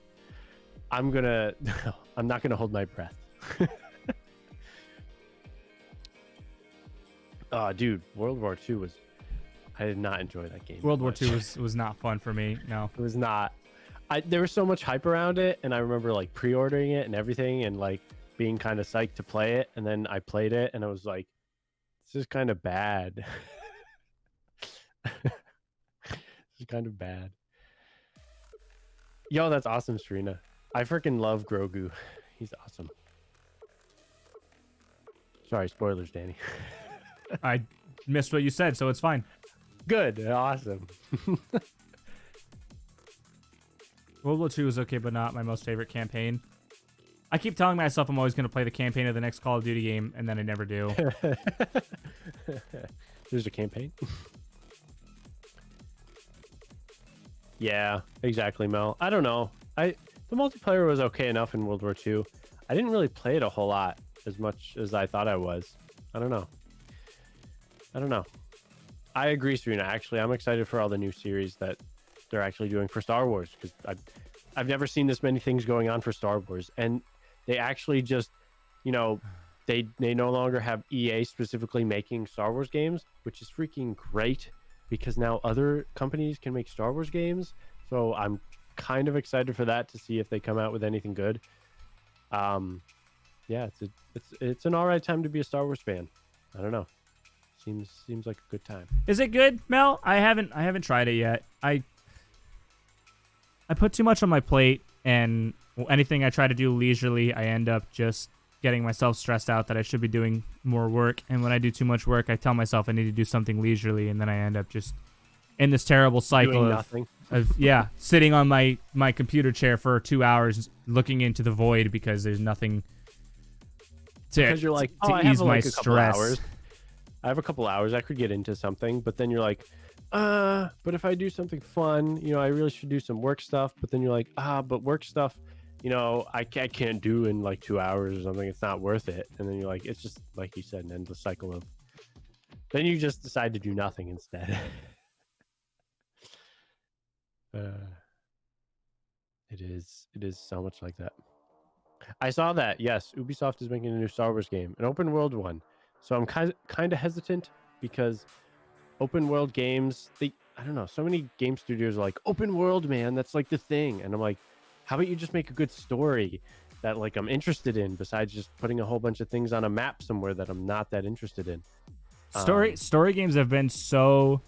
I'm not gonna hold my breath. Oh, dude, World War II I did not enjoy that game. World War much. II was not fun for me. No. It was not. There was so much hype around it, and I remember like pre-ordering it and everything, and like being kind of psyched to play it. And then I played it, and I was like, "This is kind of bad." This is kind of bad. Yo, that's awesome, Serena. I freaking love Grogu. He's awesome. Sorry, spoilers, Danny. I missed what you said, so it's fine. Good, awesome. World War II was okay, but not my most favorite campaign. I keep telling myself I'm always going to play the campaign of the next Call of Duty game, and then I never do. There's a campaign. Yeah, exactly, Mel. I don't know. The multiplayer was okay enough in World War II. I didn't really play it a whole lot as much as I thought I was. I don't know. I agree, Serena. Actually, I'm excited for all the new series that they're actually doing for Star Wars, because I've never seen this many things going on for Star Wars, and they actually just, you know, they no longer have EA specifically making Star Wars games, which is freaking great, because now other companies can make Star Wars games. So I'm kind of excited for that, to see if they come out with anything good. Yeah, it's an all right time to be a Star Wars fan. I don't know. Seems like a good time. Is it good, Mel? I haven't tried it yet. I put too much on my plate, and anything I try to do leisurely, I end up just getting myself stressed out that I should be doing more work. And when I do too much work, I tell myself I need to do something leisurely, and then I end up just in this terrible cycle of sitting on my computer chair for 2 hours looking into the void because there's nothing because you're like, to ease my stress. Hours. I have a couple hours. I could get into something, but then you're like, but if I do something fun, you know, I really should do some work stuff. But then you're like, but work stuff, you know, I can't do in like 2 hours or something. It's not worth it. And then you're like, it's just like you said, an endless cycle of. Then you just decide to do nothing instead. It is so much like that. I saw that. Yes, Ubisoft is making a new Star Wars game, an open world one. So I'm kind of hesitant, because open world games, I don't know, so many game studios are like, open world, man, that's like the thing. And I'm like, how about you just make a good story that like I'm interested in, besides just putting a whole bunch of things on a map somewhere that I'm not that interested in. Story games have been so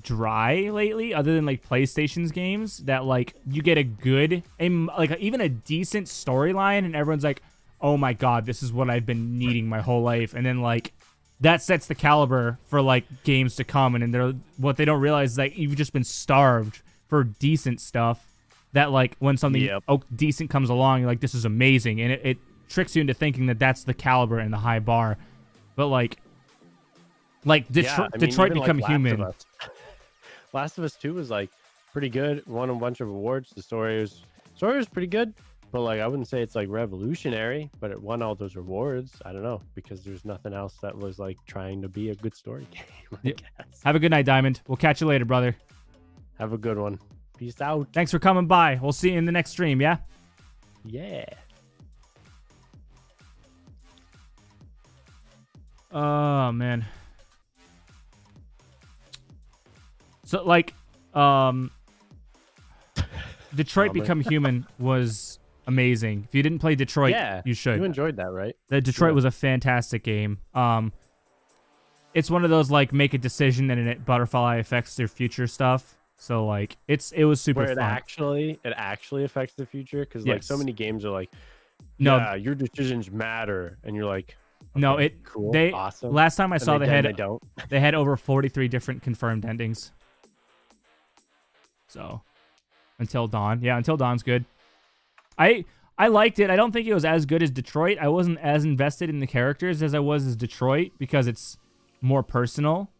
dry lately, other than like PlayStation's games, that like you get a good, like even a decent storyline, and everyone's like, oh my god, this is what I've been needing my whole life. And then like that sets the caliber for like games to come. And what they don't realize is that you've just been starved for decent stuff, that like when something decent comes along, you're like, this is amazing. And it tricks you into thinking that that's the caliber and the high bar. But like Detroit Become Human. Last of Us 2 was like pretty good. Won a bunch of awards. The story was pretty good. But like, I wouldn't say it's like revolutionary, but it won all those awards. I don't know, because there's nothing else that was like trying to be a good story game, I guess. Have a good night, Diamond. We'll catch you later, brother. Have a good one. Peace out. Thanks for coming by. We'll see you in the next stream, yeah? Yeah. Oh, man. So like, Detroit Become Human was amazing. If you didn't play Detroit, you should. You enjoyed that, right? The Detroit was a fantastic game. It's one of those like make a decision and it butterfly affects their future stuff. So like it was super Where fun. it actually affects the future, because like so Yes. many games are like, No, yeah, your decisions matter, and you're like, no, okay, it cool, they awesome. last time I And saw they don't. they had over 43 different confirmed endings. So Until Dawn. Yeah, Until Dawn's good. I liked it. I don't think it was as good as Detroit. I wasn't as invested in the characters as I was as Detroit because it's more personal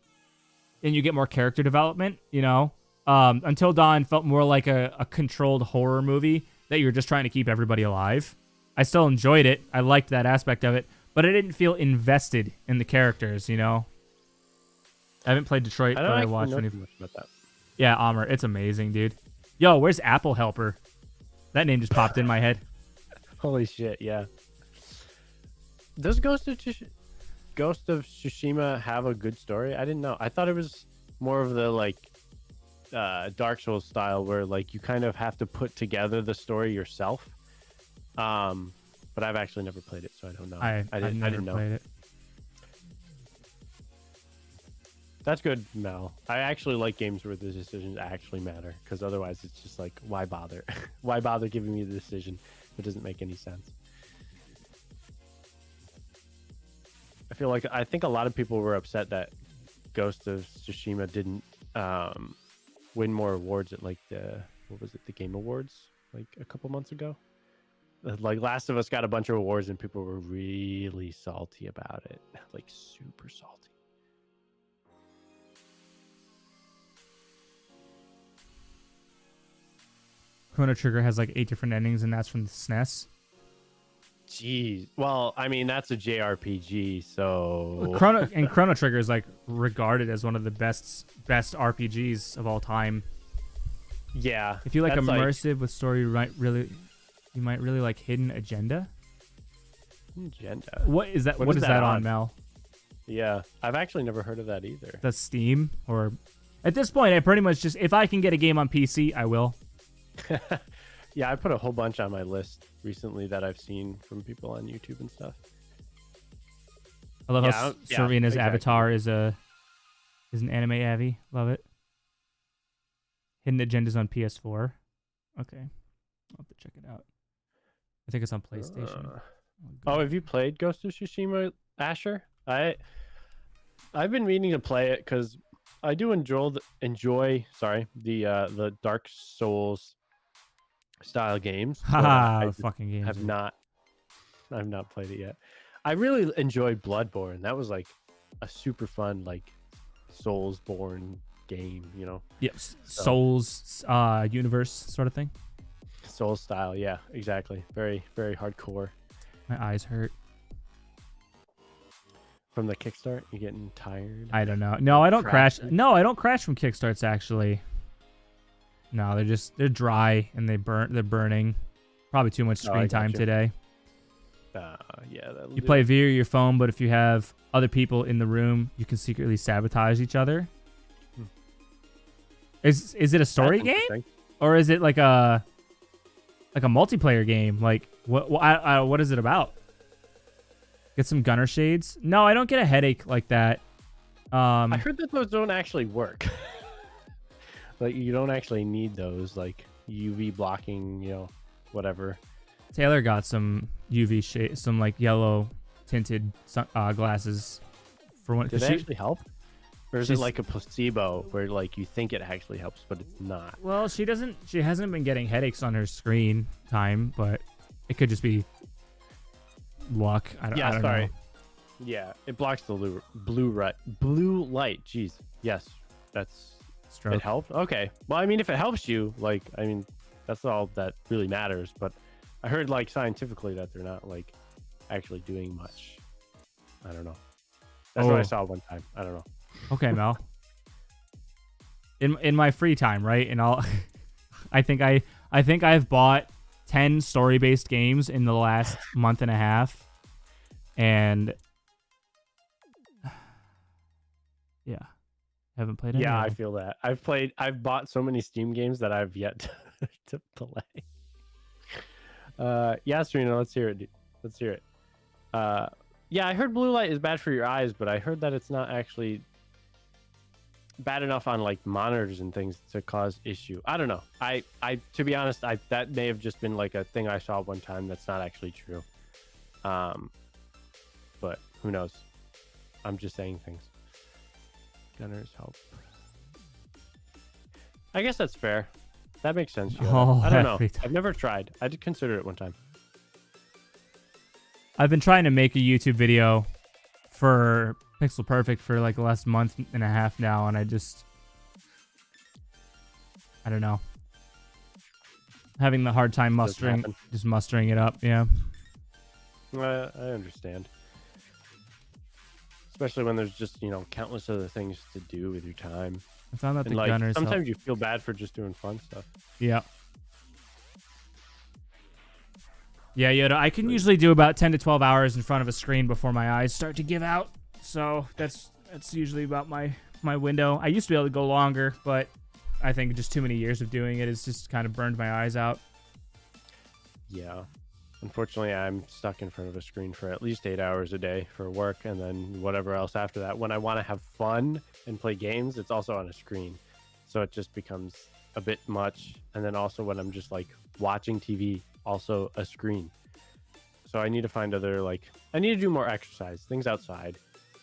and you get more character development, you know? Until Dawn felt more like a controlled horror movie that you're just trying to keep everybody alive. I still enjoyed it. I liked that aspect of it, but I didn't feel invested in the characters, you know? I haven't played Detroit, but I watched know too much about that. Yeah, Amr, it's amazing, dude. Yo, where's Apple Helper? That name just popped in my head. Holy shit, yeah. Does Ghost of Tsushima have a good story? I didn't know. I thought it was more of the like Dark Souls style where like you kind of have to put together the story yourself. But I've actually never played it, so I don't know. I didn't know. Played it. That's good, Mel. I actually like games where the decisions actually matter, because otherwise it's just like, why bother? Why bother giving me the decision? It doesn't make any sense. I think a lot of people were upset that Ghost of Tsushima didn't win more awards at like the Game Awards like a couple months ago. Like Last of Us got a bunch of awards and people were really salty about it, like super salty. Chrono Trigger has like 8 different endings, and that's from the SNES. Jeez. Well, I mean, that's a JRPG, so Chrono Trigger is like regarded as one of the best RPGs of all time. Yeah. If you like immersive with story, you might really like Hidden Agenda. Agenda. What is that? What is that on, Mel? Yeah, I've actually never heard of that either. That's Steam, or at this point, I pretty much just, if I can get a game on PC, I will. Yeah, I put a whole bunch on my list recently that I've seen from people on YouTube and stuff. I love how Serena's avatar is an anime Avi. Love it. Hidden Agenda's on PS4. Okay, I'll have to check it out. I think it's on PlayStation. Have you played Ghost of Tsushima, Asher? I've been meaning to play it because I do enjoy the Dark Souls style games. Fucking games. I've not played it yet. I really enjoyed Bloodborne. That was like a super fun like Soulsborne game, you know. Yep, Souls universe sort of thing. Soul style, yeah, exactly. Very, very hardcore. My eyes hurt. From the kickstart, you getting tired? I don't know. No, I don't crash. No, I don't crash from kickstarts actually. No, they're dry and they're burning. Probably too much screen time today. Yeah, you play via your phone, but if you have other people in the room, you can secretly sabotage each other. Is it a story game, or is it like a multiplayer game? Like what is it about? Get some gunner shades. No, I don't get a headache like that. I heard that those don't actually work. Like you don't actually need those, like UV blocking, you know, whatever. Taylor got some UV shade, some like yellow tinted glasses for when. Did they actually help? Or is it like a placebo where like you think it actually helps, but it's not? Well, she hasn't been getting headaches on her screen time, but it could just be luck. I don't know. Yeah, it blocks the blue light. Jeez. Yes, that's stroke. It helped. Okay. Well, I mean, if it helps you, like, I mean, that's all that really matters. But I heard like scientifically that they're not like actually doing much. I don't know. That's what I saw one time. I don't know. Okay, Mel. In my free time, right? And I think I've bought 10 story-based games in the last month and a half, and yeah, haven't played any. Yeah, I feel that. I've bought so many Steam games that I've yet to play. Yeah, Serena, let's hear it, dude. Let's hear it. Yeah, I heard blue light is bad for your eyes, but I heard that it's not actually bad enough on like monitors and things to cause issue. I don't know. I to be honest, that may have just been like a thing I saw one time that's not actually true. But who knows? I'm just saying things. Gunners help. I guess that's fair. That makes sense. I don't know. I've never tried. I did consider it one time. I've been trying to make a YouTube video for Pixel Perfect for like the last month and a half now, and I don't know. Having the hard time mustering it up. Yeah. I understand. Especially when there's just, countless other things to do with your time. I found that and the gunners sometimes you feel bad for just doing fun stuff. Yeah. Yeah, Yoda, I can usually do about 10 to 12 hours in front of a screen before my eyes start to give out. So that's usually about my window. I used to be able to go longer, but I think just too many years of doing it has just kind of burned my eyes out. Yeah. Unfortunately, I'm stuck in front of a screen for at least 8 hours a day for work, and then whatever else after that. When I want to have fun and play games, it's also on a screen. So it just becomes a bit much. And then also when I'm just like watching TV, also a screen. So I need to find I need to do more exercise, things outside.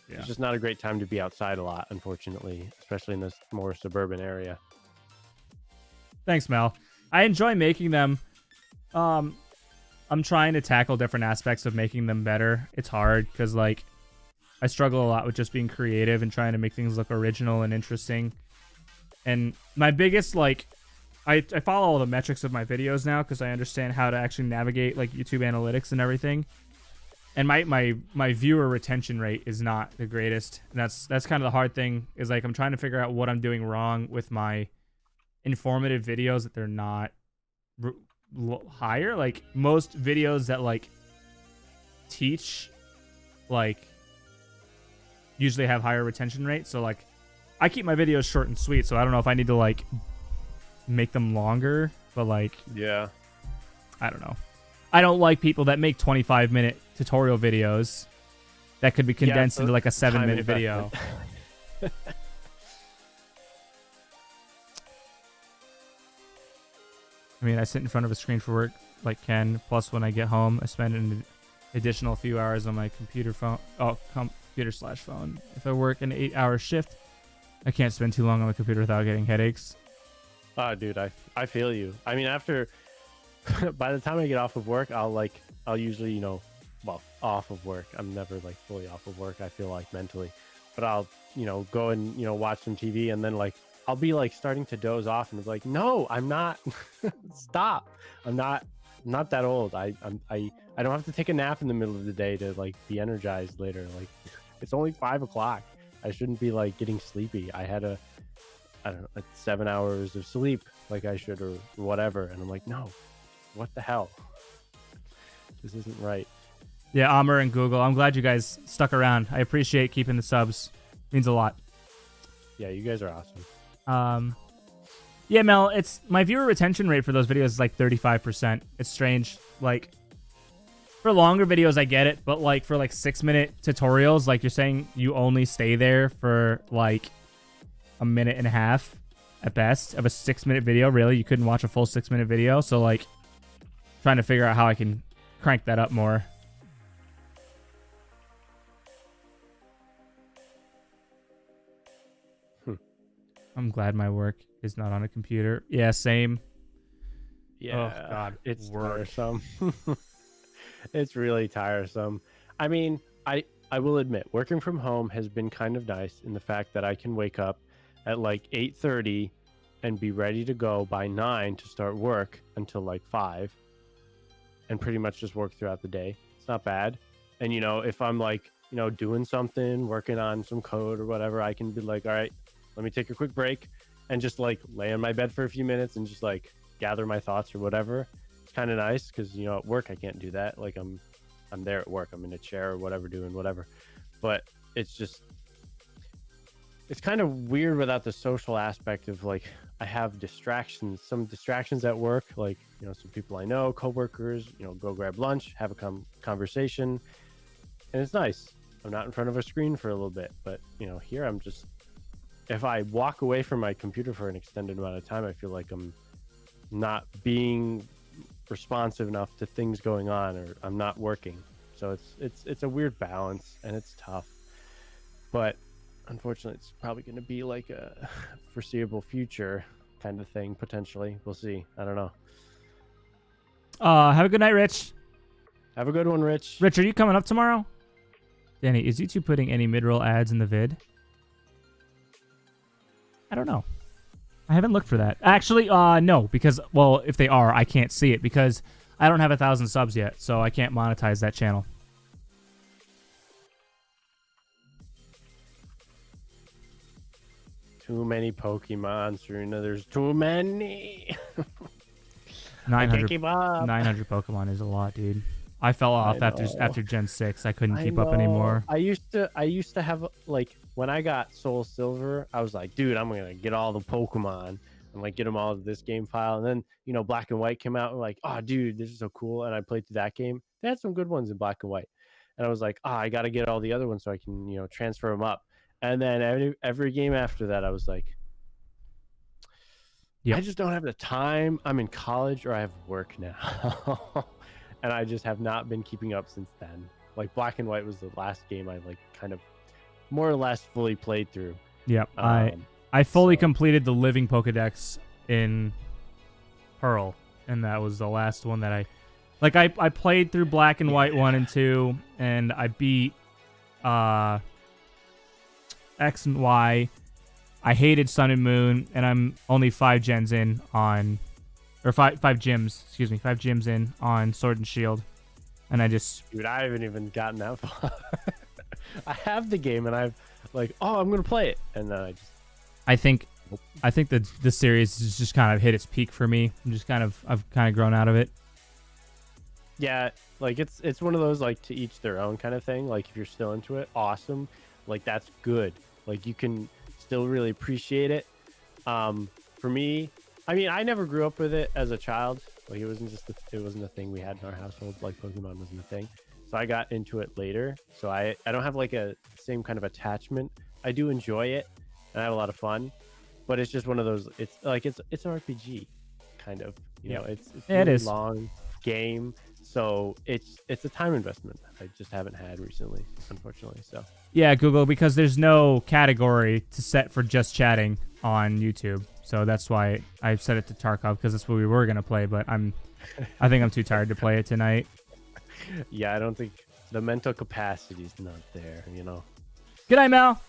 Yeah. It's just not a great time to be outside a lot, unfortunately, especially in this more suburban area. Thanks, Mel. I enjoy making them. I'm trying to tackle different aspects of making them better. It's hard because I struggle a lot with just being creative and trying to make things look original and interesting. And my biggest I follow all the metrics of my videos now because I understand how to actually navigate YouTube analytics and everything. And my viewer retention rate is not the greatest. And that's kind of the hard thing is I'm trying to figure out what I'm doing wrong with my informative videos that they're not higher. Most videos that teach usually have higher retention rates. So I keep my videos short and sweet. So I don't know if I need to make them longer, but yeah, I don't know. I don't like people that make 25-minute tutorial videos that could be condensed into a 7-minute video. I mean, I sit in front of a screen for work like Ken. Plus, when I get home, I spend an additional few hours on my computer/phone. If I work an 8-hour shift, I can't spend too long on the computer without getting headaches. Oh, dude, I feel you. I mean, by the time I get off of work, I'll usually, off of work. I'm never fully off of work, I feel mentally. But I'll, go and, watch some TV, and then I'll be starting to doze off and it's no, I'm not. Stop. I'm not that old. I don't have to take a nap in the middle of the day to be energized later. It's only 5 o'clock. I shouldn't be getting sleepy. I had 7 hours of sleep I should or whatever. And I'm no, what the hell? This isn't right. Yeah, Amr and Google, I'm glad you guys stuck around. I appreciate keeping the subs. Means a lot. Yeah, you guys are awesome. Yeah, Mel, it's my viewer retention rate for those videos is 35%. It's strange. For longer videos, I get it, but for 6-minute tutorials, you're saying you only stay there for a minute and a half at best of a 6-minute video. Really, you couldn't watch a full 6-minute video. So trying to figure out how I can crank that up more. I'm glad my work is not on a computer. Yeah, same. Yeah, oh, God, it's tiresome. It's really tiresome. I mean, I will admit, working from home has been kind of nice in the fact that I can wake up at 8:30 and be ready to go by 9 to start work until 5 and pretty much just work throughout the day. It's not bad. And, if I'm doing something, working on some code or whatever, I can be all right, let me take a quick break and just lay on my bed for a few minutes and just gather my thoughts or whatever. It's kind of nice because, at work, I can't do that. I'm there at work. I'm in a chair or whatever, doing whatever. But it's kind of weird without the social aspect of I have some distractions at work, some people I know, coworkers, go grab lunch, have a conversation. And it's nice. I'm not in front of a screen for a little bit, but here I'm just if I walk away from my computer for an extended amount of time, I feel like I'm not being responsive enough to things going on, or I'm not working. So it's a weird balance, and it's tough. But unfortunately, it's probably going to be like a foreseeable future kind of thing, potentially. We'll see. I don't know. Have a good night, Rich. Have a good one, Rich. Rich, are you coming up tomorrow? Danny, is YouTube putting any mid-roll ads in the vid? I don't know. I haven't looked for that. Actually, no, because, well, if they are, I can't see it because I don't have 1,000 subs yet, so I can't monetize that channel. Too many Pokemon, Serena. There's too many. 900, keep up. 900 Pokemon is a lot, dude. I fell off after Gen 6. I couldn't keep up anymore. I used to have, like, when I got Soul Silver, I was like, dude, I'm gonna get all the Pokemon and like get them all to this game file. And then, you know, Black and White came out, and like, oh dude, this is so cool. And I played through that game. They had some good ones in Black and White. And I was like, I gotta get all the other ones so I can, you know, transfer them up. And then every game after that, I was like, I just don't have the time. I'm in college or I have work now. And I just have not been keeping up since then. Like Black and White was the last game I like kind of more or less fully played through. Yep. I fully completed the living Pokedex in Pearl, and that was the last one that I played through Black and White 1 and 2, and I beat X and Y. I hated Sun and Moon, and I'm only 5 gyms in on Sword and Shield. And I just... Dude, I haven't even gotten that far. I have the game, and I've like, oh, I'm going to play it. And then I think that the series has just kind of hit its peak for me. I've kind of grown out of it. Yeah, like it's one of those like to each their own kind of thing. Like if you're still into it, awesome. Like that's good. Like you can still really appreciate it. For me, I mean, I never grew up with it as a child. Like it wasn't a thing we had in our household. Like Pokemon wasn't a thing. So I got into it later. So I don't have like a same kind of attachment. I do enjoy it and I have a lot of fun, but it's just one of those, it's like, it's an RPG kind of, you know, it's a really long game. So it's a time investment that I just haven't had recently, unfortunately. So yeah, Google, because there's no category to set for just chatting on YouTube. So that's why I set it to Tarkov, because that's what we were going to play, but I think I'm too tired to play it tonight. Yeah, I don't think the mental capacity is not there, you know. Good night, Mal.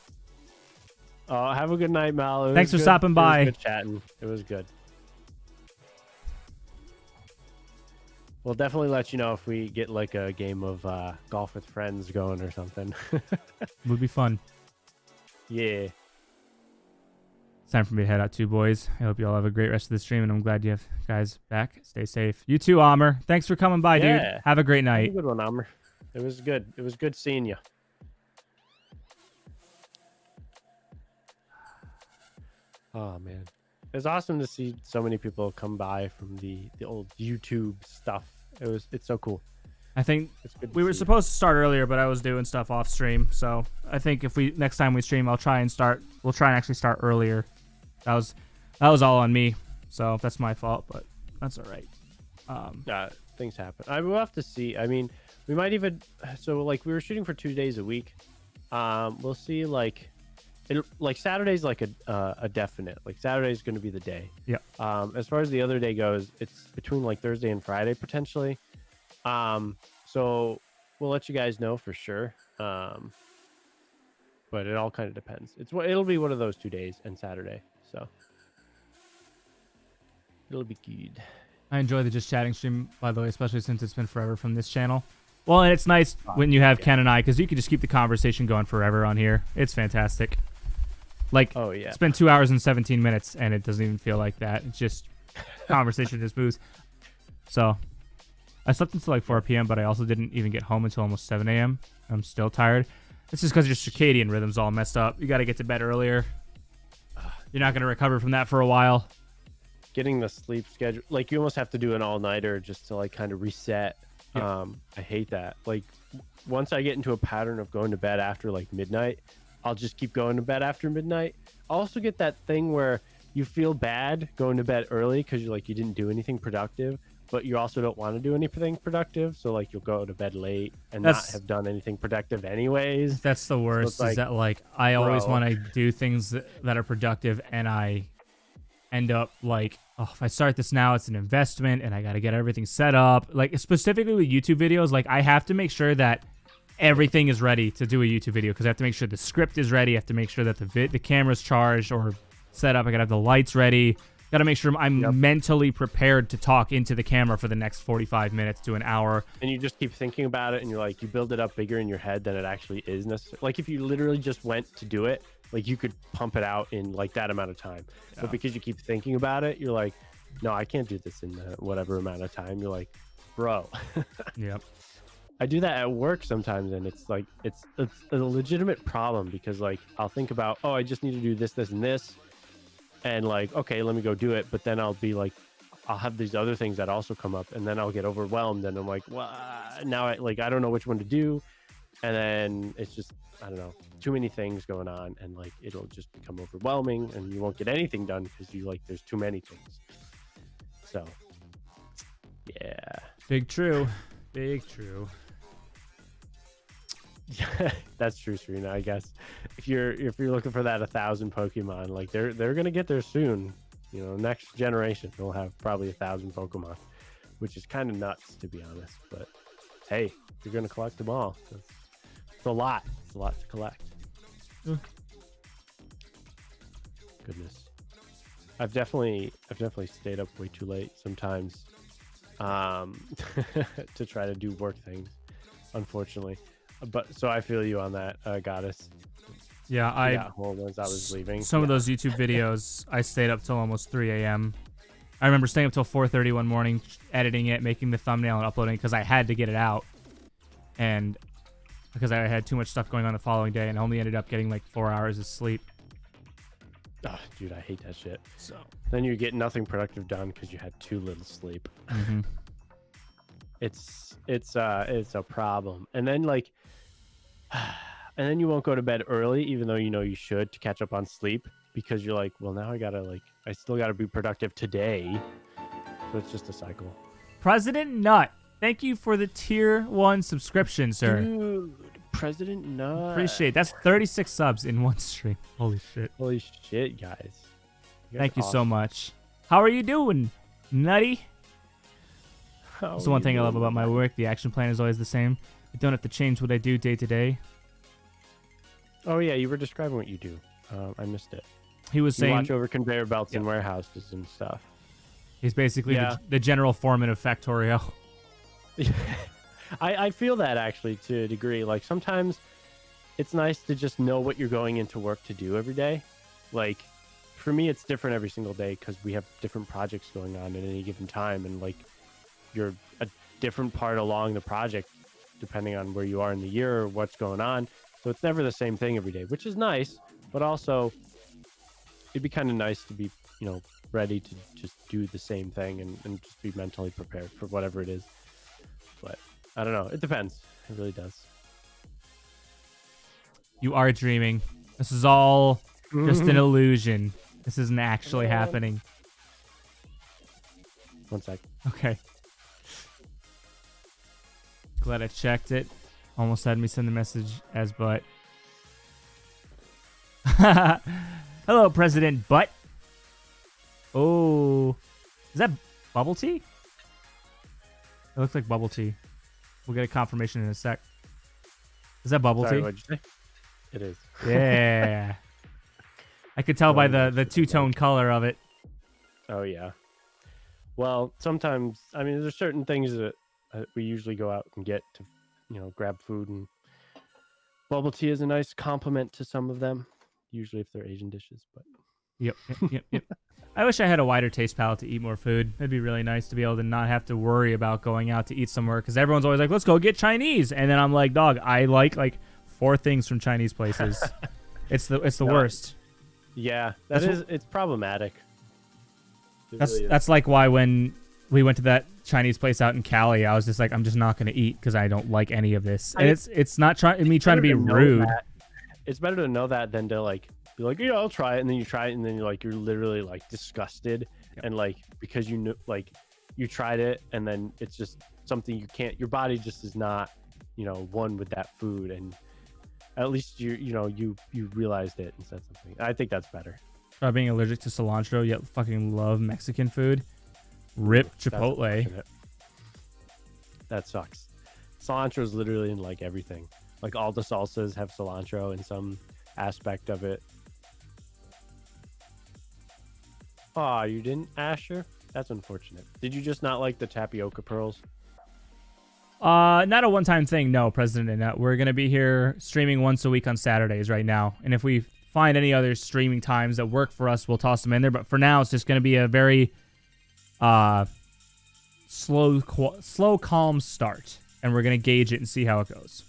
Oh, have a good night, Mal. Thanks for stopping by. It was good chatting. It was good. We'll definitely let you know if we get like a game of golf with friends going or something. Would be fun. Yeah. It's time for me to head out too, boys. I hope you all have a great rest of the stream, and I'm glad you have guys back. Stay safe. You too, Amr. Thanks for coming by, dude. Have a great night. Have a good one, Amr. It was good. It was good seeing you. Oh, man. It's awesome to see so many people come by from the old YouTube stuff. It's so cool. I think we were supposed to start earlier, but I was doing stuff off stream. So I think if next time we stream, we'll try and actually start earlier. That was all on me. So that's my fault, but that's all right. Things happen. I will have to see. I mean, we might even, so like we were shooting for 2 days a week. We'll see like Saturday's like a definite, like Saturday's going to be the day. Yeah. As far as the other day goes, it's between like Thursday and Friday potentially. So we'll let you guys know for sure. But it all kind of depends. It'll be one of those 2 days and Saturday. So it'll be good. I enjoy the just chatting stream, by the way, especially since it's been forever from this channel. Well, and it's nice when you have Ken and I, because you can just keep the conversation going forever on here. It's fantastic. Like, oh yeah, spend 2 hours and 17 minutes, and it doesn't even feel like that. It's just conversation just moves. So I slept until like 4 p.m., but I also didn't even get home until almost 7 a.m. I'm still tired. It's just because your circadian rhythm's all messed up. You got to get to bed earlier. You're not going to recover from that for a while. Getting the sleep schedule, like you almost have to do an all-nighter just to like kind of reset. Yeah. I hate that. Like once I get into a pattern of going to bed after like midnight, I'll just keep going to bed after midnight. also get that thing where you feel bad going to bed early because you didn't do anything productive, but you also don't want to do anything productive, so like you'll go to bed late and not have done anything productive anyways. That's the worst. So is that like I always bro. want to do things that are productive, and I end up like, oh, if I start this now, it's an investment, and I got to get everything set up. Like specifically with YouTube videos, like I have to make sure that everything is ready to do a YouTube video because I have to make sure the script is ready. I have to make sure that the camera's charged or set up. I gotta have the lights ready. Gotta make sure I'm mentally prepared to talk into the camera for the next 45 minutes to an hour. And you just keep thinking about it, and you're like, you build it up bigger in your head than it actually is necessary. Like if you literally just went to do it, like you could pump it out in like that amount of time. Yeah. But because you keep thinking about it, you're like, no, I can't do this in whatever amount of time. You're like, bro. Yep. I do that at work sometimes, and it's like it's a legitimate problem because like I'll think about, oh, I just need to do this, this, and this. And like, okay, let me go do it. But then I'll be like, I'll have these other things that also come up, and then I'll get overwhelmed. And I'm like, well, now I don't know which one to do. And then it's just, I don't know, too many things going on, and like it'll just become overwhelming, and you won't get anything done because there's too many things. So, yeah, big true. That's true, Serena. I guess if you're looking for that 1,000 Pokemon, like they're gonna get there soon. You know, next generation will have probably 1,000 Pokemon, which is kind of nuts to be honest. But hey, you're gonna collect them all. It's a lot. It's a lot to collect. Goodness, I've definitely stayed up way too late sometimes, to try to do work things. Unfortunately. But so I feel you on that, Goddess. Yeah, I was leaving. Some of those YouTube videos, I stayed up till almost 3 a.m. I remember staying up till 4:30 one morning, editing it, making the thumbnail, and uploading it because I had to get it out, and because I had too much stuff going on the following day, and only ended up getting like 4 hours of sleep. Oh, dude, I hate that shit. So then you get nothing productive done because you had too little sleep. Mm-hmm. It's a problem, and then like. And then you won't go to bed early, even though you know you should, to catch up on sleep, because you're like, well, now I still gotta be productive today. So it's just a cycle. President Nut, thank you for the tier 1 subscription, sir. Dude, President Nut. Appreciate it. That's 36 subs in one stream. Holy shit. Holy shit, guys. Thank you so much. How are you doing, Nutty? That's the one thing I love about my work. The action plan is always the same. I don't have to change what I do day to day. Oh yeah, you were describing what you do. I missed it. He was saying watch over conveyor belts in warehouses and stuff. He's basically the general foreman of Factorio. I feel that actually to a degree. Like sometimes it's nice to just know what you're going into work to do every day. Like for me, it's different every single day because we have different projects going on at any given time, and like you're a different part along the project depending on where you are in the year or what's going on. So it's never the same thing every day, which is nice, but also it'd be kind of nice to be, ready to just do the same thing and just be mentally prepared for whatever it is. But I don't know. It depends. It really does. You are dreaming. This is all just an illusion. This isn't actually happening. 1 sec. Okay. Glad I checked it. Almost had me send the message as butt. Hello, President Butt. Oh. Is that bubble tea? It looks like bubble tea. We'll get a confirmation in a sec. Is that bubble tea? What'd you say? It is. Yeah. I could tell by the two-tone color of it. Oh, yeah. Well, sometimes, there's certain things that we usually go out and get to, grab food, and bubble tea is a nice complement to some of them, usually if they're Asian dishes. But Yep. I wish I had a wider taste palette to eat more food. It'd be really nice to be able to not have to worry about going out to eat somewhere, because everyone's always like, let's go get Chinese. And then I'm like, dog, I like 4 things from Chinese places. It's the worst. Yeah, it's problematic. That's like why when we went to that Chinese place out in Cali, I was just like, I'm just not going to eat because I don't like any of this. And it's not me trying to be rude. It's better to know that than to You're like, yeah, I'll try it, and then you try it, and then you're literally like disgusted, Yep. and like because you know like you tried it, and then it's just something you can't. Your body just is not, one with that food, and at least you realized it and said something. I think that's better. Try being allergic to cilantro, yet fucking love Mexican food. Rip That's Chipotle. unfortunate. That sucks. Cilantro is literally in like everything. Like all the salsas have cilantro in some aspect of it. Aw, you didn't, Asher? That's unfortunate. Did you just not like the tapioca pearls? Not a one-time thing, no, President Annette. We're gonna be here streaming once a week on Saturdays right now, and if we find any other streaming times that work for us, we'll toss them in there. But for now, it's just gonna be a very slow, calm start, and we're gonna gauge it and see how it goes.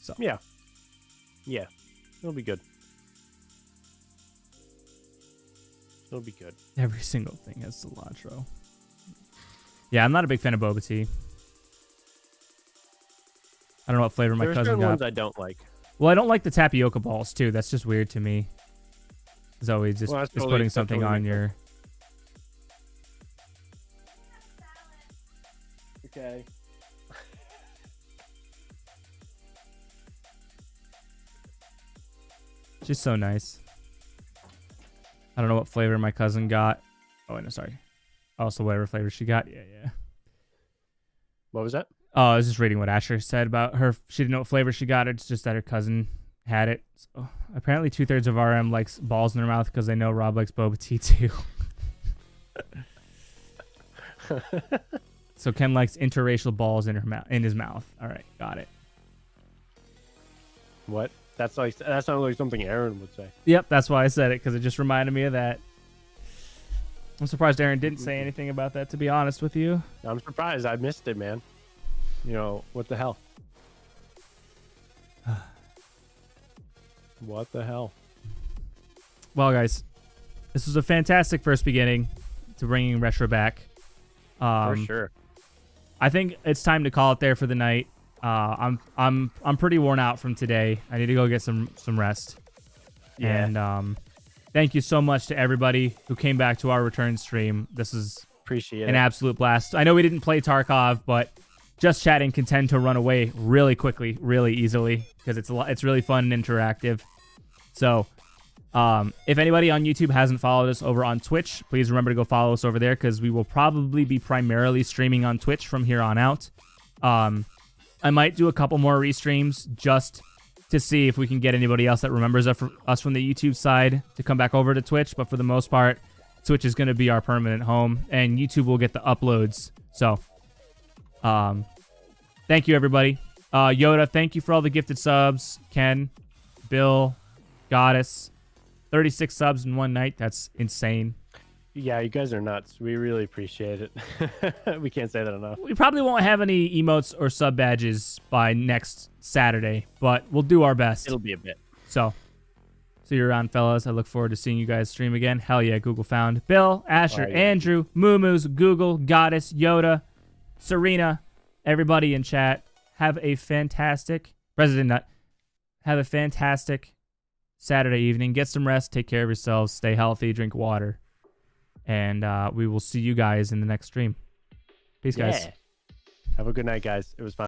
So Yeah, it'll be good. It'll be good. every single thing has cilantro. Yeah, I'm not a big fan of boba tea. I don't know what flavor my There are cousin certain got. ones I don't like. Well, I don't like the tapioca balls too. That's just weird to me. Zoe just Well, that's is totally- putting that something totally on makes your. Okay. She's so nice. I don't know what flavor my cousin got. Oh, no, sorry. Also, whatever flavor she got. Yeah. What was that? Oh, I was just reading what Asher said about her. She didn't know what flavor she got. It's just that her cousin had it. So, apparently, 2/3 of RM likes balls in their mouth because they know Rob likes boba tea too. So Ken likes interracial balls in his mouth. All right, got it. What? That sounds like something Aaron would say. Yep, that's why I said it, because it just reminded me of that. I'm surprised Aaron didn't say anything about that, to be honest with you. I'm surprised. I missed it, man. What the hell? What the hell? Well, guys, this was a fantastic first beginning to bringing Retro back. For sure. I think it's time to call it there for the night. I'm pretty worn out from today. I need to go get some rest. Yeah. And thank you so much to everybody who came back to our return stream. This is Appreciate an it. absolute blast. I know we didn't play Tarkov, but just chatting can tend to run away really quickly, really easily, because it's really fun and interactive. So, if anybody on YouTube hasn't followed us over on Twitch, please remember to go follow us over there, because we will probably be primarily streaming on Twitch from here on out. I might do a couple more restreams just to see if we can get anybody else that remembers us from the YouTube side to come back over to Twitch. But for the most part, Twitch is going to be our permanent home, and YouTube will get the uploads. So, thank you, everybody. Yoda, thank you for all the gifted subs. Ken, Bill, Goddess, 36 subs in one night. That's insane. Yeah, you guys are nuts. We really appreciate it. We can't say that enough. We probably won't have any emotes or sub badges by next Saturday, but we'll do our best. It'll be a bit. So, see you around, fellas. I look forward to seeing you guys stream again. Hell yeah, Google found. Bill, Asher, Oh, yeah. Andrew, Moo Google, Goddess, Yoda, Serena, everybody in chat. Have a fantastic, President Nut, have a fantastic Saturday evening. Get some rest. Take care of yourselves. Stay healthy. Drink water. And we will see you guys in the next stream. Peace, guys. Have a good night, guys. It was fun.